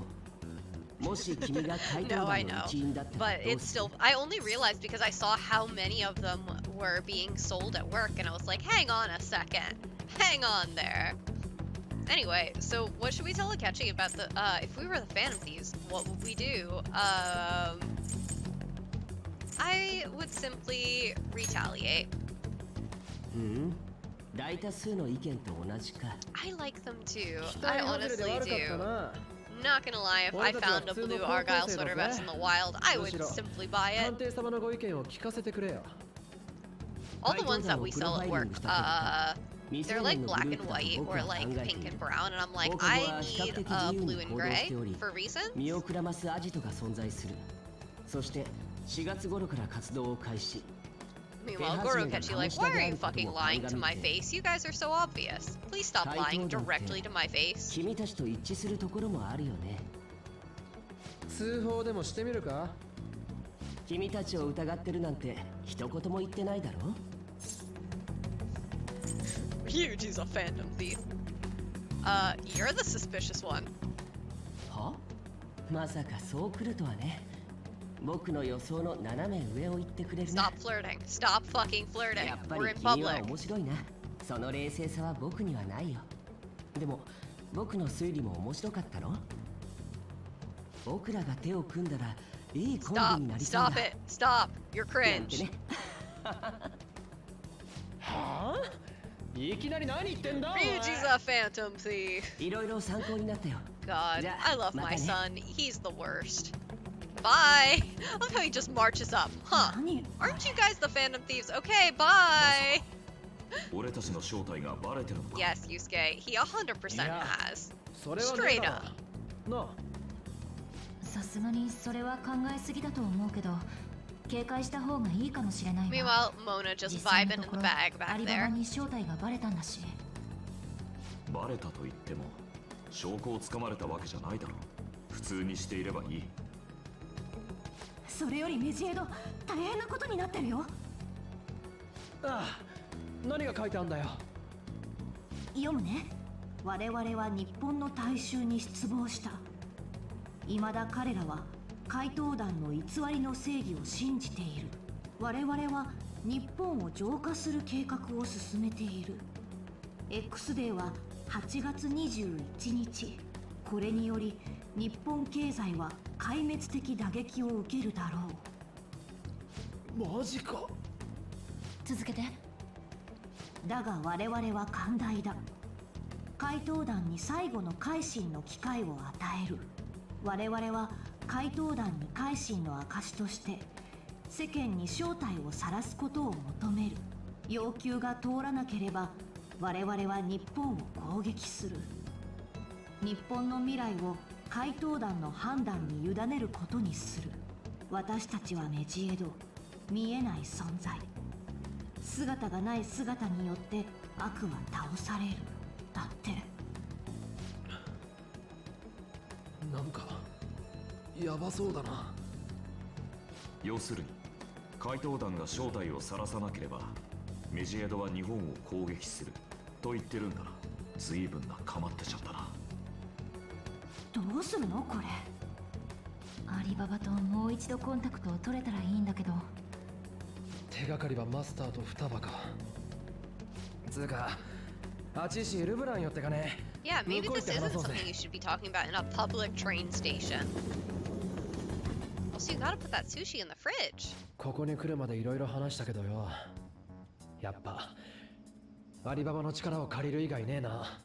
もし君が怪盗 No, I 団の know. 一員だったら But どう it's する？ still, I only realized because I saw how many of them were being sold at work, and I was like, hang on a second. Hang on there. Anyway, so what should we tell Akechi about the, if we were the Phantom Thieves, what would we do? I would simply retaliate. 大多数の意見と同じか。 I like them too. 期 I 待外れで honestly 悪かった do. な。 Not gonna lie, if I found a blue Argyle sweater vest in the wild, I would simply buy 探 it. 偵様のご意見を聞かせてくれよ。 All the ones that we sell at work, they're like black and white or like pink and brown, and I'm like, I need blue and gray for reasons. 身をくらますアジトが存在する。そして4月頃から活動を開始。 Meanwhile, Goro Akechi like, why are you fucking lying to my face? You guys are so obvious. Please stop lying directly to my face. 君たちと一致するところもあるよね。通報でもしてみるか？君たちを疑ってるなんて一言も言ってないだろ？ Ryuji's a phantom thief. You're the suspicious one. は？まさかそう来るとはね。僕の予想の斜め上を言ってくれるな。 Stop flirting. Stop fucking flirting. やっぱ We're り in 君は public. 面白いな。その冷静さは僕にはないよ。でも僕の推理も面白かったろ？僕らが手を組んだらいいコン Stop. ビになりそうだ。 Stop it. Stop. You're なんて cringe. ね。はぁ？いきなり何言ってんだ？ Ryuji's a phantom thief. いろいろ参考になったよ。 God, Yeah, I love my またね。 son. He's the worst. Bye. Look how he just marches up. Huh. 何 Aren't you guys the phantom thieves? Okay, bye. 俺たちの正体がバレてるのか？ Yes, Yusuke. He 100% Yeah. has. それはね Straight えだ up. ろ。なあ。さすがにそれは考えすぎだと思うけど警戒した方がいいかもしれないわ Meanwhile, Mona just 実際 vibing の in と the ころ bag ア back リババ there. に正体がバレたんだしバレたと言っても証拠をつかまれたわけじゃないだろ。普通にしていればいい。それよりメジエド大変なことになってるよ。ああ、何が書いてあんだよ。読むね。我々は日本の大衆に失望した。未だ彼らは怪盗団の偽りの正義を信じている。我々は日本を浄化する計画を進めている。 X デーは8月21日。これにより日本経済は壊滅的打撃を受けるだろう。マジか。続けてだが我々は寛大だ。怪盗団に最後の改心の機会を与える。我々は怪盗団に改心の証として世間に正体を晒すことを求める。要求が通らなければ我々は日本を攻撃する。日本の未来を怪盗団の判断に委ねることにする。私たちはメジエド、見えない存在。姿がない姿によって悪は倒される。だって。なんかやばそうだな。要するに怪盗団が正体を晒さなければメジエドは日本を攻撃すると言ってるんだな。随分なかまってちゃったな。どうするのこれ。アリババともう一度コンタクトを取れたらいいんだけど手がかりはマスターと双葉か。つうか、あちしルブラン寄ってかね。 Yeah, maybe 向こう this 行って isn't 話そうぜ。 something you should be talking about in a public train station. Also, you gotta put that sushi in the fridge. ここに来るまでいろいろ話したけどよ。やっぱアリババの力を借りる以外ねえな。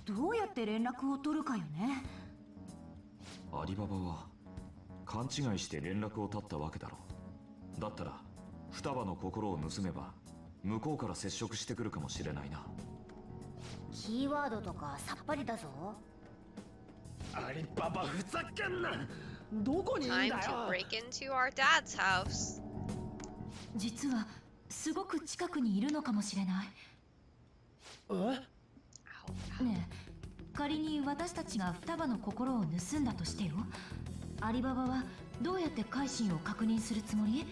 どうやって連絡を取るかよね。アリババは勘違いして連絡を絶ったわけだろう。だったら双葉の心を盗めば向こうから接触してくるかもしれないな。キーワードとかさっぱりだぞ。アリババふざけんな。どこにいんだ Time よ。 to break into our dad's house. 実はすごく近くにいるのかもしれない。ねえ、仮に私たちが双葉の心を盗んだとしてよ。アリババはどうやって改心を確認するつもり？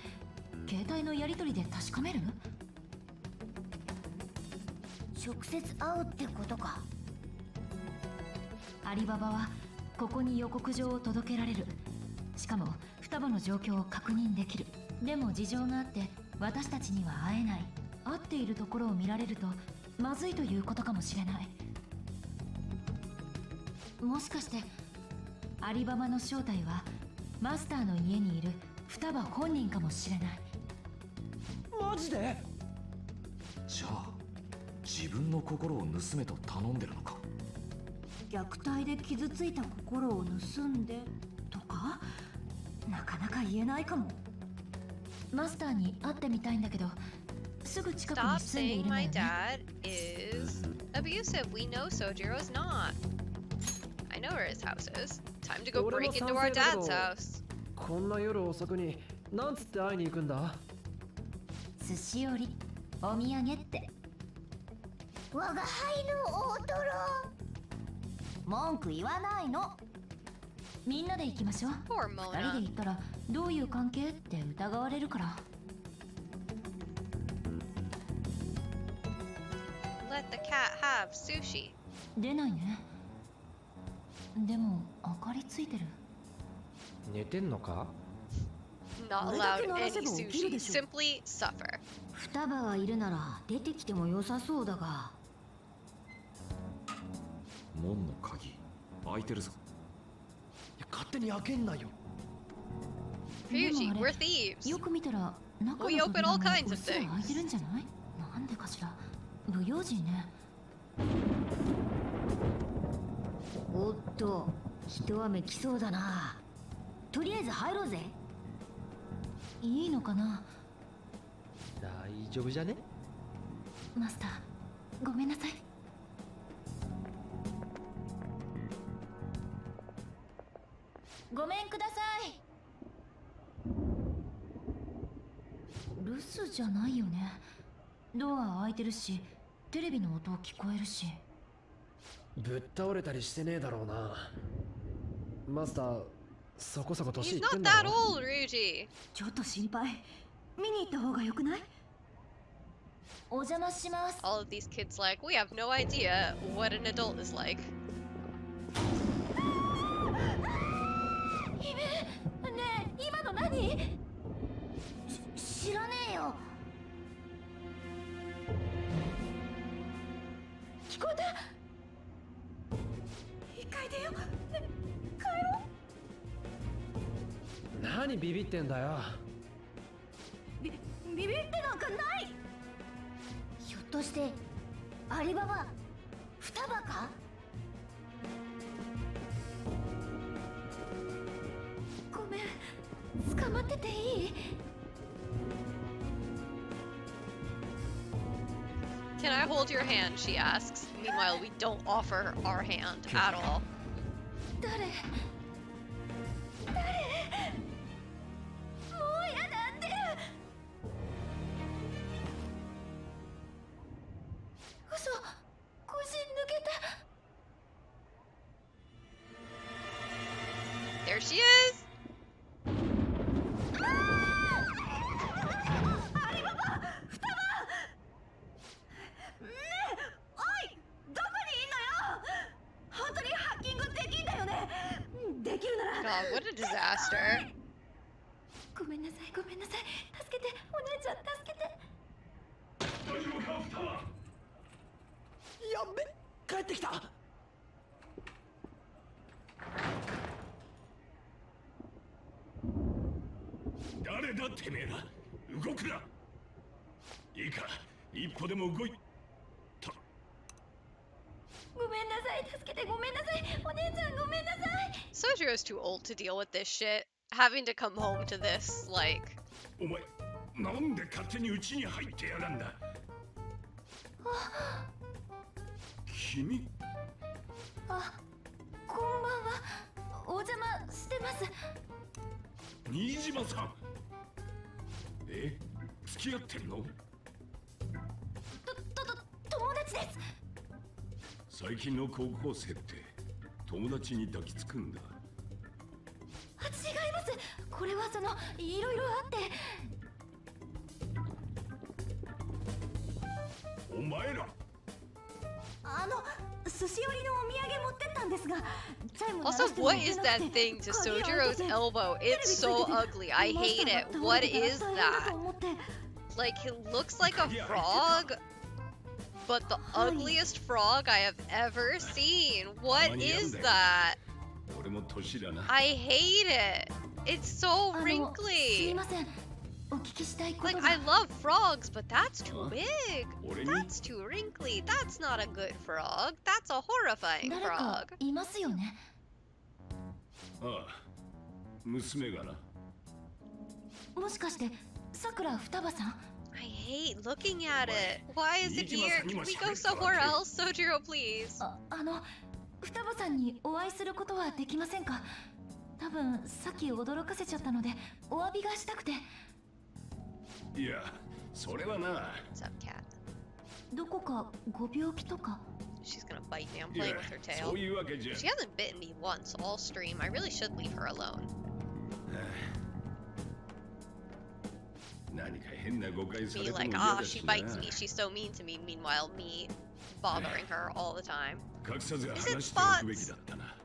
携帯のやり取りで確かめる？直接会うってことか。アリババはここに予告状を届けられる。しかも双葉の状況を確認できる。でも事情があって私たちには会えない。会っているところを見られるとまずいということかもしれない。もしかしてアリババの正体はマスターの家にいる双葉本人かもしれない。マジで？じゃあ自分の心を盗めと頼んでるのか。虐待で傷ついた心を盗んでとか、なかなか言えないかも。マスターに会ってみたいんだけど、すぐ近くに Stop 住んでい saying るの my よね。 dad is abusive. We know Sojiro's not. I know where his house is. Time to go 俺 break も into 賛 our 成だけ dad's ど、 house. こんな夜遅くになんつって会いに行くんだ？寿司折り、お土産って。我が輩の大トロ。文句言わないの。みんなで行きましょう。 Poor 二人で Mona. 行ったらどういう関係って疑われるから。 Let the cat have sushi. 出ないね。でも明かりついてる。寝てんのか？ Not これだけ allowed 鳴ら any せば起きる sushi. でしょ。 Simply suffer. 双葉がいるなら出てきても良さそうだが。門の鍵開いてるぞ。勝手に開けんなよ。Ryuji, でもあ we're れ thieves. よく見たら中の We open 扉 all が kinds う of っすら things. 開いてるんじゃない？なんでかしら。不用心ね。おっと、一雨来そうだな。とりあえず入ろうぜ。いいのかな？大丈夫じゃね？マスター、ごめんなさい。ごめんください。留守じゃないよね。ドア開いてるし、テレビの音聞こえるし。ぶっ倒れたりしてねえだろうな。マスター、そこそこ年 He's いってん not だ that ろ。 old, Ryuji. ちょっと心配。見に行った方がよくない？お邪魔します。 All of these kids like, we have no idea what an adult is like. ねえ、今の何？知らねえよ。聞こえた？一回出よう。帰ろ何ビビってんだよ。う。ビビってなんかない。ひょっとしてアリババ双葉か？ごめん、捕まってていい？ Can I hold your hand? She asks. Meanwhile, we don't offer our hand at all. 誰？もうやだって。嘘、腰抜けた。 There she is. 本当にハッキングできんだよね。できるなら God, what a disaster. ごめんなさいごめんなさい、助けてお姉ちゃん助けて。大丈夫か双葉。やっべ、帰ってきた。誰だてめえら、動くな。いいか、一歩でも動いた。ごめんなさい助けてごめんなさい、お姉ちゃんごめんなさい。 Sojiro's too old to deal with this shit. Having to come home to this, like... お前、なんで勝手に家に入ってやがんだ。君。あ、こんばんは。お邪魔してます。新島さん。え、付き合ってるの？友達です。最近の高校生って友達に抱きつくんだ。あ、違います。これはそのいろいろあって。お前ら。寿司寄りのお土産持ってったんですが、チャイム鳴ら Also, しても what いけ is なく that て thing to Sojiro's elbow? It's so ugly. I hate it. What is that? Like, it looks like a frog, but the ugliest frog I have ever seen. What is that? 俺も年だな。 I hate it. It's so すい wrinkly. ません。お聞きしたいこと Like, が。 I love frogs, but that's too big. 俺に That's too wrinkly. That's not a good frog. That's a horrifying 誰か frog. いますよね。ああ、娘がな。もしかしてさくら双葉さん。 I hate looking at it. Why is it here? Can we go somewhere else? Sojiro, please. 双葉さんにお会いすることはできませんか？多分さっき驚かせちゃったのでお詫びがしたくて。いや、それはな。 What's up, cat? どこかご病気とか。 She's gonna bite me. I'm いや、 playing with her そう tail. いうわけじゃ。 She hasn't bitten me once all stream. I really should leave her alone. 何か変な誤解され Me たの like, 嫌 ah, だ she しな。 bites me. She's so mean to me. Meanwhile, me bothering her all the time. 隠さず Is it 話しておくべきだったな。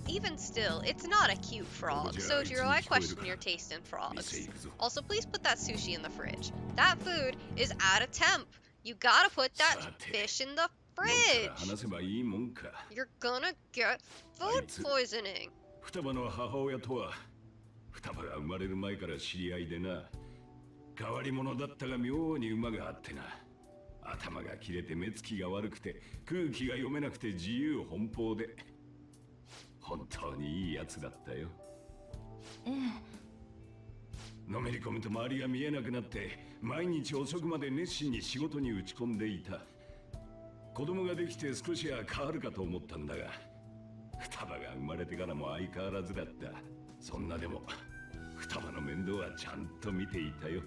Even still, it's not a cute frog. Sojiro, I question your taste in frogs. Also, please put that sushi in the fridge. That food is at a temp. You gotta put that fish in the どっから fridge. 話せばいいもんか。 You're gonna get food poisoning. 双葉の母親とは双葉が生まれる前から知り合いでな。変わり者だったが妙に馬があってな。頭が切れて目つきが悪くて空気が読めなくて自由奔放で本当にいいやつだったよ。ええ。のめり込むと周りが見えなくなって毎日遅くまで熱心に仕事に打ち込んでいた。子供ができて少しは変わるかと思ったんだが双葉が生まれてからも相変わらずだった。そんなでも双葉の面倒はちゃんと見ていたよ。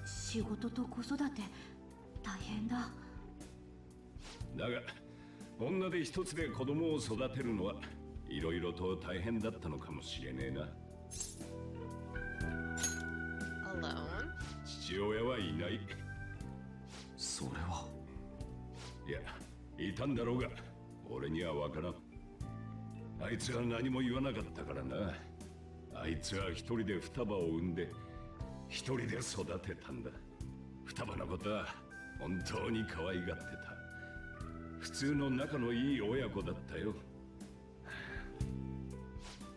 仕事と子育て大変だ。だが女で一つで子供を育てるのはいろいろと大変だったのかもしれねえな。 Alone? 父親はいない。それは。いや、いたんだろうが俺には分からん。あいつは何も言わなかったからな。あいつは一人で双葉を産んで一人で育てたんだ。双葉のことは本当に可愛がってた。普通の仲のいい親子だったよ。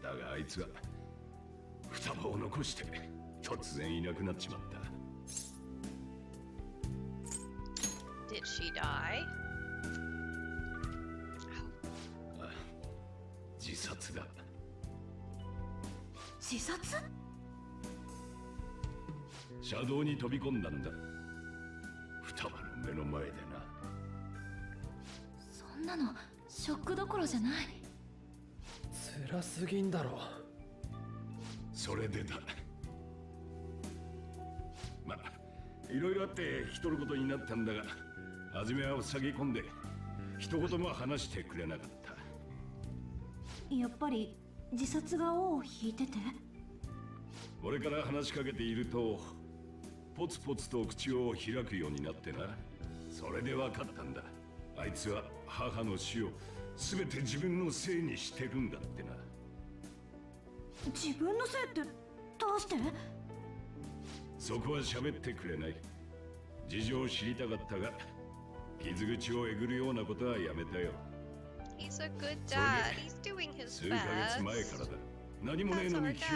だがあいつは双葉を残して突然いなくなっちまった。 Did she die? 自殺だ。自殺？車道に飛び込んだんだ。双葉の目の前でな。そんなのショックどころじゃない。辛すぎんだろ。それでだ。まあいろいろあって人のことになったんだが初めは塞ぎ込んで一言も話してくれなかった。やっぱり自殺が尾を引いてて。俺から話しかけているとポツポツと口を開くようになってな。それで分かったんだ。あいつは母の死を全て自分のせいにしてるんだってな。自分のせいってどうして？そこは喋ってくれない。事情を知りたかったが、傷口をえぐるようなことはやめたよ。 He's a good dad. He's doing his 数ヶ月前 best. からだ。何もねえのに急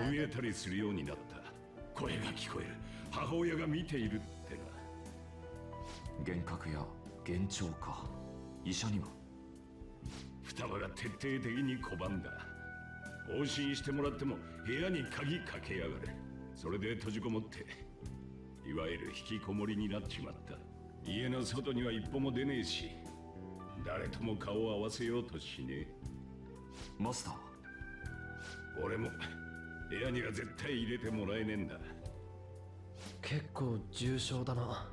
に怯えたりするようになった。声が聞こえる。母親が見ているってな。幻覚や幻聴か。医者には双葉が徹底的に拒んだ。往診してもらっても部屋に鍵かけやがる。それで閉じこもっていわゆる引きこもりになっちまった。家の外には一歩も出ねえし、誰とも顔を合わせようとしねえ。マスター。俺も部屋には絶対入れてもらえねえんだ。結構重症だな。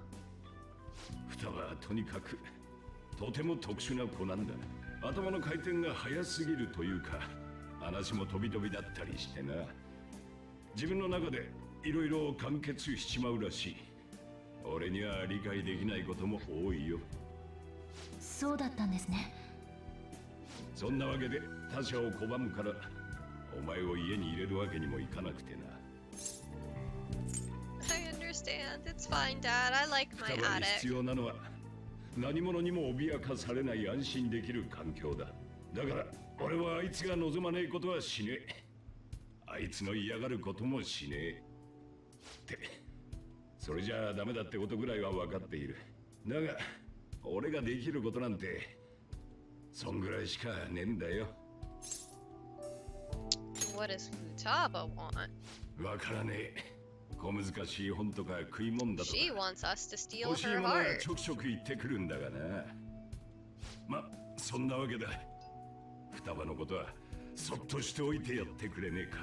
双葉はとにかくとても特殊な子なんだ。頭の回転が速すぎるというか、話も飛び飛びだったりしてな。自分の中でいろいろ完結しちまうらしい。俺には理解できないことも多いよ。そうだったんですね。そんなわけで他者を拒むから、お前を家に入れるわけにもいかなくてな。I understand. It's fine, Dad. I like my 双葉に必 attic. 要なのは何者にも脅かされない安心できる環境だ。だから俺はあいつが望まねえことはしねえ。あいつの嫌がることもしねえ。って、それじゃあダメだってことぐらいは分かっている。だが俺ができることなんてそんぐらいしかねえんだよ。What does Futaba want? わからねえ。小難しい本とか食い物だとか She wants us to steal 欲しい her ものは heart. ちょくちょく言ってくるんだがな。ま、そんなわけだ。双葉のことはそっとしておいてやってくれねえか。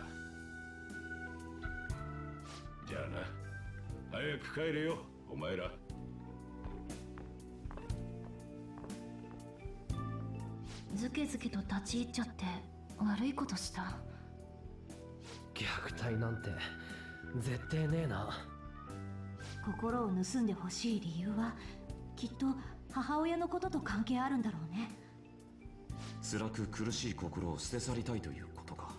じゃあな、早く帰れよ、お前ら。ズケズケと立ち入っちゃって悪いことした。虐待なんて絶対ねえな。心を盗んでほしい理由はきっと母親のことと関係あるんだろうね。辛く苦しい心を捨て去りたいということか。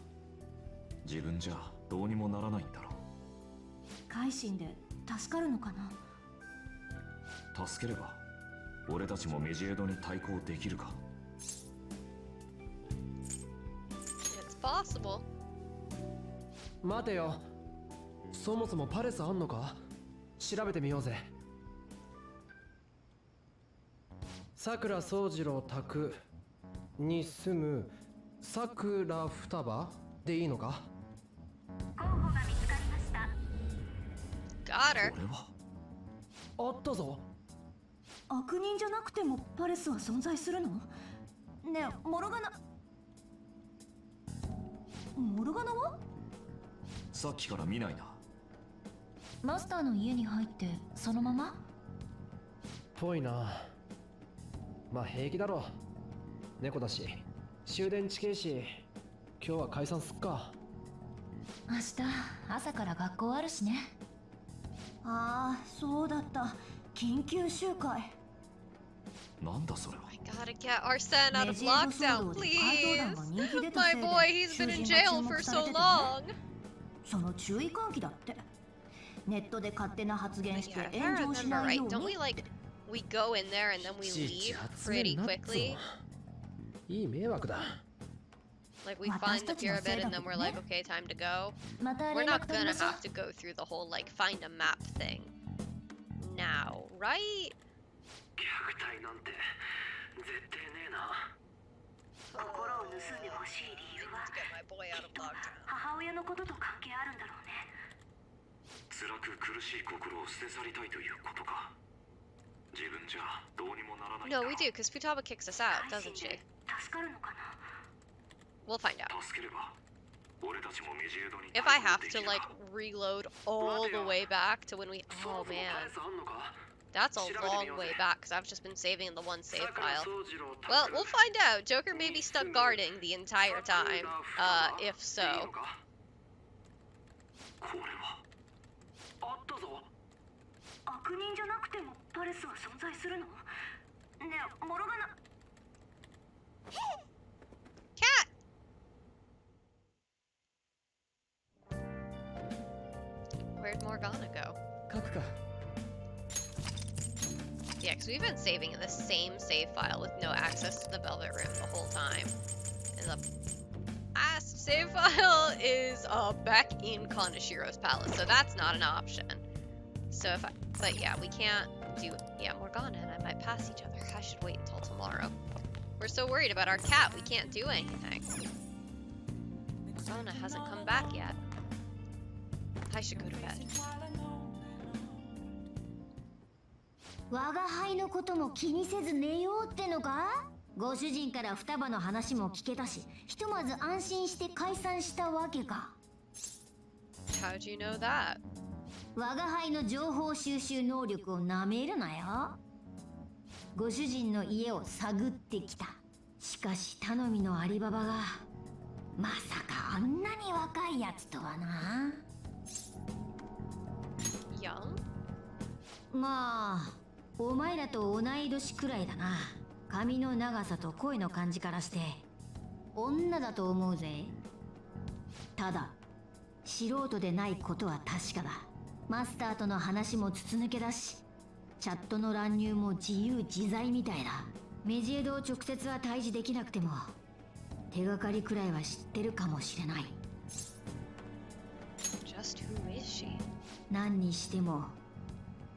自分じゃどうにもならないんだろう。改心で助かるのかな。助ければ俺たちもメジエドに対抗できるか。 It's possible. 待てよ。そもそもパレスあんのか？調べてみようぜ。さくら宗次郎宅に住むさくら双葉でいいのか？候補が見つかりました。 Got her. これはあったぞ。悪人じゃなくてもパレスは存在するの？ねえ、モルガナは？さっきから見ないな。マスターの家に入ってそのまま？ぽいな。まあ平気だろ。猫だし終電近いし、今日は解散すっか。明日朝から学校あるしね。ああ、そうだった。緊急集会。なんだそれは。 I gotta get Arsene out of メジエド騒 lockdown, 動で怪盗団が please. 人気出た My せいで boy, he's been 囚 in 人が jail 注 for 目され so ててね。 long. その注意喚起だって。ネットで勝手な発言し Yeah, て if I 炎上し remember ないよ right, う don't に we like we go in there and then we いちいち leave 発言 pretty なっつう quickly? の。いい迷惑だ。 Like we find the 私たちのせい pyramid だ and then け we're どね。 like, okay, time to go. また We're 連 not 絡取り gonna ましょう。 have to go through the whole like find a map thing now, right? 虐待なんて絶対ねえな。心を盗んでほしい理由は Let's get my boy out of lockdown. 母親のことと関係あるんだろうね。辛く苦しい心を捨て去りたいということか。自分じゃどうにもならないんだ No, ろう。 we do, because Futaba kicks us out, 改 doesn't 心 she? で助かるのかな。 We'll find out. 助ければ俺たちもメジエドに If I have to like reload all the way back to when we oh man, that's a long way back because I've just been saving in the one save file. Well, we'll find out. Joker may be stuck guarding the entire time. If so. これはあったぞ。悪人じゃなくてもパレスは存在するの？ねえ、モルガナ。 Cat! Morgana go? 書くか。 Yeah, because we've been saving in the same save file with no access to the Velvet Room the whole time. And the last save file is back in Kanashiro's palace, so that's not an option. So if I, but yeah, we can't do, yeah, Morgana and I might pass each other. I should wait until tomorrow. We're so worried about our cat, we can't do anything. Morgana hasn't come back yet. I should go to bed. 我が輩のことも気にせず寝ようってのか？ご主人から双葉の話も聞けたし、ひとまず安心して解散したわけか。How'd you know that? 我が輩の情報収集能力をなめるなよ。ご主人の家を探ってきた。しかし頼みのアリババがまさかあんなに若いやつとはな。Young? まあお前らと同い年くらいだな。髪の長さと声の感じからして女だと思うぜ。ただ素人でないことは確かだ。マスターとの話も筒抜けだし、チャットの乱入も自由自在みたいだ。メジエドを直接は対峙できなくても手がかりくらいは知ってるかもしれない。 Just who is she? 何にしても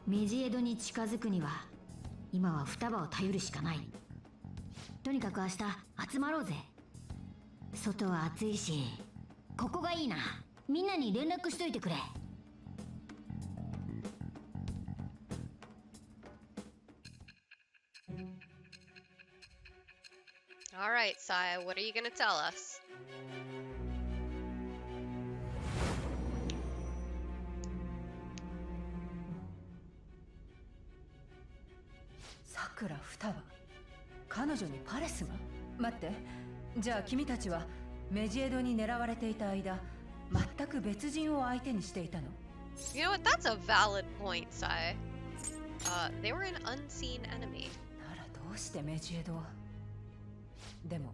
メジエドに近づくには今は双葉を頼るしかない。とにかく明日集まろうぜ。外は暑いしここがいいな。みんなに連絡しといてくれ。Alright, Saya, what are you gonna tell us? Sakura 双葉、彼女にパレスが？待って、じゃあ君たちはメジエドに狙われていた間、全く別人を相手にしていたの？ You know what? That's a valid point, Sai. They were an unseen enemy. ならどうしてメジエドを？でも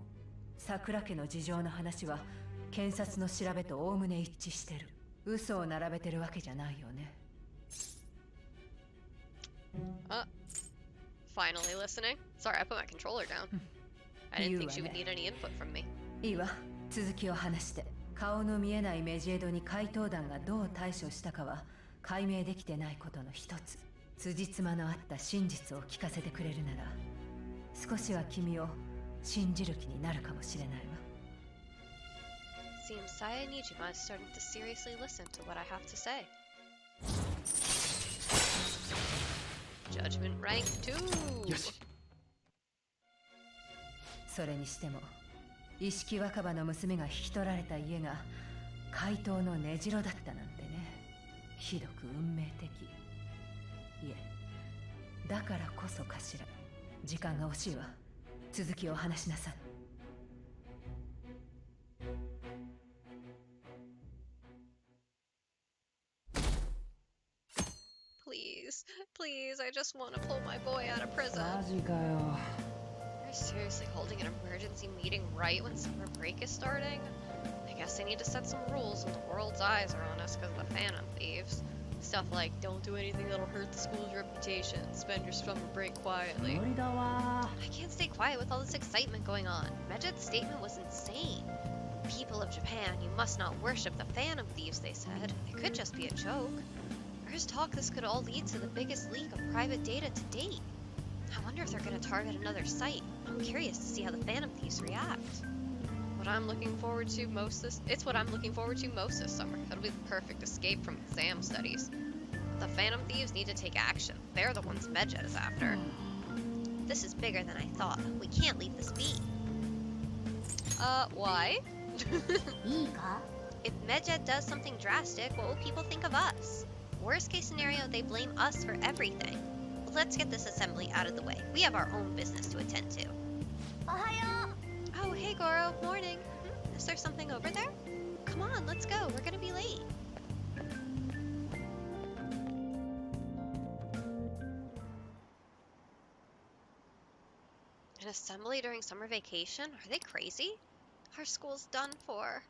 桜家の事情の話は検察の調べとおおむね一致してる。嘘を並べてるわけじゃないよね。Finally listening. Sorry, I put my controller down. I didn't think she would need any input from me. いいわ、続きを話して。顔の見えないメジエドに怪盗団がどう対処したかは解明できてないことの一つ。辻褄のあった真実を聞かせてくれるなら、少しは君を信じる気になるかもしれないわ。Seems Saya Nijima is starting to seriously listen to what I have to say. Judgment rank 2! よし。それにしても、一色若葉の娘が引き取られた家が怪盗の根城だったなんてね。ひどく運命的。いえ、だからこそかしら。時間が惜しいわ。続きを話しなさい。Please, please, I just want to pull my boy out of prison. マジかよ。 They're seriously holding an emergency meeting right when summer break is starting? I guess they need to set some rules when the world's eyes are on us because of the Phantom Thieves. Stuff like, don't do anything that'll hurt the school's reputation, spend your summer break quietly. 無理だわ。 I can't stay quiet with all this excitement going on. Medjed's statement was insane. People of Japan, you must not worship the Phantom Thieves, they said. It could just be a joke. There's talk this could all lead to the biggest leak of private data to date. I wonder if they're going to target another site. I'm curious to see how the Phantom Thieves react. What I'm looking forward to most this summer. That'll be the perfect escape from exam studies. The Phantom Thieves need to take action. They're the ones Medjed is after. This is bigger than I thought. We can't leave this be. Why? いいか？ If Medjed does something drastic, what will people think of us? Worst case scenario, they blame us for everything. Let's get this assembly out of the way. We have our own business to attend to. おはよう。 Oh, hey Goro, morning. Is there something over there? Come on, let's go. We're gonna be late. An assembly during summer vacation? Are they crazy? Our school's done for.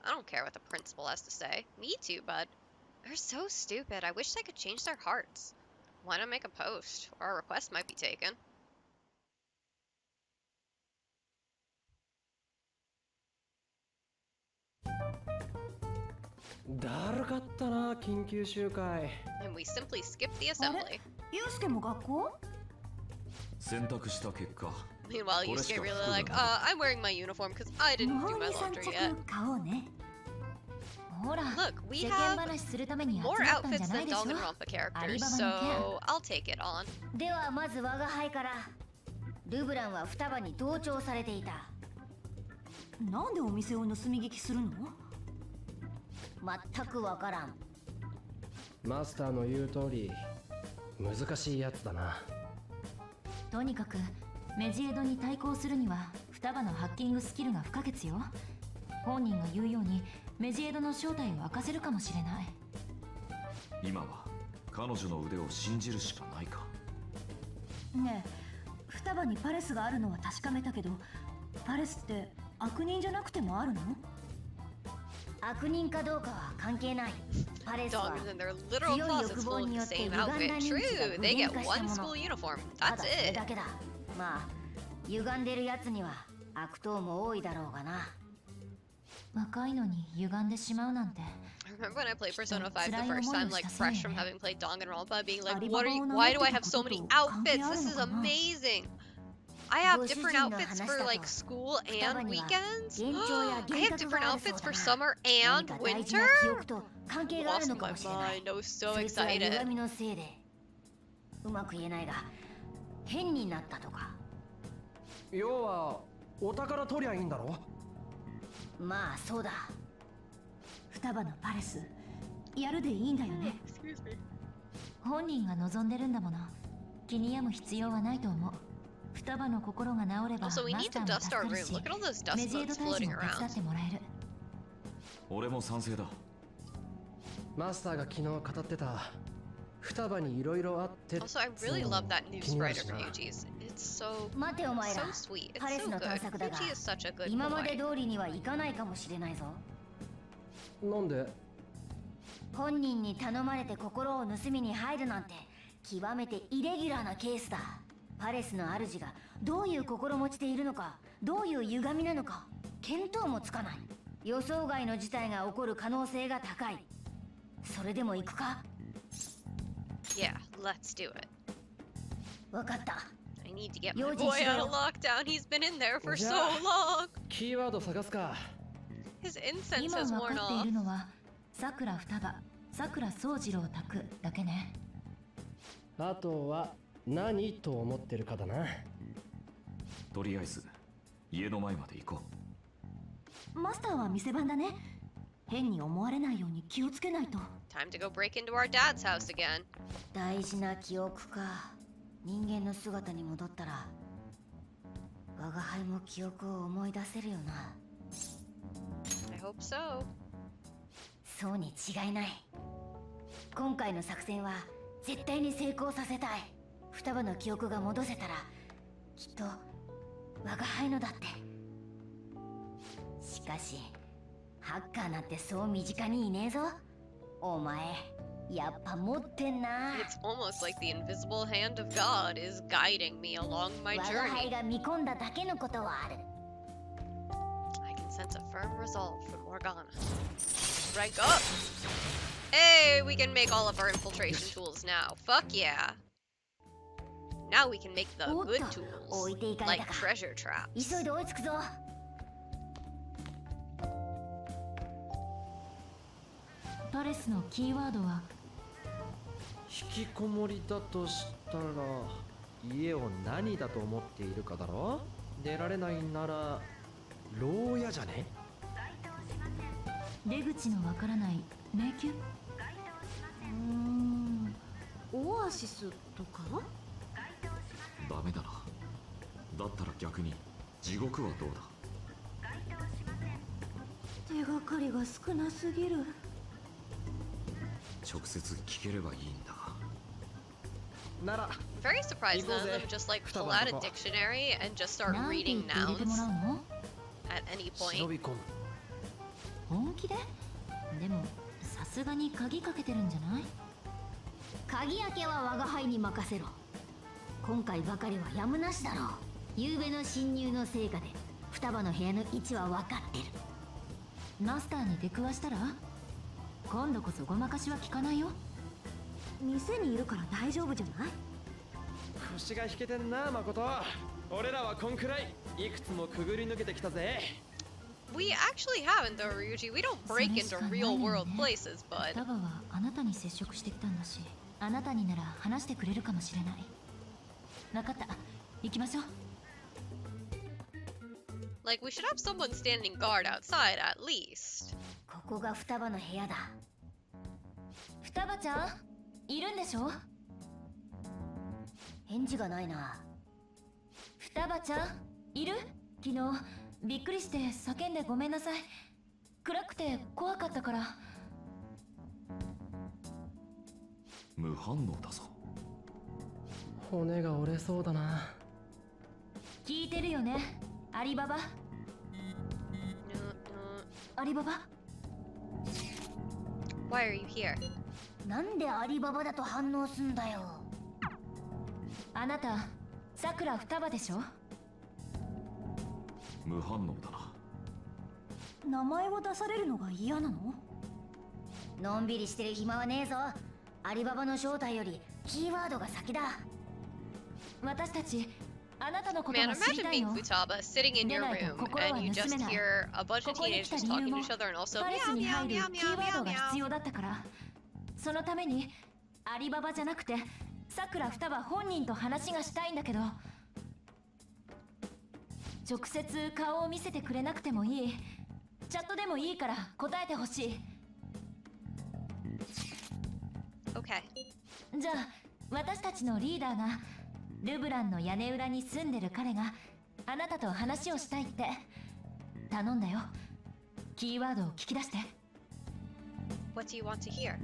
I don't care what the principal has to say. Me too, bud. They're so stupid. I wish I could change their hearts. Why not make a post? Or a request might be taken.だるかったな、緊急集会。 And we simply skipped the あれ assembly. ユウスケも学校？選択した結果 Meanwhile, you get really like, I'm wearing my uniform because I 模 didn't do 倣 my に3 laundry 着 yet. 買おうね。ほら、 Look, we 世間 have 話するために集ま more ったんじ outfits ゃない than でしょ。 Danganronpa characters, Alibaba so の I'll take it on. ではまず我が輩から。ルブランは双葉に同調されていた。なんでお店を盗み聞きするの？全くわからん。マスターの言う通り、難しいやつだな。とにかくメジエドに対抗するには双葉のハッキングスキルが不可欠よ。本人が言うようにメジエドの正体を明かせるかもしれない。今は彼女の腕を信じるしかないか。ねえ、双葉にパレスがあるのは確かめたけど、パレスって悪人じゃなくてもあるの？悪人かどうかは関係ない。パレスは Dogs in their literal 強い closets 欲望 full of に the よって same 歪んだ outfit. 認知が True, 具 they 現 get 化した one もの。 school uniform. た That's だそれ it. だけだ。まあ歪んでるやつには悪党も多いだろうがな。若いのに歪んでしまうなんて。 I remember when I played Persona 5 the first time, like fresh from having played Danganronpa, being like, why do I have so many outfits? This is amazing. I have different outfits for like school and weekends. I have different outfits for summer and winter. 関係がある Lost のか my もしれない。 mind. I was so そいつは excited. 歪みのせいでうまく言えないが変になったとか。要はお宝取りゃいいんだろ。まあそうだ。双葉のパレス、やるでいいんだよね。本人が望んでるんだもの。気に病む必要はないと思う。双葉の心が治ればマス Also, we タ need ー to も dust 助 our かる room. し、 Look at all those メ dust ジエド motes 退治 floating も手 around. 伝ってもらえる。俺も賛成だ。マスターが昨日語ってた双葉にいろいろあって。 Also, I really love that new sprite of Ryuji's. It's so 待てお前ら。 so sweet. パレ It's ス so の good. 探索だが Ryuji is such a good 今まで boy. 通りにはいかないかもしれないぞ。なんで？本人に頼まれて心を盗みに入るなんて極めてイレギュラーなケースだ。パレスの主がどういう心持ちでいるのか、どういう歪みなのか見当もつかない。予想外の事態が起こる可能性が高い。それでも行くか？ Yeah, let's do it. わかった。 I need to get my boy out of lockdown. He's been in there for so long. キーワード探すか。 His incense 今 has 分 worn かってい off. るのはさくら双葉、さくら宗次郎拓だけね。あとは何と思ってるかだな。とりあえず家の前まで行こマスターは店番だね。変に思われないように気をつけないと。 Time to go break into our dad's house again. 大事な記憶か。人間の姿に戻ったら我が輩も記憶を思い出せるよな。 I hope so. そうに違いない。今回の作戦は絶対に成功させたい。双葉の記憶が戻せたらきっと我が輩のだって。しかしハッカーなんてそう身近にいねえぞ。お前やっぱ持ってんな。 It's almost like the invisible hand of God is guiding me along my 我が輩 journey. が見込んだだけのことはある。 I can sense a firm resolve from Morgana. Rank up! Hey, we can make all of our infiltration tools now. Fuck yeah! Now we can make the good tools, like treasure traps. 急いで追いつくぞ。パレスのキーワードは引きこもりだとしたら家を何だと思っているかだろ。出られないなら牢屋じゃね。出口のわからない迷宮。オアシスとか？う。ダメだな。だったら逆に地獄はどうだ。手がかりが少なすぎる。直接聞ければいいんだが。なら I'm very surprised none of them just like pull out a dictionary and just start なんて言 reading って入れても nouns らうの？ at any 忍 point. び込む。本気で？でもさすがに鍵かけてるんじゃない？鍵開けは我が輩に任せろ。今回ばかりはやむなしだろう。夕べの侵入の成果で双葉の部屋の位置は分かってる。マスターに出くわしたら今度こそごまかしは効かないよ。店にいるから大丈夫じゃない？腰が引けてんな、誠。俺らはこんくらいいくつもくぐり抜けてきたぜ。We actually haven't though, Ryuji. We don't break into real world places, but 双葉はあなたに接触してきたんだし、あなたになら話してくれるかもしれない。分かった、行きましょう。like we should have someone standing guard outside at least. ここが双葉の部屋だ。双葉ちゃん、いるんでしょ？返事がないな。双葉ちゃん、いる？昨日びっくりして叫んでごめんなさい。暗くて怖かったから。無反応だぞ。骨が折れそうだな。聞いてるよね、アリババ。アリババ？ Why are you here? なんでアリババだと反応すんだよ。あなた、さくら双葉でしょ？無反応だな。名前を出されるのが嫌なの？のんびりしてる暇はねえぞ。アリババの正体よりキーワードが先だ。私たち、あなたのこと Man, が知り imagine たい being の。 Futaba sitting in your room and you just hear a bunch of teenagers talking to each other and also パレス meow に meow 入る meow キーワー meow ドが meow 必 meow. 要だったから、そのためにアリババじゃなくてさくら双葉本人と話がしたいんだけど、直接顔を見せてくれなくてもいい。チャットでもいいから答えてほしい。 Okay. じゃあ私たちのリーダーがルブランの屋根裏に住んでる彼があなたと話をしたいって頼んだよ。キーワードを聞き出して。 What do you want to hear?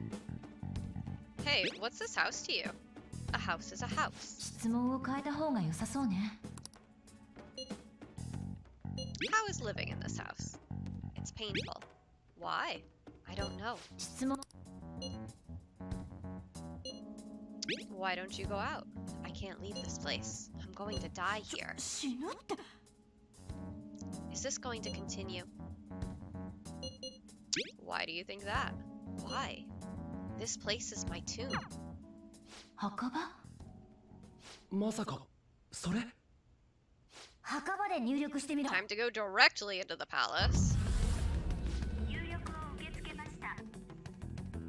Hey, what's this house to you? A house is a house. 質問を変えた方が良さそうね。 How is living in this house? It's painful. Why? I don't know. 質問。 Why don't you go out? I can't leave this place. I'm going to die here. 死ぬって。 Is this going to continue? Why do you think that? Why? This place is my tomb. 墓場？まさかそれ？墓場で入力してみろ。 Time to go directly into the palace. 入力を受け付けました。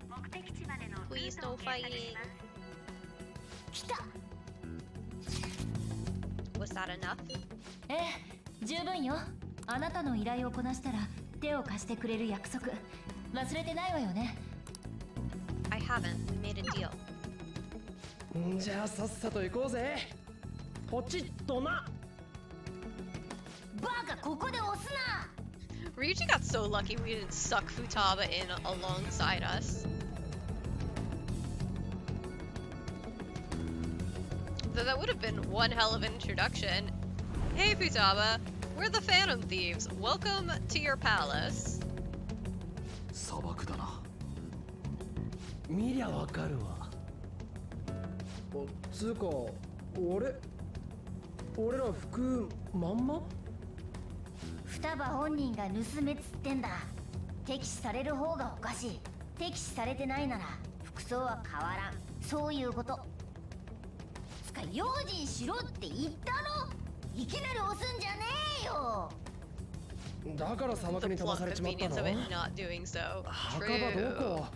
目的地までのル Please ート no を検索 fighting. します。来た。 Was that enough? ええ、十分よ。あなたの依頼をこなしたら手を貸してくれる約束忘れてないわよね。 I haven't. We made a deal. じゃあさっさと行こうぜ。ポチッとな。バカ、ここで押すな。 Ryuji got so lucky we didn't suck Futaba in alongside us. Though that would have been one hell of an introduction. Hey Futaba, we're the Phantom Thieves. Welcome to your palace. 砂漠だな。見りゃわかるわ。つうか、俺ら服まんま？双葉本人が盗めっつってんだ。敵視される方がおかしい。敵視されてないなら服装は変わらん。そういうこと。つか用心しろって言ったろ。いきなり押すんじゃねえよ。だから砂漠 The に飛ば plot されちまったの？ convenience of it not doing so. 墓場ど True. こ？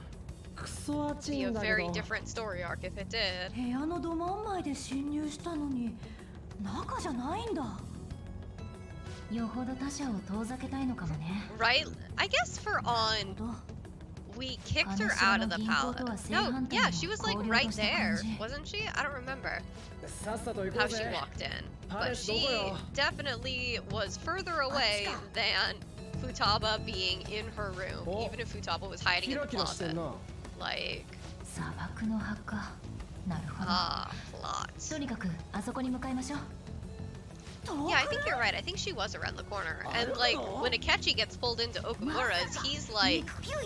クソ暑い Be a んだけ very ど。 different story arc if it did. 部屋のど真ん前で侵入したのに中じゃないんだ。よほど他者を遠ざけたいのかもね。 Right? I guess for on, we kicked her out of the palace. No, yeah, she was like right there, wasn't she? I don't remember さっさと行こ how う she ぜ。 walked in. パ But レスどこ she よ？ definitely was further away than Futaba being in her room, お、 even if Futaba was hiding キ in ラ the キラしてん closet. な。 Like, 砂漠の墓。なるほど。 plot. とにかくあそこに向かいましょう。Yeah, I think you're right. I think she was around the corner. And like, when Akechi gets pulled into Okamura's, he's like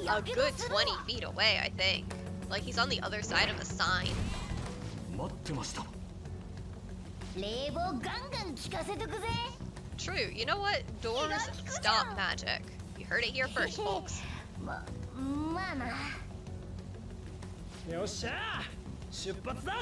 a good 20 feet away, I think. Like, he's on the other side of a sign. 待ってました。 冷房ガンガン効かせとくぜ。 True. You know what? Doors stop magic. You heard it here first, folks. まあな。よっしゃ出発だ。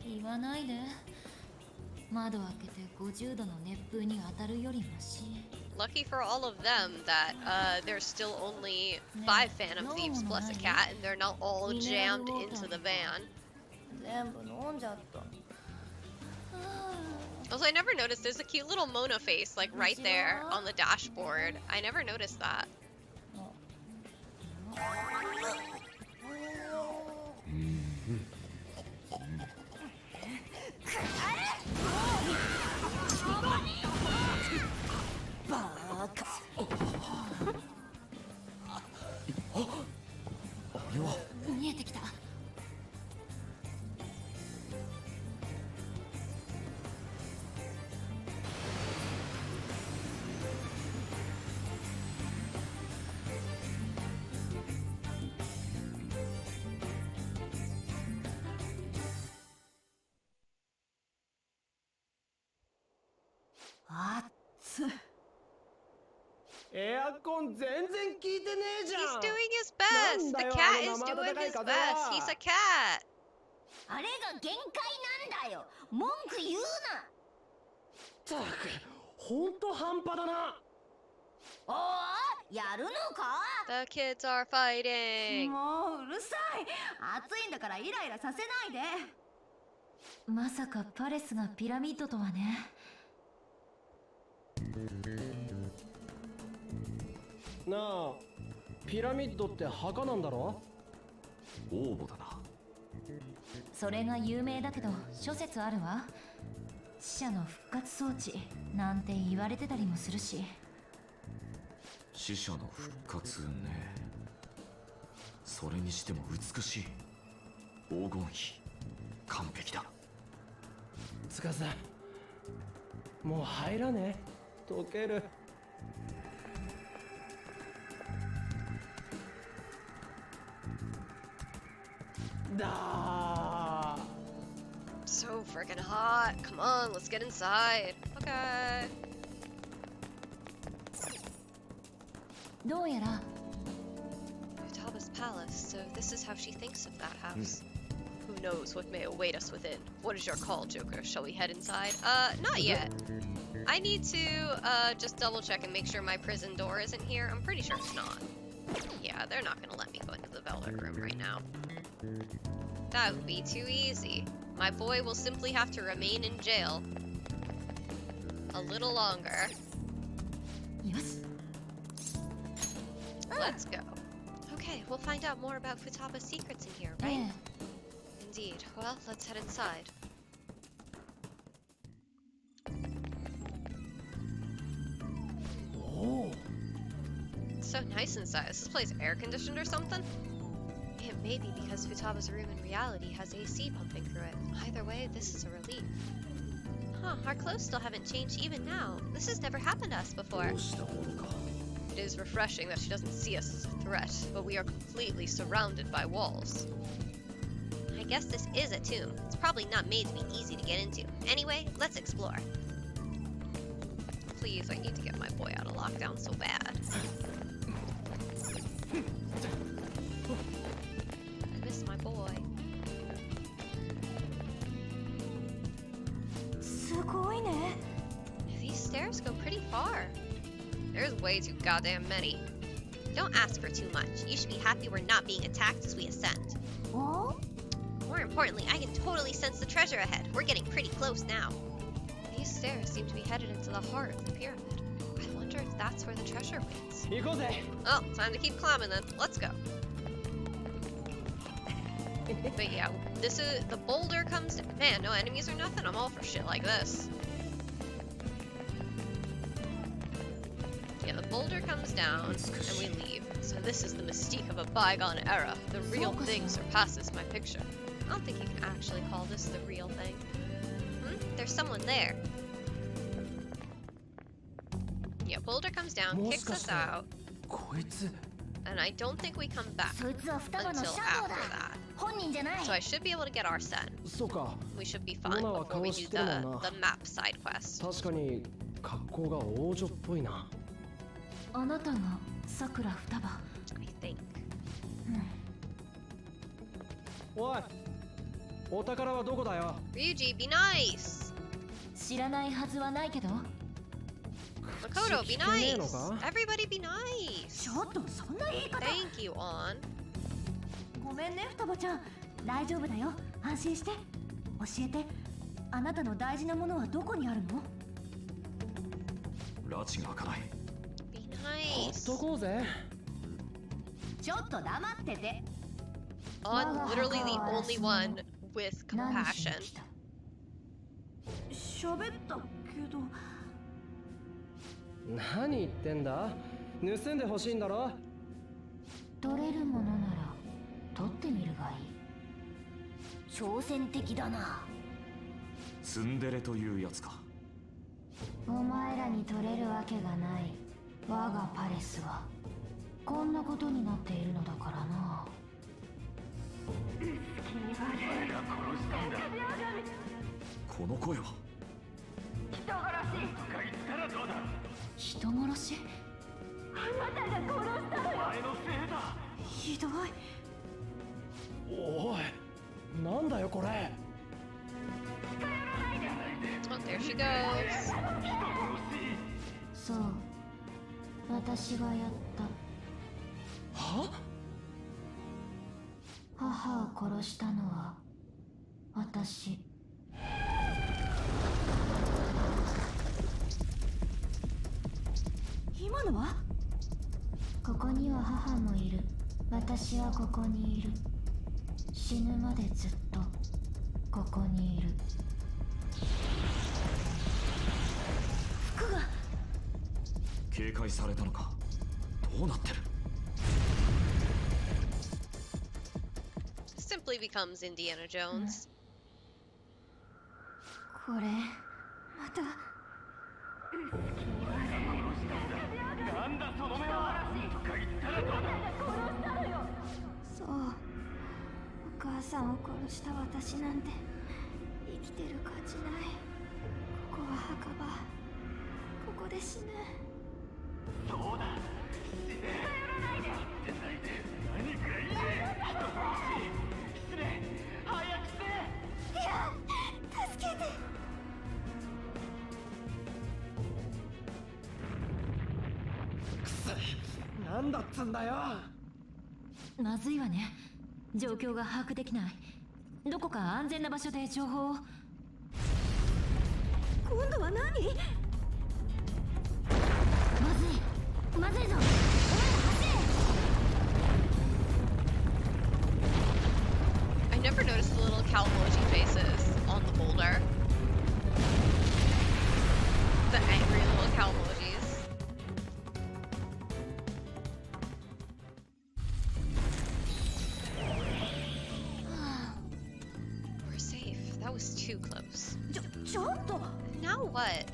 言わないで。窓開けて50度の熱風に当たるよりマシ。 Lucky for all of them that there's still only 5 Phantom Thieves plus a cat, and they're not all jammed into the van. 全部飲んじゃった。 Also, I never noticed there's a cute little Mona face like right there on the dashboard. I never noticed that. 見えてきた。 エアコン全然効いてねえじゃん。 He's doing his best. The cat is doing his best. He's a cat. あれが限界なんだよ。文句言うな。ったく、ほんと半端だな。おお、やるのか？ The kids are fighting. もううるさい。暑いんだからイライラさせないで。まさかパレスがピラミッドとはね。なあ、ピラミッドって墓なんだろ？王墓だな。それが有名だけど諸説あるわ。死者の復活装置なんて言われてたりもするし。死者の復活ね。それにしても美しい。黄金比完璧だ。つかさ、もう入らねえ。溶ける。 So freaking hot. Come on, let's get inside. Okay. どうやら Futaba's palace, so this is how she thinks of that house. Who knows what may await us within? What is your call, Joker? Shall we head inside? Not yet. I need to, just double check and make sure my prison door isn't here. I'm pretty sure it's not. Yeah, they're not gonna let me go into the Velvet Room right now. That would be too easy. My boy will simply have to remain in jail a little longer. Yes. Let's go. Okay, we'll find out more about Futaba's secrets in here, right? Indeed. Well, let's head inside. Oh. It's so nice inside. Is this place air conditioned or something? It may be because Futaba's room in reality has AC pumping through it. Either way, this is a relief. Huh, our clothes still haven't changed even now. This has never happened to us before. It is refreshing that she doesn't see us as a threat, but we are completely surrounded by walls. I guess this is a tomb. It's probably not made to be easy to get into. Anyway, let's explore. Please, I need to get my boy out of lockdown so bad. I miss my boy. すごいね。 These stairs go pretty far. There's way too goddamn many. Don't ask for too much. You should be happy we're not being attacked as we ascend. Oh? More importantly, I can totally sense the treasure ahead. We're getting pretty close now. These stairs seem to be headed into the heart of the pyramid. I wonder if that's where the treasure waits. Oh, time to keep climbing then. Let's go. But yeah, this is the boulder comes. Man, no enemies or nothing. I'm all for shit like this. Yeah, the boulder comes down and we leave. So this is the mystique of a bygone era. The real thing surpasses my picture. I don't think you can actually call this the real thing. There's someone there. Yeah, boulder comes down, kicks us out, and I don't think we come back until after that. So I should be able to get Arsene. We should be fine before we do the map side quest. 確かに格好が王女っぽいな。あなたがさくら双葉。 I think. おい、お宝はどこだよ。Ryuji, be nice. 知らないはずはないけど。 Makoto, be nice. Everybody be nice. ちょっとそんな言い方。 Thank you, On. ごめんね双葉ちゃん。大丈夫だよ。安心して。教えて。あなたの大事なものはどこにあるの？拉致が開かない。Be ほ nice. っとこうぜ。ちょっと黙ってて。 On literally the only one with compassion. 喋ったけど。何言ってんだ。盗んでほしいんだろ。取れるものなら取ってみるがいい。挑戦的だな。ツンデレというやつか。お前らに取れるわけがない。我がパレスはこんなことになっているのだからな。この声は。人殺し？あなたが殺したのよ。お前のせいだ。ひどい。おい、なんだよこれ。Oh, there she goes. そう、私がやった。は？母を殺したのは私。今のは？ここには母もいる。私はここにいる。死ぬまでずっとここにいる。服が警戒されたのか。どうなってる。 Simply becomes Indiana Jones. これまた。なんだその目は。とか言ったらどうだ。そう、お母さんを殺した私なんて生きてる価値ない。ここは墓場。ここで死ぬ。そうだ。近寄らないで。何か言え。人殺し。失礼。早くせ。いや、助けて。なんだっつんだよ。まずいわね。状況が把握できない。どこか安全な場所で情報を。今度は何？まずい。まずいぞ。お前ら走れ。 I never noticed the little cow emoji faces on the boulder. The angry little cow emojis. We're safe. That was too close. ちょっと。 Now what?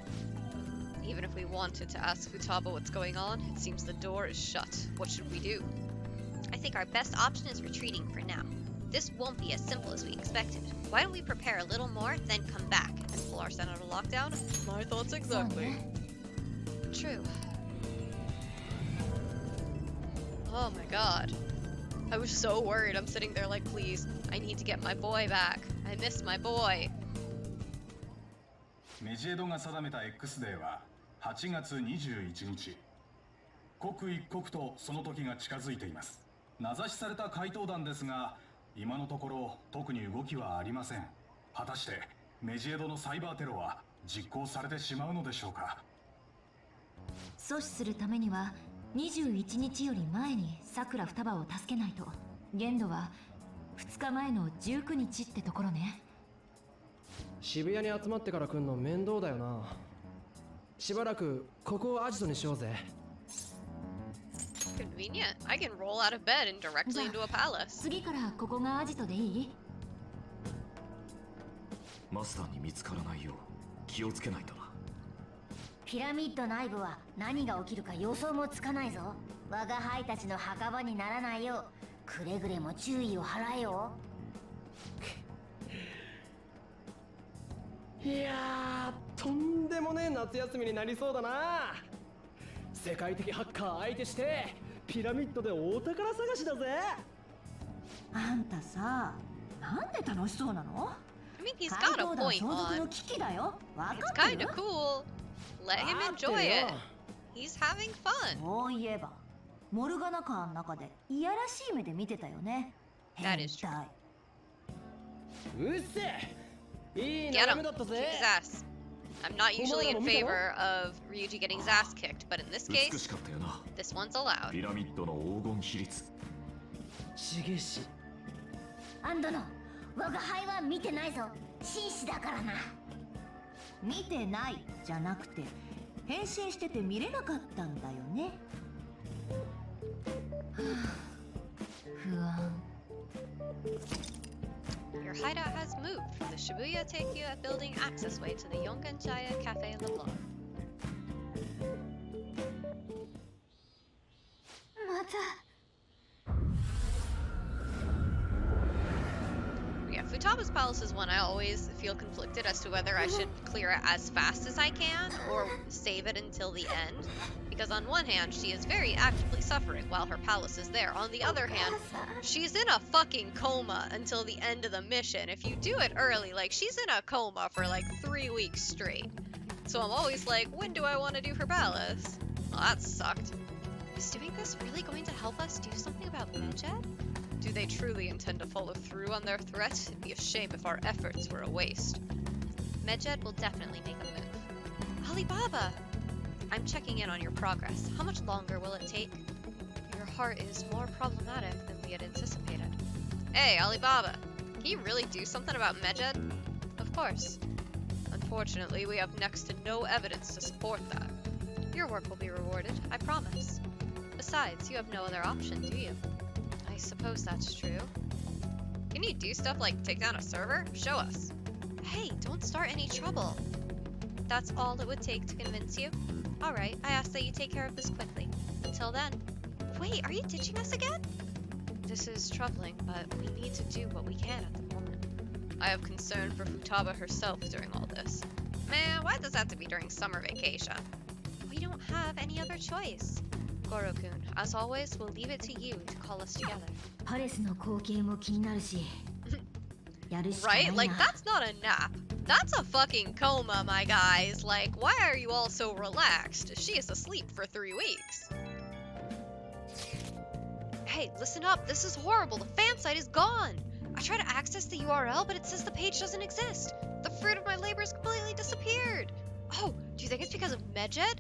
Even if we wanted to ask Futaba what's going on, it seems the door is shut. What should we do? I think our best option is retreating for now. This won't be as simple as we expected. Why don't we prepare a little more, then come back and pull Arsene out of lockdown? My thoughts exactly. True. Oh my god. I was so worried. I'm sitting there like, please, I need to get my boy back. I miss my boy. メジエドが定めた X デーは8月21日。刻一刻とその時が近づいています。名指しされた怪盗団ですが、今のところ特に動きはありません。果たしてメジエドのサイバーテロは実行されてしまうのでしょうか。阻止するためには21日より前にさくら双葉を助けないと。限度は2日前の19日ってところね。渋谷に集まってから来んの面倒だよな。しばらくここをアジトにしようぜ。Convenient. I can roll out of bed and directly into a palace. 次からここがアジトでいい？マスターに見つからないよう気をつけないとな。ピラミッド内部は何が起きるか予想もつかないぞ。我が輩たちの墓場にならないようくれぐれも注意を払えよ。いやー、とんでもねえ夏休みになりそうだな。世界的ハッカー相手してピラミッドでお宝探しだぜ。あんたさ、なんで楽しそうなの？ I mean, he's got a point 相続 on. の危機だよ。わ It's かって kind る？ of cool. Let him わかって enjoy るよ。 it. He's having fun. そういえば、モルガナカーの中でいやらしい目で見てたよね。 That is true. うっせえ、いい Get 眺め him. だった Kick ぜ。 his ass. I'm not usually in favor of Ryuji getting his ass kicked, but in this 美 case, しかったよな。 this one's allowed. ピラミッドの黄金比率。ちげし。アンドの我が輩は見てないぞ。紳士だからな。見てないじゃなくて、変身してて見れなかったんだよね。不安。 Your hideout has moved from the Shibuya Teikyu building accessway to the Yonganchaya Cafe LeBlanc. また。 Yeah, Futaba's Palace is one I always feel conflicted as to whether I should clear it as fast as I can or save it until the end. Because on one hand, she is very actively suffering while her palace is there. On the other hand, she's in a fucking coma until the end of the mission. If you do it early, like, she's in a coma for like 3 weeks straight. So I'm always like, when do I want to do her palace? Well, that sucked. Is doing this really going to help us do something about Medjed? Do they truly intend to follow through on their threat? It'd be a shame if our efforts were a waste. Medjed will definitely make a move. Alibaba! I'm checking in on your progress. How much longer will it take? Your heart is more problematic than we had anticipated. Hey, Alibaba! Can you really do something about Medjed? Of course. Unfortunately, we have next to no evidence to support that. Your work will be rewarded, I promise. Besides, you have no other option, do you? I suppose that's true. Can you do stuff like take down a server? Show us. Hey, don't start any trouble. That's all it would take to convince you? Alright, I ask that you take care of this quickly. Until then. Wait, are you ditching us again? This is troubling, but we need to do what we can at the moment. I have concern for Futaba herself during all this. Man, why does that have to be during summer vacation? We don't have any other choice. Goro-kun, as always, we'll leave it to you to call us together. パレスの光景も気になるし。やるしかないな。 Right? Like, that's not a nap. That's a fucking coma, my guys. Like, why are you all so relaxed? She is asleep for 3 weeks. Hey, listen up. This is horrible. The fan site is gone. I tried to access the URL, but it says the page doesn't exist. The fruit of my labor has completely disappeared. Oh, do you think it's because of Medjed?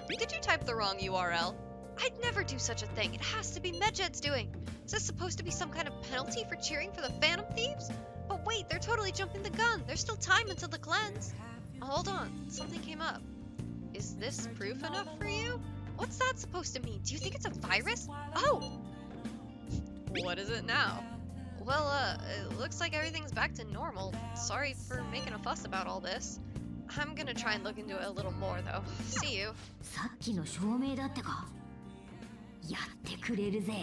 Did you type the wrong URL? I'd never do such a thing. It has to be Medjed's doing. Is this supposed to be some kind of penalty for cheering for the Phantom Thieves? But wait, they're totally jumping the gun. There's still time until the cleanse. Hold on, something came up. Is this proof enough for you? What's that supposed to mean? Do you think it's a virus? Oh! What is it now? Well, it looks like everything's back to normal. Sorry for making a fuss about all this. I'm gonna try and look into it a little more, though. See you. さっきの証明だってか。やってくれるぜ。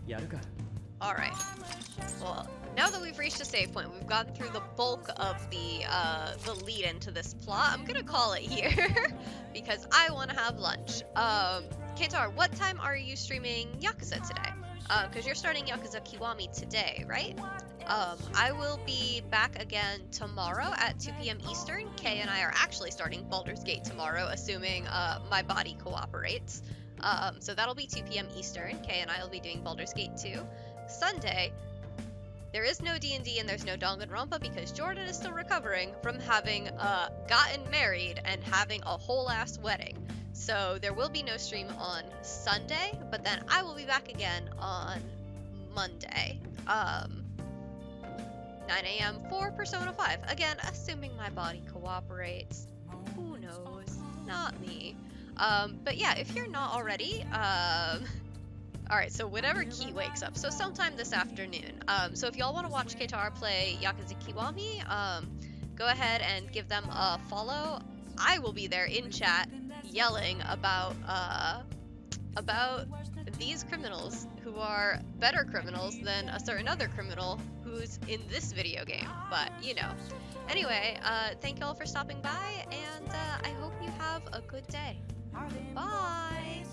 やるか。Alright. Well, now that we've reached a save point, we've gotten through the bulk of the lead into this plot. I'm gonna call it here because I want to have lunch. Kantar, what time are you streaming Yakuza today? Because you're starting Yakuza Kiwami today, right? I will be back again tomorrow at 2 p.m. Eastern. Kay and I are actually starting Baldur's Gate tomorrow, assuming my body cooperates. So that'll be 2 p.m. Eastern. Kay and I will be doing Baldur's Gate 2. Sunday, there is no D&D and there's no Danganronpa because Jordan is still recovering from having gotten married and having a whole ass wedding. So there will be no stream on Sunday, but then I will be back again on Monday. 9 a.m. for Persona 5. Again, assuming my body cooperates. Who knows? Not me. But yeah, if you're not already, alright, so whenever Ki wakes up, so sometime this afternoon. So if y'all want to watch Ketar play Yakuza Kiwami, go ahead and give them a follow. I will be there in chat yelling about these criminals who are better criminals than a certain other criminal who's in this video game, but you know. Anyway, thank y'all for stopping by, and I hope you have a good day. Bye!